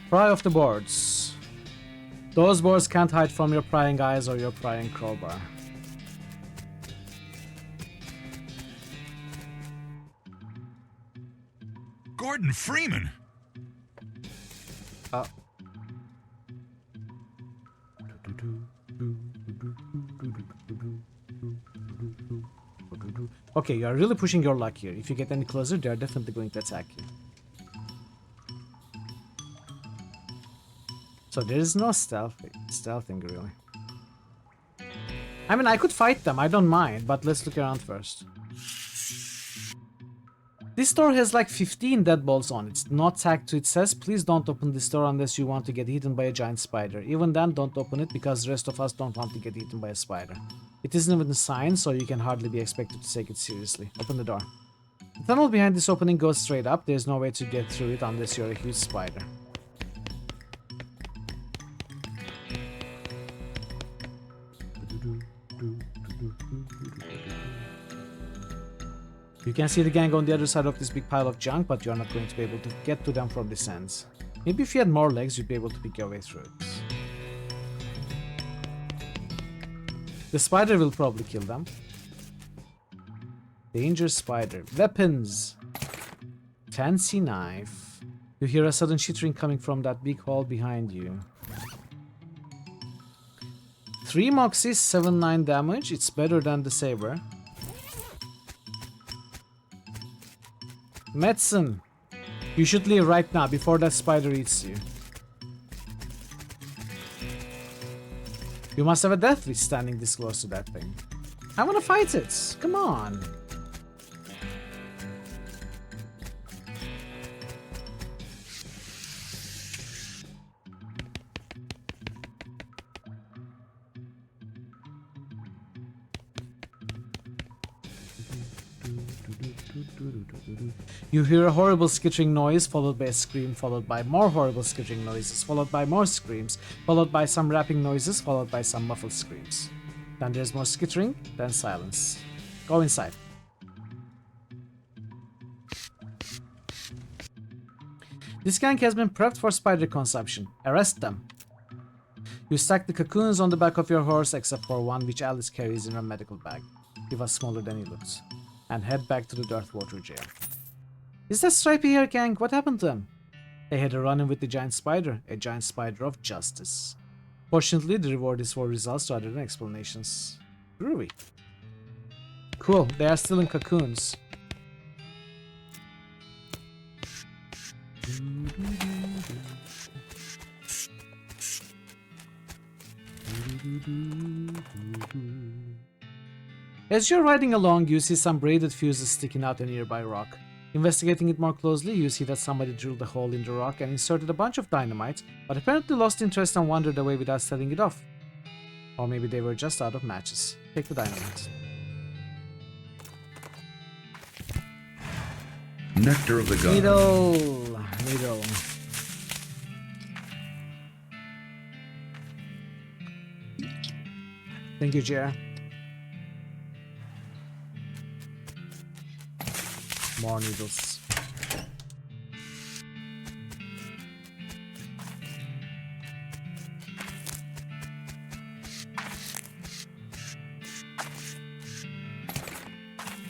Pry off the boards. Those boards can't hide from your prying eyes or your prying crowbar. Gordon Freeman. Okay, you are really pushing your luck here. If you get any closer, they are definitely going to attack you. So there is no stealthing really. I mean, I could fight them, I don't mind, but let's look around first. This door has like 15 deadbolts on it. It's not tagged to it. Says, please don't open this door unless you want to get eaten by a giant spider. Even then, don't open it because the rest of us don't want to get eaten by a spider. It isn't even a sign, so you can hardly be expected to take it seriously. Open the door. The tunnel behind this opening goes straight up. There's no way to get through it unless you're a huge spider. You can see the gang on the other side of this big pile of junk, but you're not going to be able to get to them from this end. Maybe if you had more legs, you'd be able to pick your way through it. The spider will probably kill them. Danger spider. Weapons! Fancy knife. You hear a sudden chittering coming from that big hall behind you. 3 moxies, 7-9 damage. It's better than the saber. Medicine. You should leave right now before that spider eats you. You must have a death wish standing this close to that thing. I want to fight it. Come on. You hear a horrible skittering noise, followed by a scream, followed by more horrible skittering noises, followed by more screams, followed by some rapping noises, followed by some muffled screams. Then there's more skittering, then silence. Go inside. This gang has been prepped for spider consumption. Arrest them. You stack the cocoons on the back of your horse, except for one which Alice carries in her medical bag. He was smaller than he looks. And head back to the Dirtwater jail. Is that Stripey hair gang? What happened to him? They had a run-in with the giant spider, a giant spider of justice. Fortunately, the reward is for results rather than explanations. Groovy. Cool, they are still in cocoons. As you're riding along, you see some braided fuses sticking out a nearby rock. Investigating it more closely, you see that somebody drilled a hole in the rock and inserted a bunch of dynamite, but apparently lost interest and wandered away without setting it off. Or maybe they were just out of matches. Take the dynamite. Nectar of the gods. Needle. Thank you, Jer. More needles.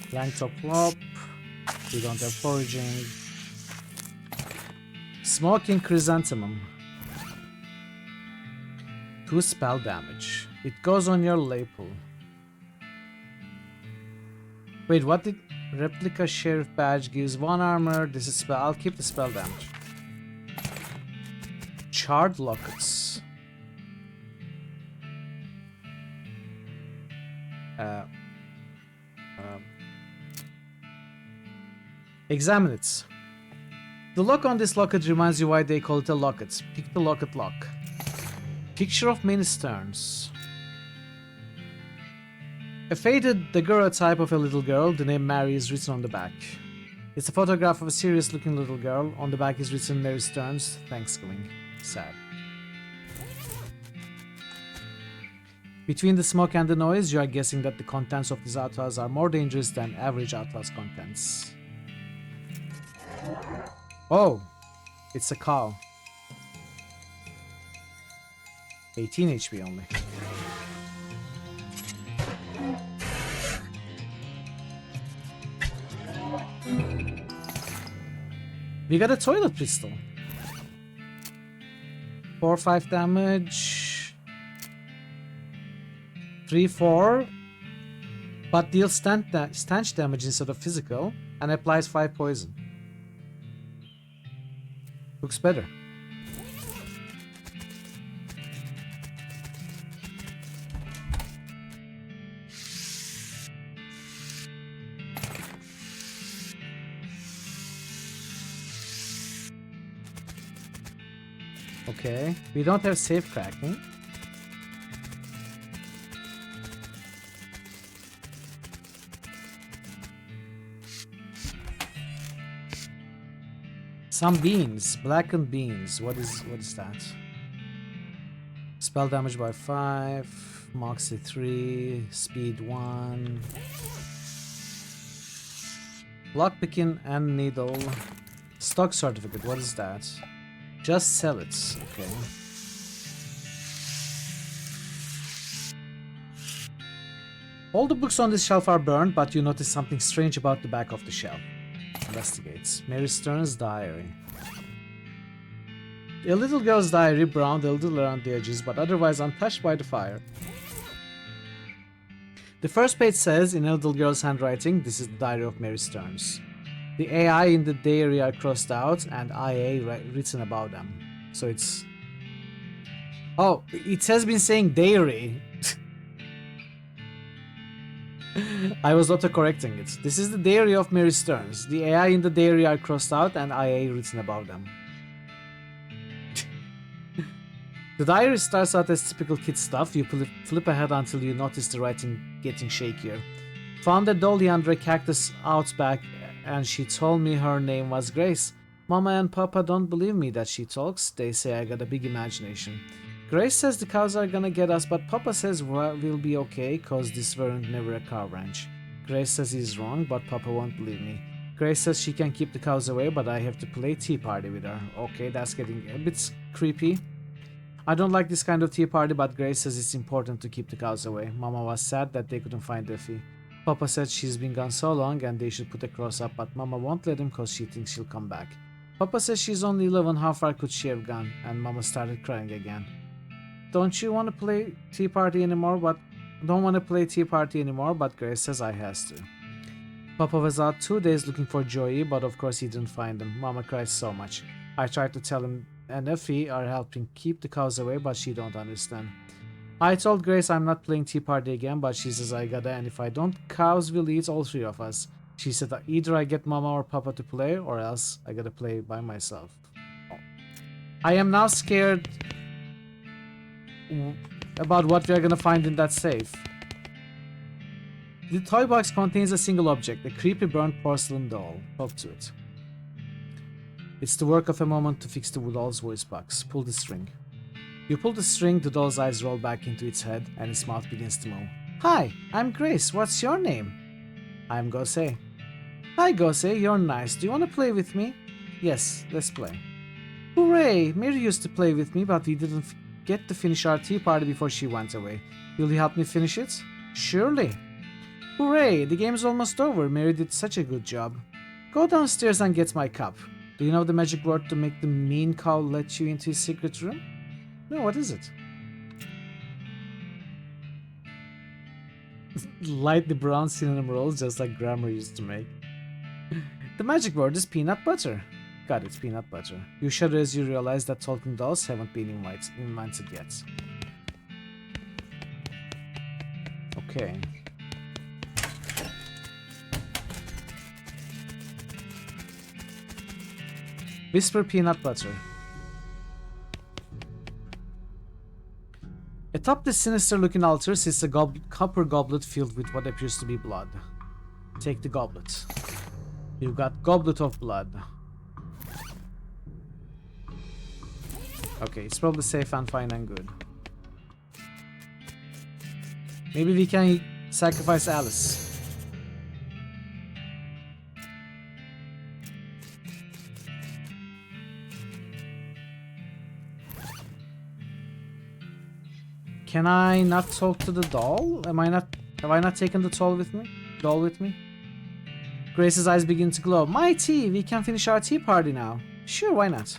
Plank top flop. We don't have foraging. Smoking chrysanthemum. 2 spell damage. It goes on your lapel. Wait, what did replica sheriff badge gives 1 armor? This is spell. I'll keep the spell damage. Charred lockets. Examine it. The lock on this locket reminds you why they call it a locket. Pick the locket lock. Picture of many sterns. A faded daguerreotype of a little girl, the name Mary is written on the back. It's a photograph of a serious looking little girl. On the back is written Mary Stearns, Thanksgiving. Sad. Between the smoke and the noise, you are guessing that the contents of these outlaws are more dangerous than average outlaws' contents. Oh, it's a cow. 18 HP only. We got a toilet pistol. 4-5 damage. 3-4. But deals stanch damage instead of physical and applies 5 poison. Looks better. Okay, we don't have safe cracking. Some beans, blackened beans. What is that? Spell damage by 5, Moxie 3, Speed 1. Lockpicking and needle. Stock certificate, what is that? Just sell it, okay. All the books on this shelf are burned, but you notice something strange about the back of the shelf. Investigates. Mary Stearns' diary. A little girl's diary, browned a little around the edges, but otherwise untouched by the fire. The first page says, in a little girl's handwriting, this is the diary of Mary Stearns. The AI in the diary are crossed out and IA written about them. So it's... Oh, it has been saying diary. I was auto-correcting it. This is the diary of Mary Stearns. The AI in the diary are crossed out and IA written about them. The diary starts out as typical kid stuff. You flip ahead until you notice the writing getting shakier. Found a dolly under a cactus out back and she told me her name was Grace. Mama and Papa don't believe me that she talks. They say I got a big imagination. Grace says the cows are gonna get us, but Papa says we'll be okay cause this weren't never a cow ranch. Grace says he's wrong, but Papa won't believe me. Grace says she can keep the cows away, but I have to play tea party with her. Okay, that's getting a bit creepy. I don't like this kind of tea party, but Grace says it's important to keep the cows away. Mama was sad that they couldn't find Effie. Papa said she's been gone so long and they should put a cross up, but Mama won't let him cause she thinks she'll come back. Papa says she's only 11, how far could she have gone? And Mama started crying again. Don't want to play tea party anymore, but Grace says I has to. Papa was out 2 days looking for Joey, but of course he didn't find him. Mama cries so much. I tried to tell him and Effie are helping keep the cows away, but she don't understand. I told Grace I'm not playing tea party again, but she says I gotta, and if I don't, cows will eat all 3 of us. She said either I get Mama or Papa to play, or else I gotta play by myself. I am now scared about what we are gonna find in that safe. The toy box contains a single object, a creepy burnt porcelain doll. Talk to it. It's the work of a moment to fix the doll's voice box. Pull the string. You pull the string, the doll's eyes roll back into its head, and its mouth begins to move. Hi, I'm Grace. What's your name? I'm Gose. Hi, Gose. You're nice. Do you want to play with me? Yes, let's play. Hooray! Mary used to play with me, but we didn't get to finish our tea party before she went away. Will you help me finish it? Surely. Hooray! The game's almost over. Mary did such a good job. Go downstairs and get my cup. Do you know the magic word to make the mean cow let you into his secret room? No, what is it? Light the brown cinnamon rolls just like Grandma used to make. The magic word is peanut butter. Got it, peanut butter. You shudder as you realize that talking dolls haven't been invented yet. Okay. Whisper peanut butter. Atop the sinister-looking altar sits a copper goblet filled with what appears to be blood. Take the goblet. You've got goblet of blood. Okay, it's probably safe and fine and good. Maybe we can sacrifice Alice. Can I not talk to the doll? Have I not taken the doll with me? Grace's eyes begin to glow. My tea! We can finish our tea party now. Sure, why not?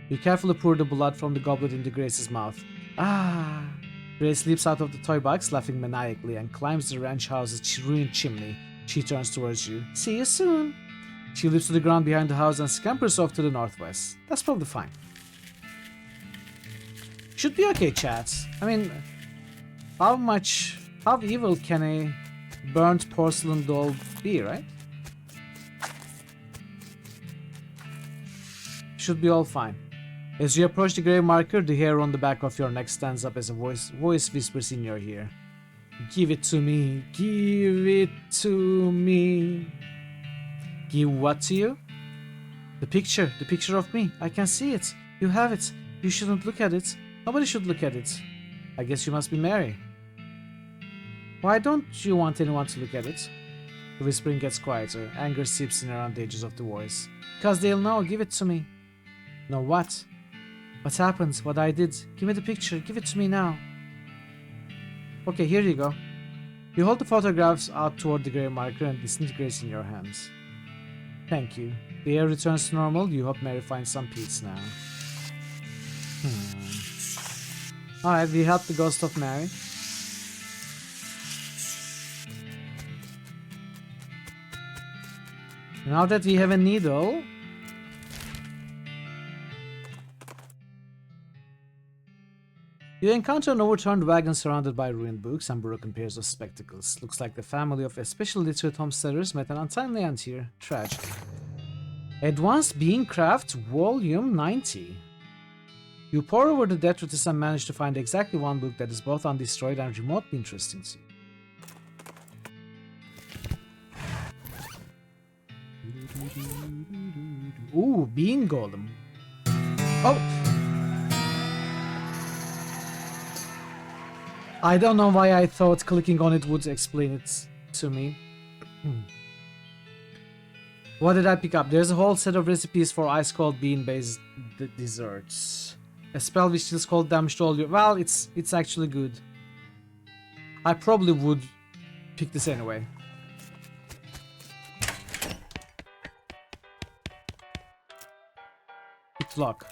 You carefully pour the blood from the goblet into Grace's mouth. Ah! Grace leaps out of the toy box, laughing maniacally, and climbs the ranch house's ruined chimney. She turns towards you. See you soon! She leaps to the ground behind the house and scampers off to the northwest. That's probably fine. Should be okay, chat. I mean, how evil can a burnt porcelain doll be, right? Should be all fine. As you approach the grave marker, the hair on the back of your neck stands up as a voice whispers in your ear. Give it to me, give it to me. Give what to you? The picture of me. I can see it. You have it. You shouldn't look at it. Nobody should look at it. I guess you must be Mary. Why don't you want anyone to look at it? The whispering gets quieter. Anger seeps in around the edges of the voice. Because they'll know. Give it to me. Know what? What happened? What I did? Give me the picture. Give it to me now. Okay, here you go. You hold the photographs out toward the grave marker and disintegrates in your hands. Thank you. The air returns to normal. You hope Mary finds some peace now. Alright, we helped the ghost of Mary. Now that we have a needle, you encounter an overturned wagon surrounded by ruined books and broken pairs of spectacles. Looks like the family of especially literate homesteaders met an untimely end here. Tragic. Advanced Being Craft, Volume 90. You pore over the detritus and manage to find exactly one book that is both undestroyed and remotely interesting to you. Ooh, Bean Golem. Oh! I don't know why I thought clicking on it would explain it to me. What did I pick up? There's a whole set of recipes for ice-cold bean-based desserts. A spell which is called damage to all your... Well, it's actually good. I probably would pick this anyway. It's lock.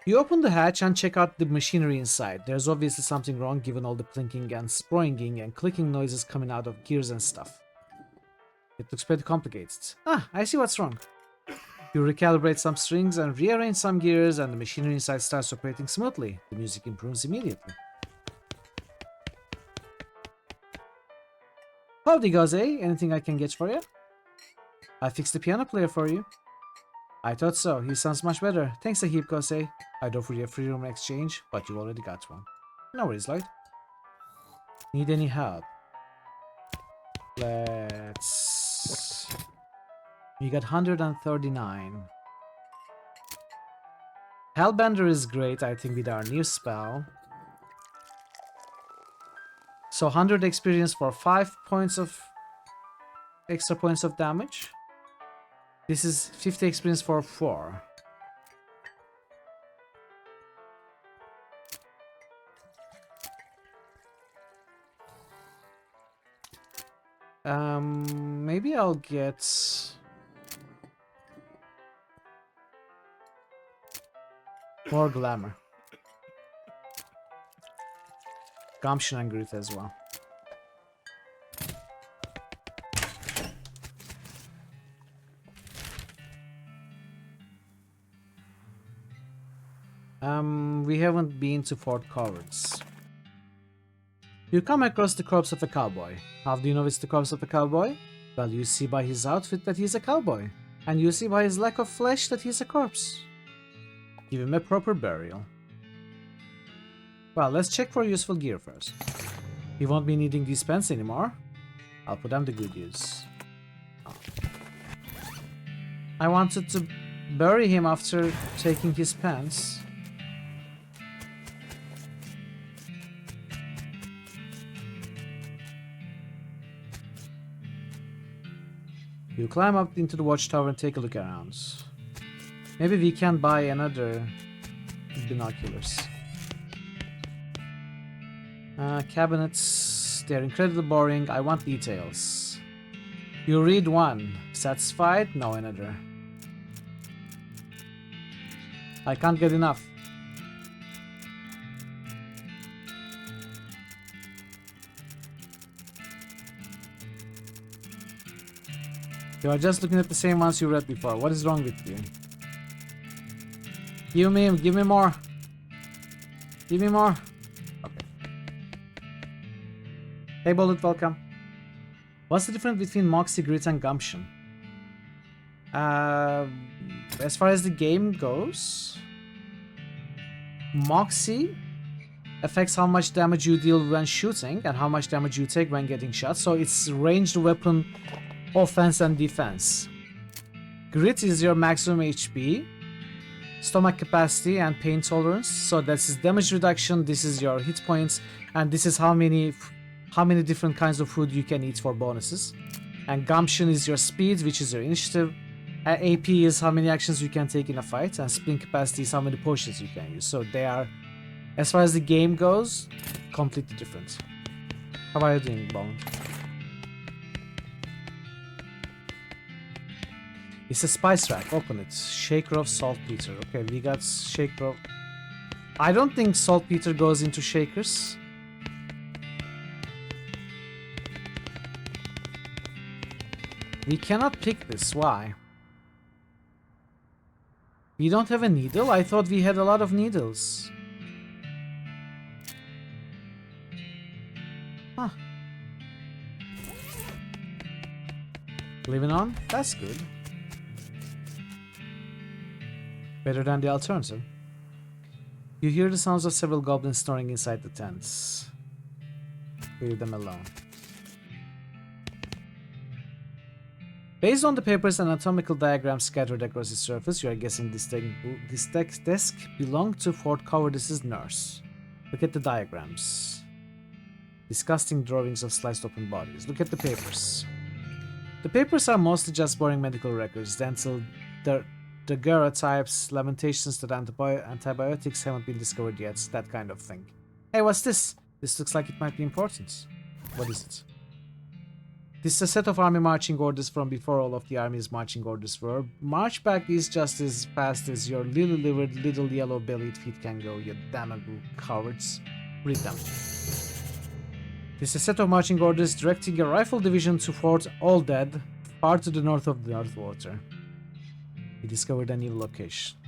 You open the hatch and check out the machinery inside. There's obviously something wrong given all the plinking and sproinging and clicking noises coming out of gears and stuff. It looks pretty complicated. Ah, I see what's wrong. You recalibrate some strings and rearrange some gears and the machinery inside starts operating smoothly. The music improves immediately. Howdy, Gaze. Anything I can get for you? I fixed the piano player for you. I thought so. He sounds much better. Thanks a heap, Gaze. I'd offer you a free room exchange, but you already got one. No worries, Lloyd. Need any help? Let's... You got 139. Hellbender is great, I think, with our new spell. So 100 experience for 5 points of extra points of damage. This is 50 experience for 4. Maybe I'll get more glamour. Gumption and grit as well. We haven't been to Fort Cowards. You come across the corpse of a cowboy. How do you know it's the corpse of a cowboy? Well, you see by his outfit that he's a cowboy. And you see by his lack of flesh that he's a corpse. Give him a proper burial. Well, let's check for useful gear first. He won't be needing these pants anymore. I'll put on the good use. Oh. I wanted to bury him after taking his pants. You climb up into the watchtower and take a look around. Maybe we can buy another binoculars. Cabinets, they're incredibly boring. I want details. You read one. Satisfied? No, another. I can't get enough. You are just looking at the same ones you read before. What is wrong with you? Give me more. Give me more. Okay. Hey Bullet, welcome. What's the difference between Moxie, Grit, and Gumption? As far as the game goes, Moxie affects how much damage you deal when shooting and how much damage you take when getting shot. So it's ranged weapon offense and defense. Grit is your maximum HP, stomach capacity, and pain tolerance. So that's damage reduction. This is your hit points, and this is how many different kinds of food you can eat for bonuses. And Gumption is your speed, which is your initiative. AP is how many actions you can take in a fight, and sprint capacity is how many potions you can use. So they are, as far as the game goes, completely different. How are you doing, Bone? It's a spice rack. Open it. Shaker of saltpeter. Okay, we got shaker of... I don't think saltpeter goes into shakers. We cannot pick this. Why? We don't have a needle? I thought we had a lot of needles. Huh. Living on? That's good. Better than the alternative. You hear the sounds of several goblins snoring inside the tents. Leave them alone. Based on the paper's anatomical diagrams scattered across the surface, you are guessing this desk belonged to Fort Cowardice's nurse. Look at the diagrams. Disgusting drawings of sliced open bodies. Look at the papers. The papers are mostly just boring medical records, dental daguerreotypes, lamentations that antibiotics haven't been discovered yet, that kind of thing. Hey, what's this? This looks like it might be important. What is it? This is a set of army marching orders from before all of the army's marching orders were. March back is just as fast as your lily-livered, little yellow-bellied feet can go, you damnable cowards. Read them. This is a set of marching orders directing a rifle division to Fort All Dead, far to the north of the Northwater. We discovered a new location.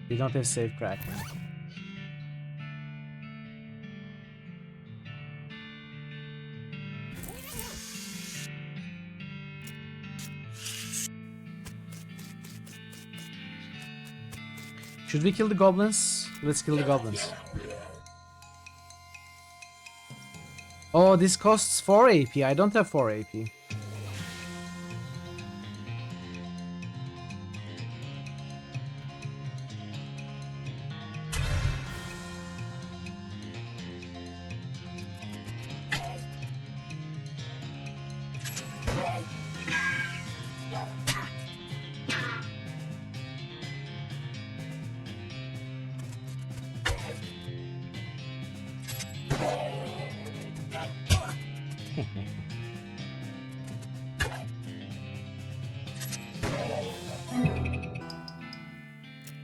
We don't have safe crack, man. Should we kill the goblins? Let's kill the goblins. Oh, this costs 4 AP. I don't have 4 AP.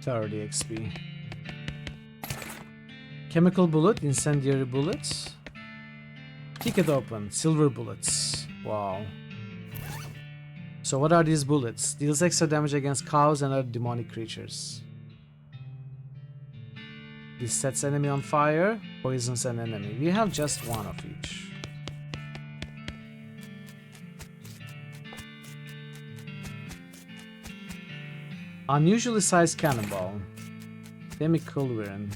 30 XP. Chemical bullet, incendiary bullets. Kick it open, silver bullets. Wow. So what are these bullets? Deals extra damage against cows and other demonic creatures. This sets enemy on fire, poisons an enemy. We have just one of each. Unusually sized cannonball. Demi-culverin.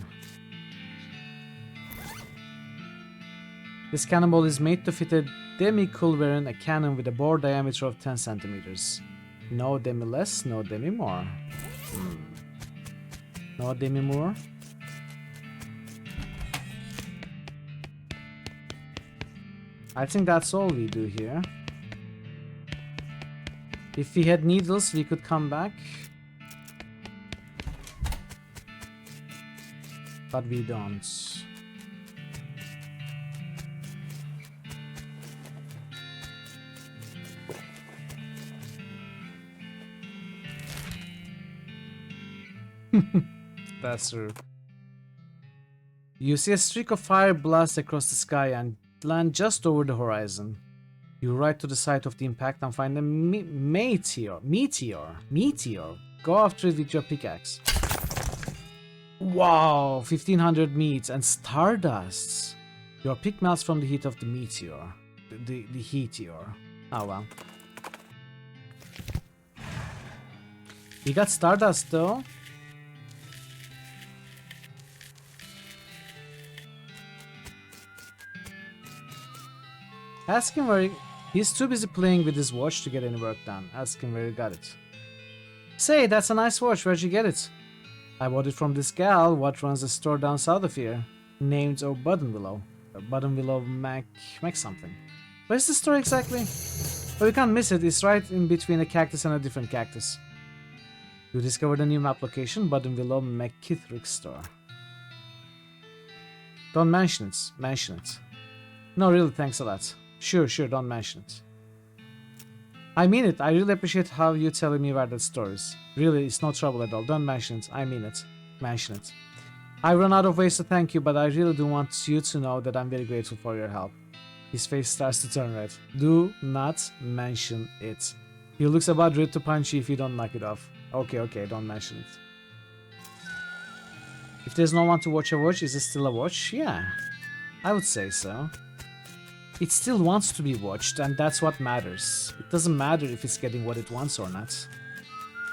This cannonball is made to fit a demi-culverin, a cannon with a bore diameter of 10 centimeters. No demi less, no demi more. No demi more. I think that's all we do here. If we had needles, we could come back. But we don't. That's true. You see a streak of fire blast across the sky and land just over the horizon. You ride to the site of the impact and find a meteor. Go after it with your pickaxe. Wow, 1500 meat and stardusts. Your pick melts from the heat of the meteor. The heatior. Oh well. We got stardust though. Ask him where he's too busy playing with his watch to get any work done. Ask him where he got it. Say, that's a nice watch. Where'd you get it? I bought it from this gal what runs a store down south of here, named Buttonwillow. Buttonwillow Mac something. Where's the store exactly? Well, you can't miss it. It's right in between a cactus and a different cactus. You discovered a new map location, Buttonwillow McKittrick store. Don't mention it. Mention it. No, really, thanks a lot. Sure, don't mention it. I mean it. I really appreciate how you telling me where that store is. Really, it's no trouble at all. Don't mention it. I mean it. Mention it. I run out of ways to thank you, but I really do want you to know that I'm very grateful for your help. His face starts to turn red. Do not mention it. He looks about ready to punch you if you don't knock it off. Okay, don't mention it. If there's no one to watch a watch, is it still a watch? Yeah, I would say so. It still wants to be watched, and that's what matters. It doesn't matter if it's getting what it wants or not.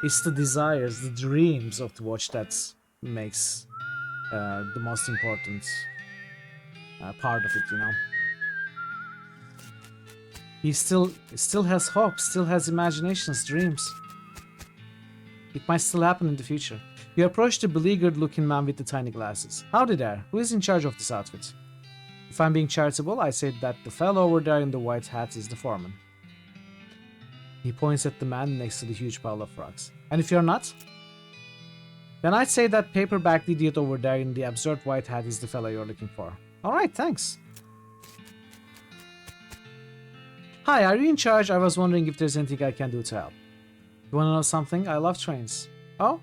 It's the desires, the dreams of the watch that makes the most important part of it, you know. He still has hope, still has imaginations, dreams. It might still happen in the future. You approach the beleaguered-looking man with the tiny glasses. Howdy there, who is in charge of this outfit? If I'm being charitable, I say that the fellow over there in the white hat is the foreman. He points at the man next to the huge pile of rocks. And if you're not? Then I'd say that paper-backed idiot over there in the absurd white hat is the fellow you're looking for. Alright, thanks. Hi, are you in charge? I was wondering if there's anything I can do to help. You wanna know something? I love trains. Oh?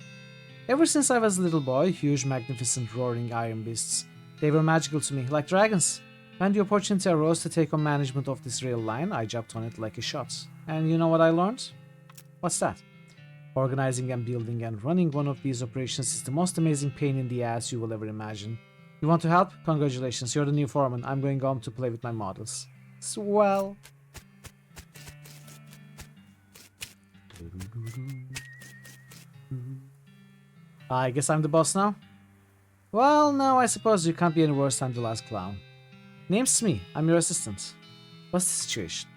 Ever since I was a little boy, huge, magnificent, roaring iron beasts. They were magical to me, like dragons. When the opportunity arose to take on management of this rail line, I jumped on it like a shot. And you know what I learned? What's that? Organizing and building and running one of these operations is the most amazing pain in the ass you will ever imagine. You want to help? Congratulations, you're the new foreman. I'm going home to play with my models. Swell. I guess I'm the boss now? Well, no, I suppose you can't be any worse than the last clown. Name's Smee, I'm your assistant. What's the situation?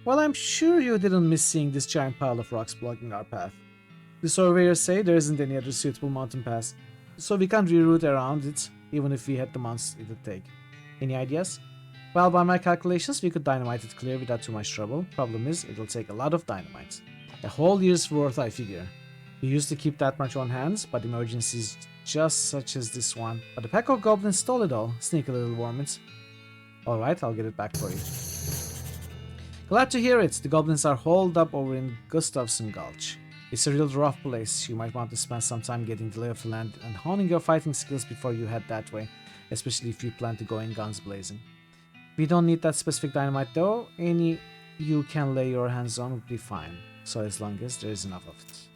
Well, I'm sure you didn't miss seeing this giant pile of rocks blocking our path. The surveyors say there isn't any other suitable mountain pass, so we can't reroute around it, even if we had the months it would take. Any ideas? Well, by my calculations, we could dynamite it clear without too much trouble. Problem is, it'll take a lot of dynamite. A whole year's worth, I figure. We used to keep that much on hands, but emergencies just such as this one. But the pack of goblins stole it all. Sneaky little varmints. Alright, I'll get it back for you. Glad to hear it. The goblins are holed up over in Gustafson Gulch. It's a real rough place. You might want to spend some time getting the lay of the land and honing your fighting skills before you head that way, especially if you plan to go in guns blazing. We don't need that specific dynamite though. Any you can lay your hands on would be fine, so as long as there is enough of it.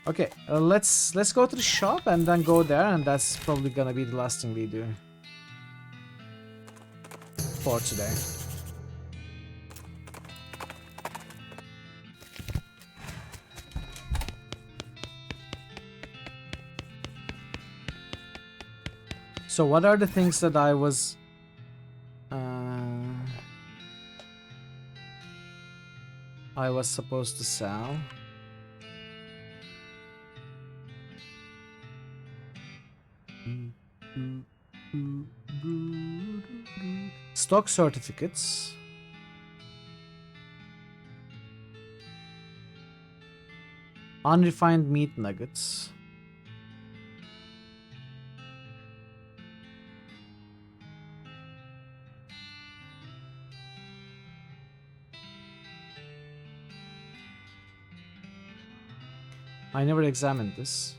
Okay, let's go to the shop and then go there, and that's probably gonna be the last thing we do for today. So what are the things that I was supposed to sell? Stock certificates. Unrefined meat nuggets. I never examined this.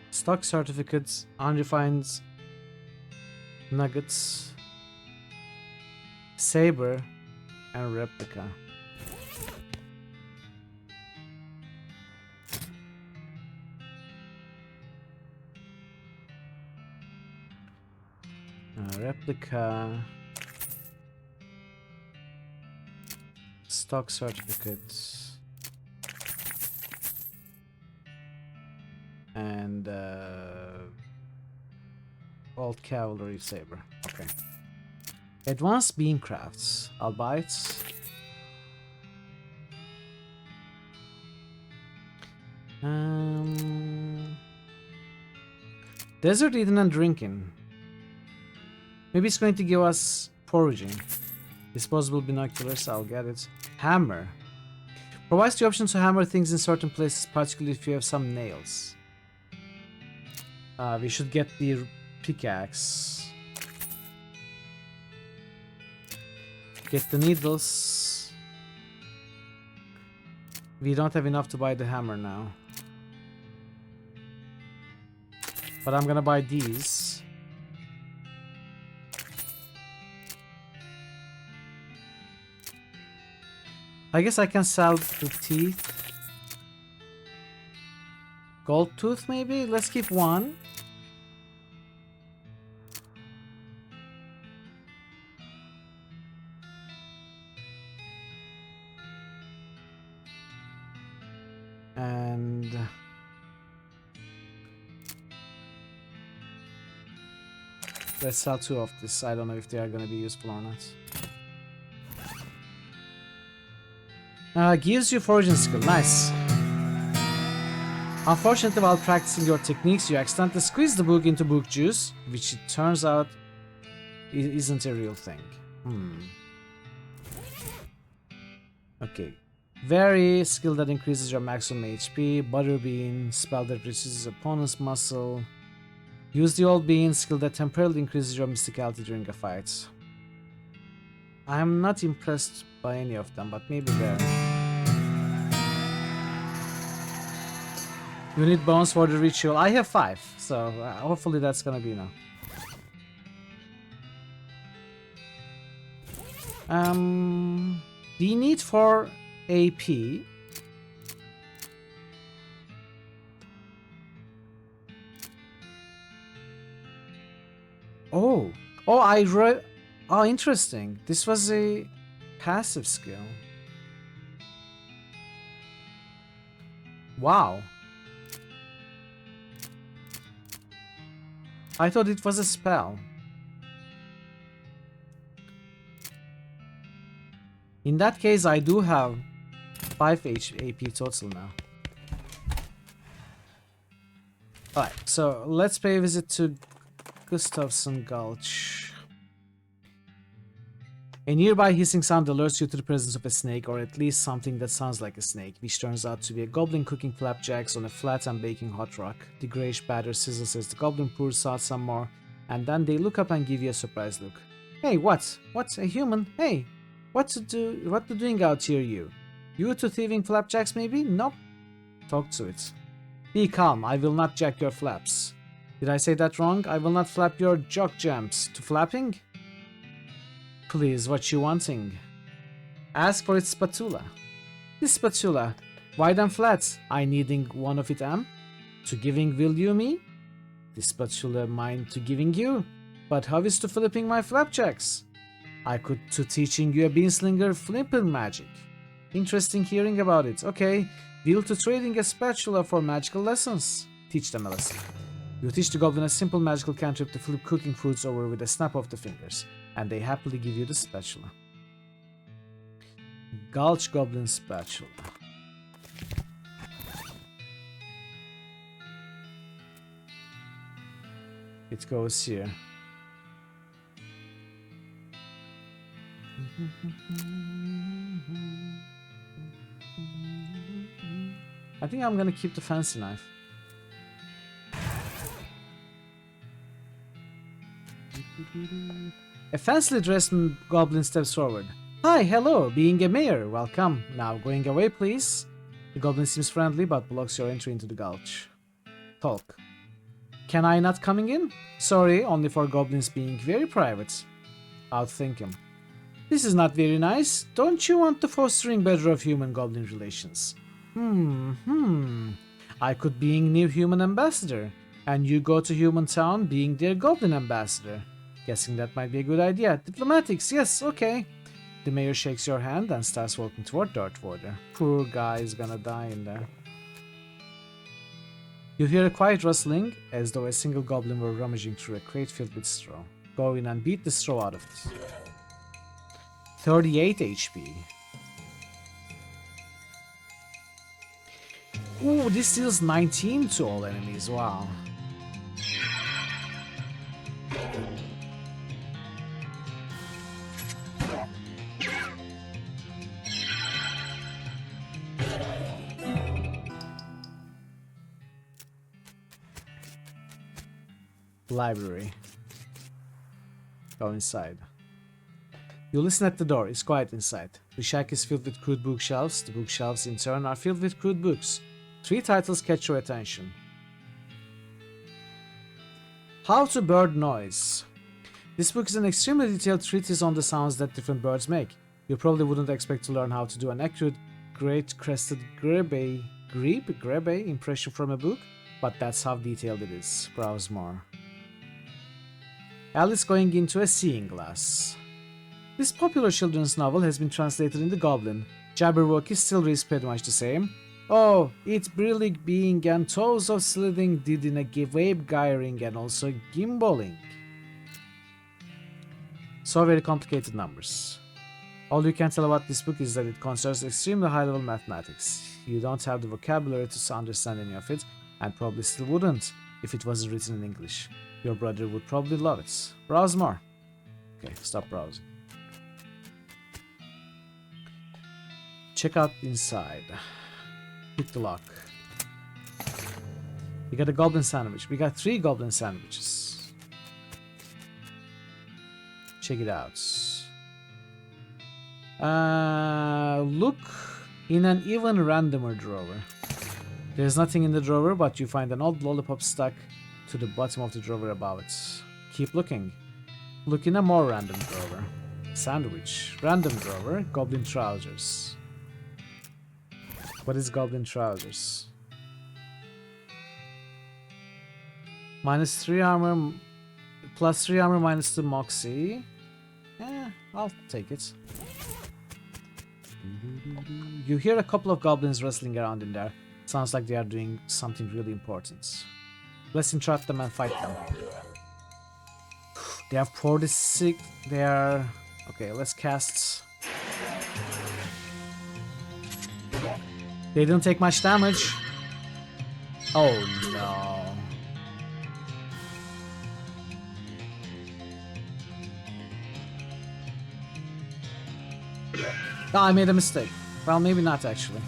Stock certificates, unrefined nuggets, saber, and replica. Replica, stock certificates, and old cavalry saber. Okay. Advanced bean crafts. I'll buy it. Desert eating and drinking. Maybe it's going to give us foraging. Disposable binoculars, I'll get it. Hammer. Provides the option to hammer things in certain places, particularly if you have some nails. We should get the pickaxe. Get the needles. We don't have enough to buy the hammer now. But I'm gonna buy these. I guess I can sell the teeth. Gold tooth maybe? Let's keep one. And let's sell two of this. I don't know if they are going to be useful or not. Gives you foraging skill. Nice. Unfortunately, while practicing your techniques, you accidentally squeeze the book into book juice, which it turns out isn't a real thing. Okay. Very skill that increases your maximum HP. Butterbean, spell that reduces opponent's muscle. Use the old bean, skill that temporarily increases your mysticality during a fight. I'm not impressed by any of them, but maybe there. You need bones for the ritual. I have 5, so hopefully that's gonna be enough. The need for AP. Oh, I read. Oh, interesting. This was a passive skill. Wow. I thought it was a spell. In that case, I do have 5 AP total now. Alright, so let's pay a visit to Gustafsson Gulch. A nearby hissing sound alerts you to the presence of a snake, or at least something that sounds like a snake, which turns out to be a goblin cooking flapjacks on a flat and baking hot rock. The grayish batter sizzles as the goblin pours out some more, and then they look up and give you a surprised look. Hey, what? What? A human? Hey, what you doing out here, you? You two thieving flapjacks, maybe? Nope. Talk to it. Be calm, I will not jack your flaps. Did I say that wrong? I will not flap your jock jams. To flapping? Please, what you wanting? Ask for its spatula. This spatula, wide and flat. I needing one of it am. To giving will you me? This spatula mine to giving you. But how is to flipping my flapjacks? I could to teaching you a beanslinger flipping magic. Interesting hearing about it. Okay, deal to trading a spatula for magical lessons. Teach them a lesson. You teach the goblin a simple magical cantrip to flip cooking foods over with a snap of the fingers, and they happily give you the spatula. Gulch Goblin Spatula. It goes here. I think I'm gonna keep the fancy knife. A fancily dressed goblin steps forward. Hi, hello, being a mayor, welcome. Now going away, please. The goblin seems friendly, but blocks your entry into the gulch. Talk. Can I not coming in? Sorry, only for goblins being very private. Outthink him. This is not very nice. Don't you want the fostering better of human-goblin relations? I could being new human ambassador, and you go to human town being their goblin ambassador. Guessing that might be a good idea. Diplomatics, yes, okay. The mayor shakes your hand and starts walking toward Dartwater. Poor guy is gonna die in there. You hear a quiet rustling, as though a single goblin were rummaging through a crate filled with straw. Go in and beat the straw out of it. 38 HP. Ooh, this deals 19 to all enemies, wow. Library. Go inside. You listen at the door. It's quiet inside. The shack is filled with crude bookshelves. The bookshelves in turn are filled with crude books. 3 titles catch your attention. How to Bird Noise. This book is an extremely detailed treatise on the sounds that different birds make. You probably wouldn't expect to learn how to do an accurate great-crested grebe impression from a book, but that's how detailed it is. Browse more. Alice going into a seeing glass. This popular children's novel has been translated into Goblin. Jabberwocky still reads pretty much the same. Oh, it's brillig being and toes of slithing did in a wave gyring and also gimballing. So very complicated numbers. All you can tell about this book is that it concerns extremely high-level mathematics. You don't have the vocabulary to understand any of it, and probably still wouldn't if it wasn't written in English. Your brother would probably love it. Browse more. Okay, stop browsing. Check out inside. Pick the lock. We got a goblin sandwich. We got 3 goblin sandwiches. Check it out. Look in an even randomer drawer. There's nothing in the drawer, but you find an old lollipop stuck to the bottom of the drawer above it. Keep looking. Look in a more random drawer. Sandwich. Random drawer. Goblin trousers. What is goblin trousers? -3 armor, +3 armor, -2 moxie. I'll take it. You hear a couple of goblins wrestling around in there. Sounds like they are doing something really important. Let's entrap them and fight them. They have 46. They are... Okay, let's cast... They didn't take much damage. Oh no. Oh, I made a mistake. Well, maybe not actually.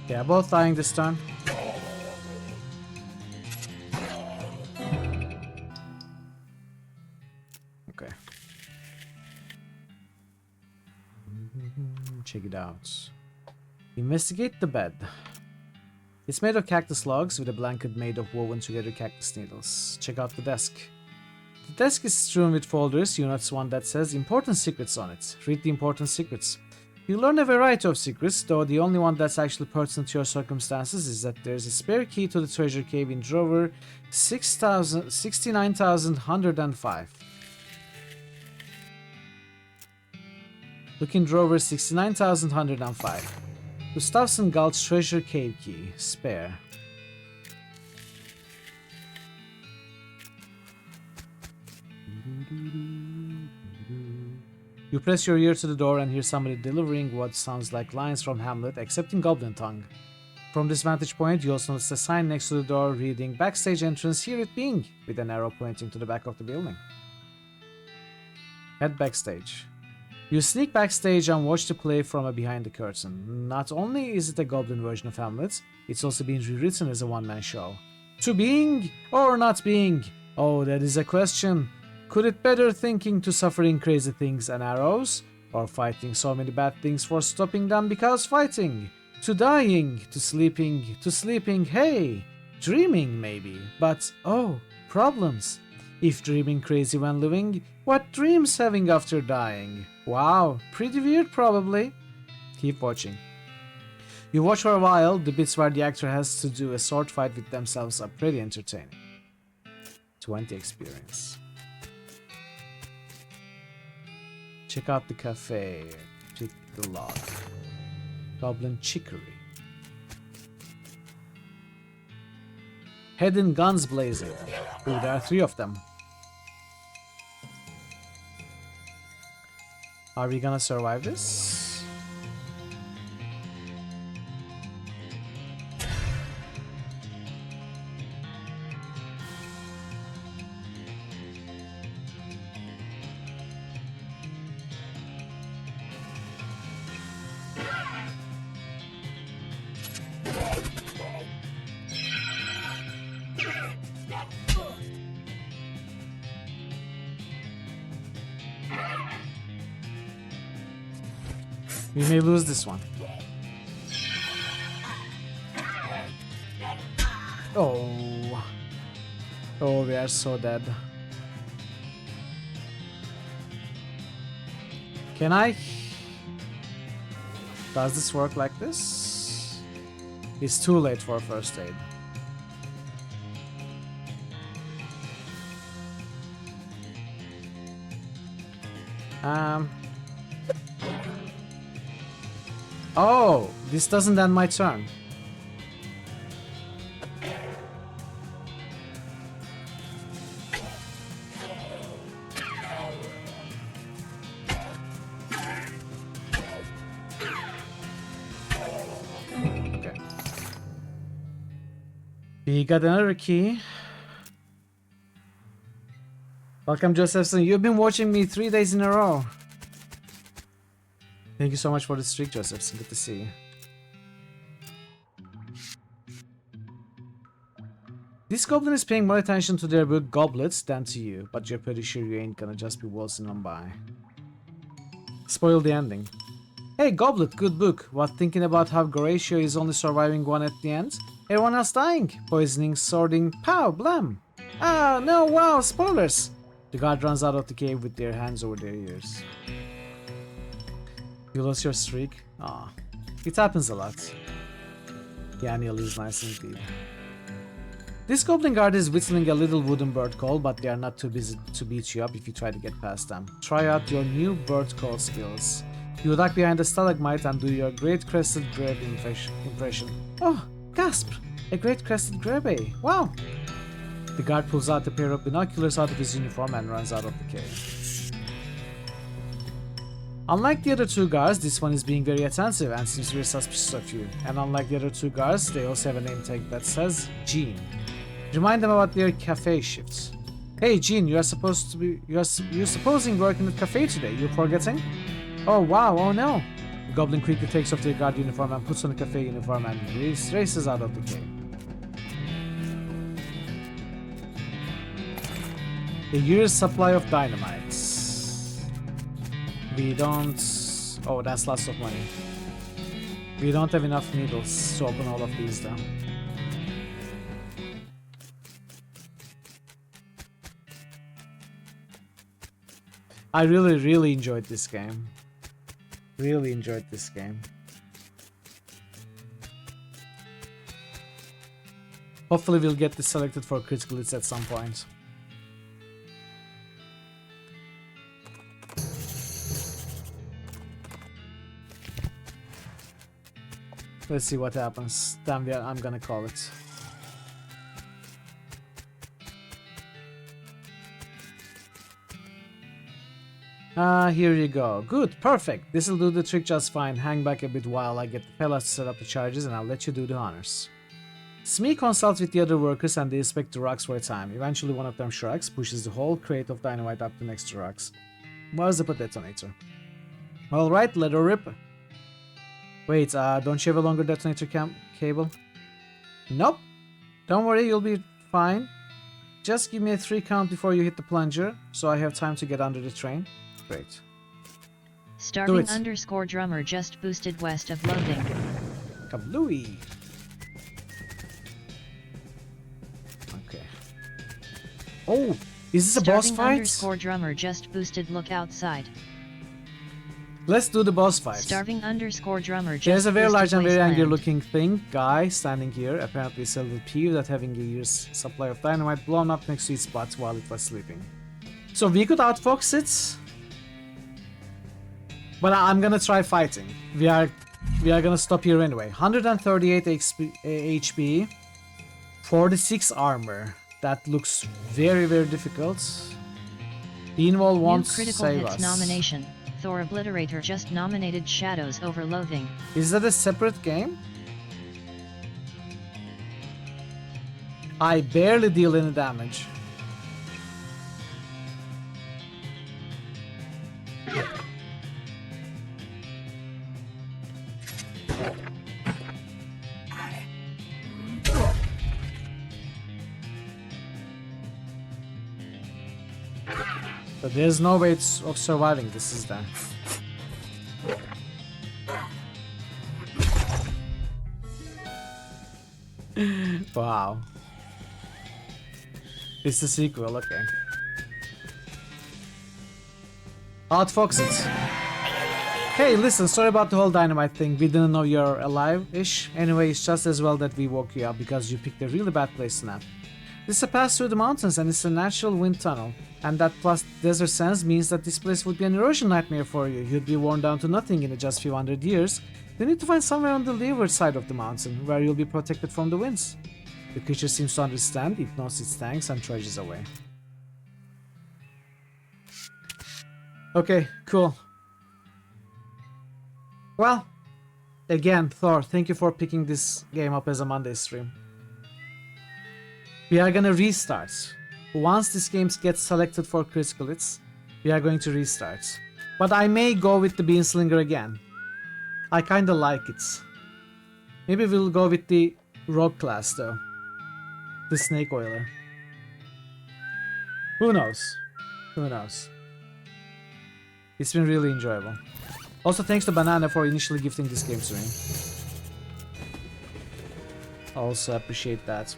Yeah, both dying this turn. Okay. Check it out. Investigate the bed. It's made of cactus logs with a blanket made of woven together cactus needles. Check out the desk. The desk is strewn with folders. You notice one that says important secrets on it. Read the important secrets. You learn a variety of secrets, though the only one that's actually pertinent to your circumstances is that there's a spare key to the treasure cave in drawer 69,105. Look in drawer 69,105. Gustafsson Gulch treasure cave key. Spare. You press your ear to the door and hear somebody delivering what sounds like lines from Hamlet, except in Goblin tongue. From this vantage point, you also notice a sign next to the door reading "Backstage entrance, here it being," with an arrow pointing to the back of the building. Head backstage. You sneak backstage and watch the play from behind the curtain. Not only is it a Goblin version of Hamlet, it's also been rewritten as a one-man show. To being or not being? Oh, that is a question. Could it better thinking to suffering crazy things and arrows? Or fighting so many bad things for stopping them because fighting? To dying, to sleeping, hey! Dreaming maybe, but oh, problems. If dreaming crazy when living, what dreams having after dying? Wow, pretty weird probably. Keep watching. You watch for a while, the bits where the actor has to do a sword fight with themselves are pretty entertaining. 20 experience. Check out the cafe. Pick the lock. Goblin chicory. Head in guns blazing. Ooh, there are 3 of them. Are we gonna survive this? We may lose this one. Oh. Oh, we are so dead. Can I? Does this work like this? It's too late for first aid. Oh, this doesn't end my turn. Okay. We got another key. Welcome, Josephson. You've been watching me 3 days in a row. Thank you so much for the streak, Josephson. Good to see you. This goblin is paying more attention to their book goblets than to you, but you're pretty sure you ain't gonna just be waltzing on by. Spoil the ending. Hey, Goblet, good book. What, thinking about how Goratio is only surviving one at the end? Everyone else dying. Poisoning, swording, pow, blam. Ah, no, wow, spoilers. The guard runs out of the cave with their hands over their ears. You lost your streak? Aw, it happens a lot. Yeah, Neil is nice indeed. This goblin guard is whistling a little wooden bird call, but they are not too busy to beat you up if you try to get past them. Try out your new bird call skills. You duck behind a stalagmite and do your great crested grebe impression. Oh, gasp! A great crested grebe. Wow! The guard pulls out a pair of binoculars out of his uniform and runs out of the cave. Unlike the other two guards, this one is being very attentive and seems very suspicious of you. And unlike the other two guards, they also have a name tag that says Jean. Remind them about their cafe shifts. Hey Jean, you're supposing working at cafe today. You're forgetting? Oh wow, oh no. The goblin quickly takes off their guard uniform and puts on a cafe uniform and races out of the cave. A year's supply of dynamite. We don't... Oh, that's lots of money. We don't have enough needles to open all of these though. I really enjoyed this game. Really enjoyed this game. Hopefully we'll get this selected for critical hits at some point. Let's see what happens. Damn, I'm gonna call it. Here you go. Good, perfect. This'll do the trick just fine. Hang back a bit while I get the fellas to set up the charges and I'll let you do the honors. Smee consults with the other workers and they inspect the rocks for a time. Eventually one of them shrugs, pushes the whole crate of dynamite up to next to rocks. Where's the detonator? Alright, let her rip. Wait, don't you have a longer detonator cable? Nope. Don't worry, you'll be fine. Just give me a 3 count before you hit the plunger, so I have time to get under the train. Great. Starving _ drummer just boosted west of Loathing. Kablooey. Okay. Oh, is this a boss fight? Starving _ drummer just boosted look outside. Let's do the boss fight. Starving _ drummer just There's a very large and very angry wasteland. looking guy standing here, apparently a little peeved at having a year's supply of dynamite blown up next to its spot while it was sleeping. So we could outfox it, but I'm gonna try fighting. We are gonna stop here anyway. 138 HP, 46 armor. That looks very difficult. Beanwall won't save us. Nomination. Thor Obliterator just nominated Shadows over Loathing. Is that a separate game? I barely deal any damage. But there's no way of surviving this, is there? Wow. It's the sequel, okay. Outfox it. Hey, listen, sorry about the whole dynamite thing. We didn't know you're alive-ish. Anyway, it's just as well that we woke you up because you picked a really bad place to nap. This is a pass through the mountains and it's a natural wind tunnel. And that plus desert sands means that this place would be an erosion nightmare for you. You'd be worn down to nothing in just a few hundred years. You need to find somewhere on the leeward side of the mountain, where you'll be protected from the winds. The creature seems to understand, it knows its thanks and trudges away. Okay, cool. Well, again, Thor, thank you for picking this game up as a Monday stream. We are gonna restart. Once this game gets selected for critical hits, we are going to restart. But I may go with the Beanslinger again. I kinda like it. Maybe we'll go with the Rogue class though. The Snake Oiler. Who knows? Who knows? It's been really enjoyable. Also thanks to Banana for initially gifting this game to me. Also appreciate that.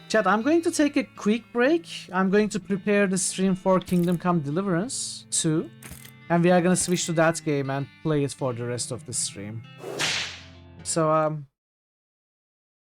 Chat, I'm going to take a quick break. I'm going to prepare the stream for Kingdom Come Deliverance 2. And we are gonna switch to that game and play it for the rest of the stream. So,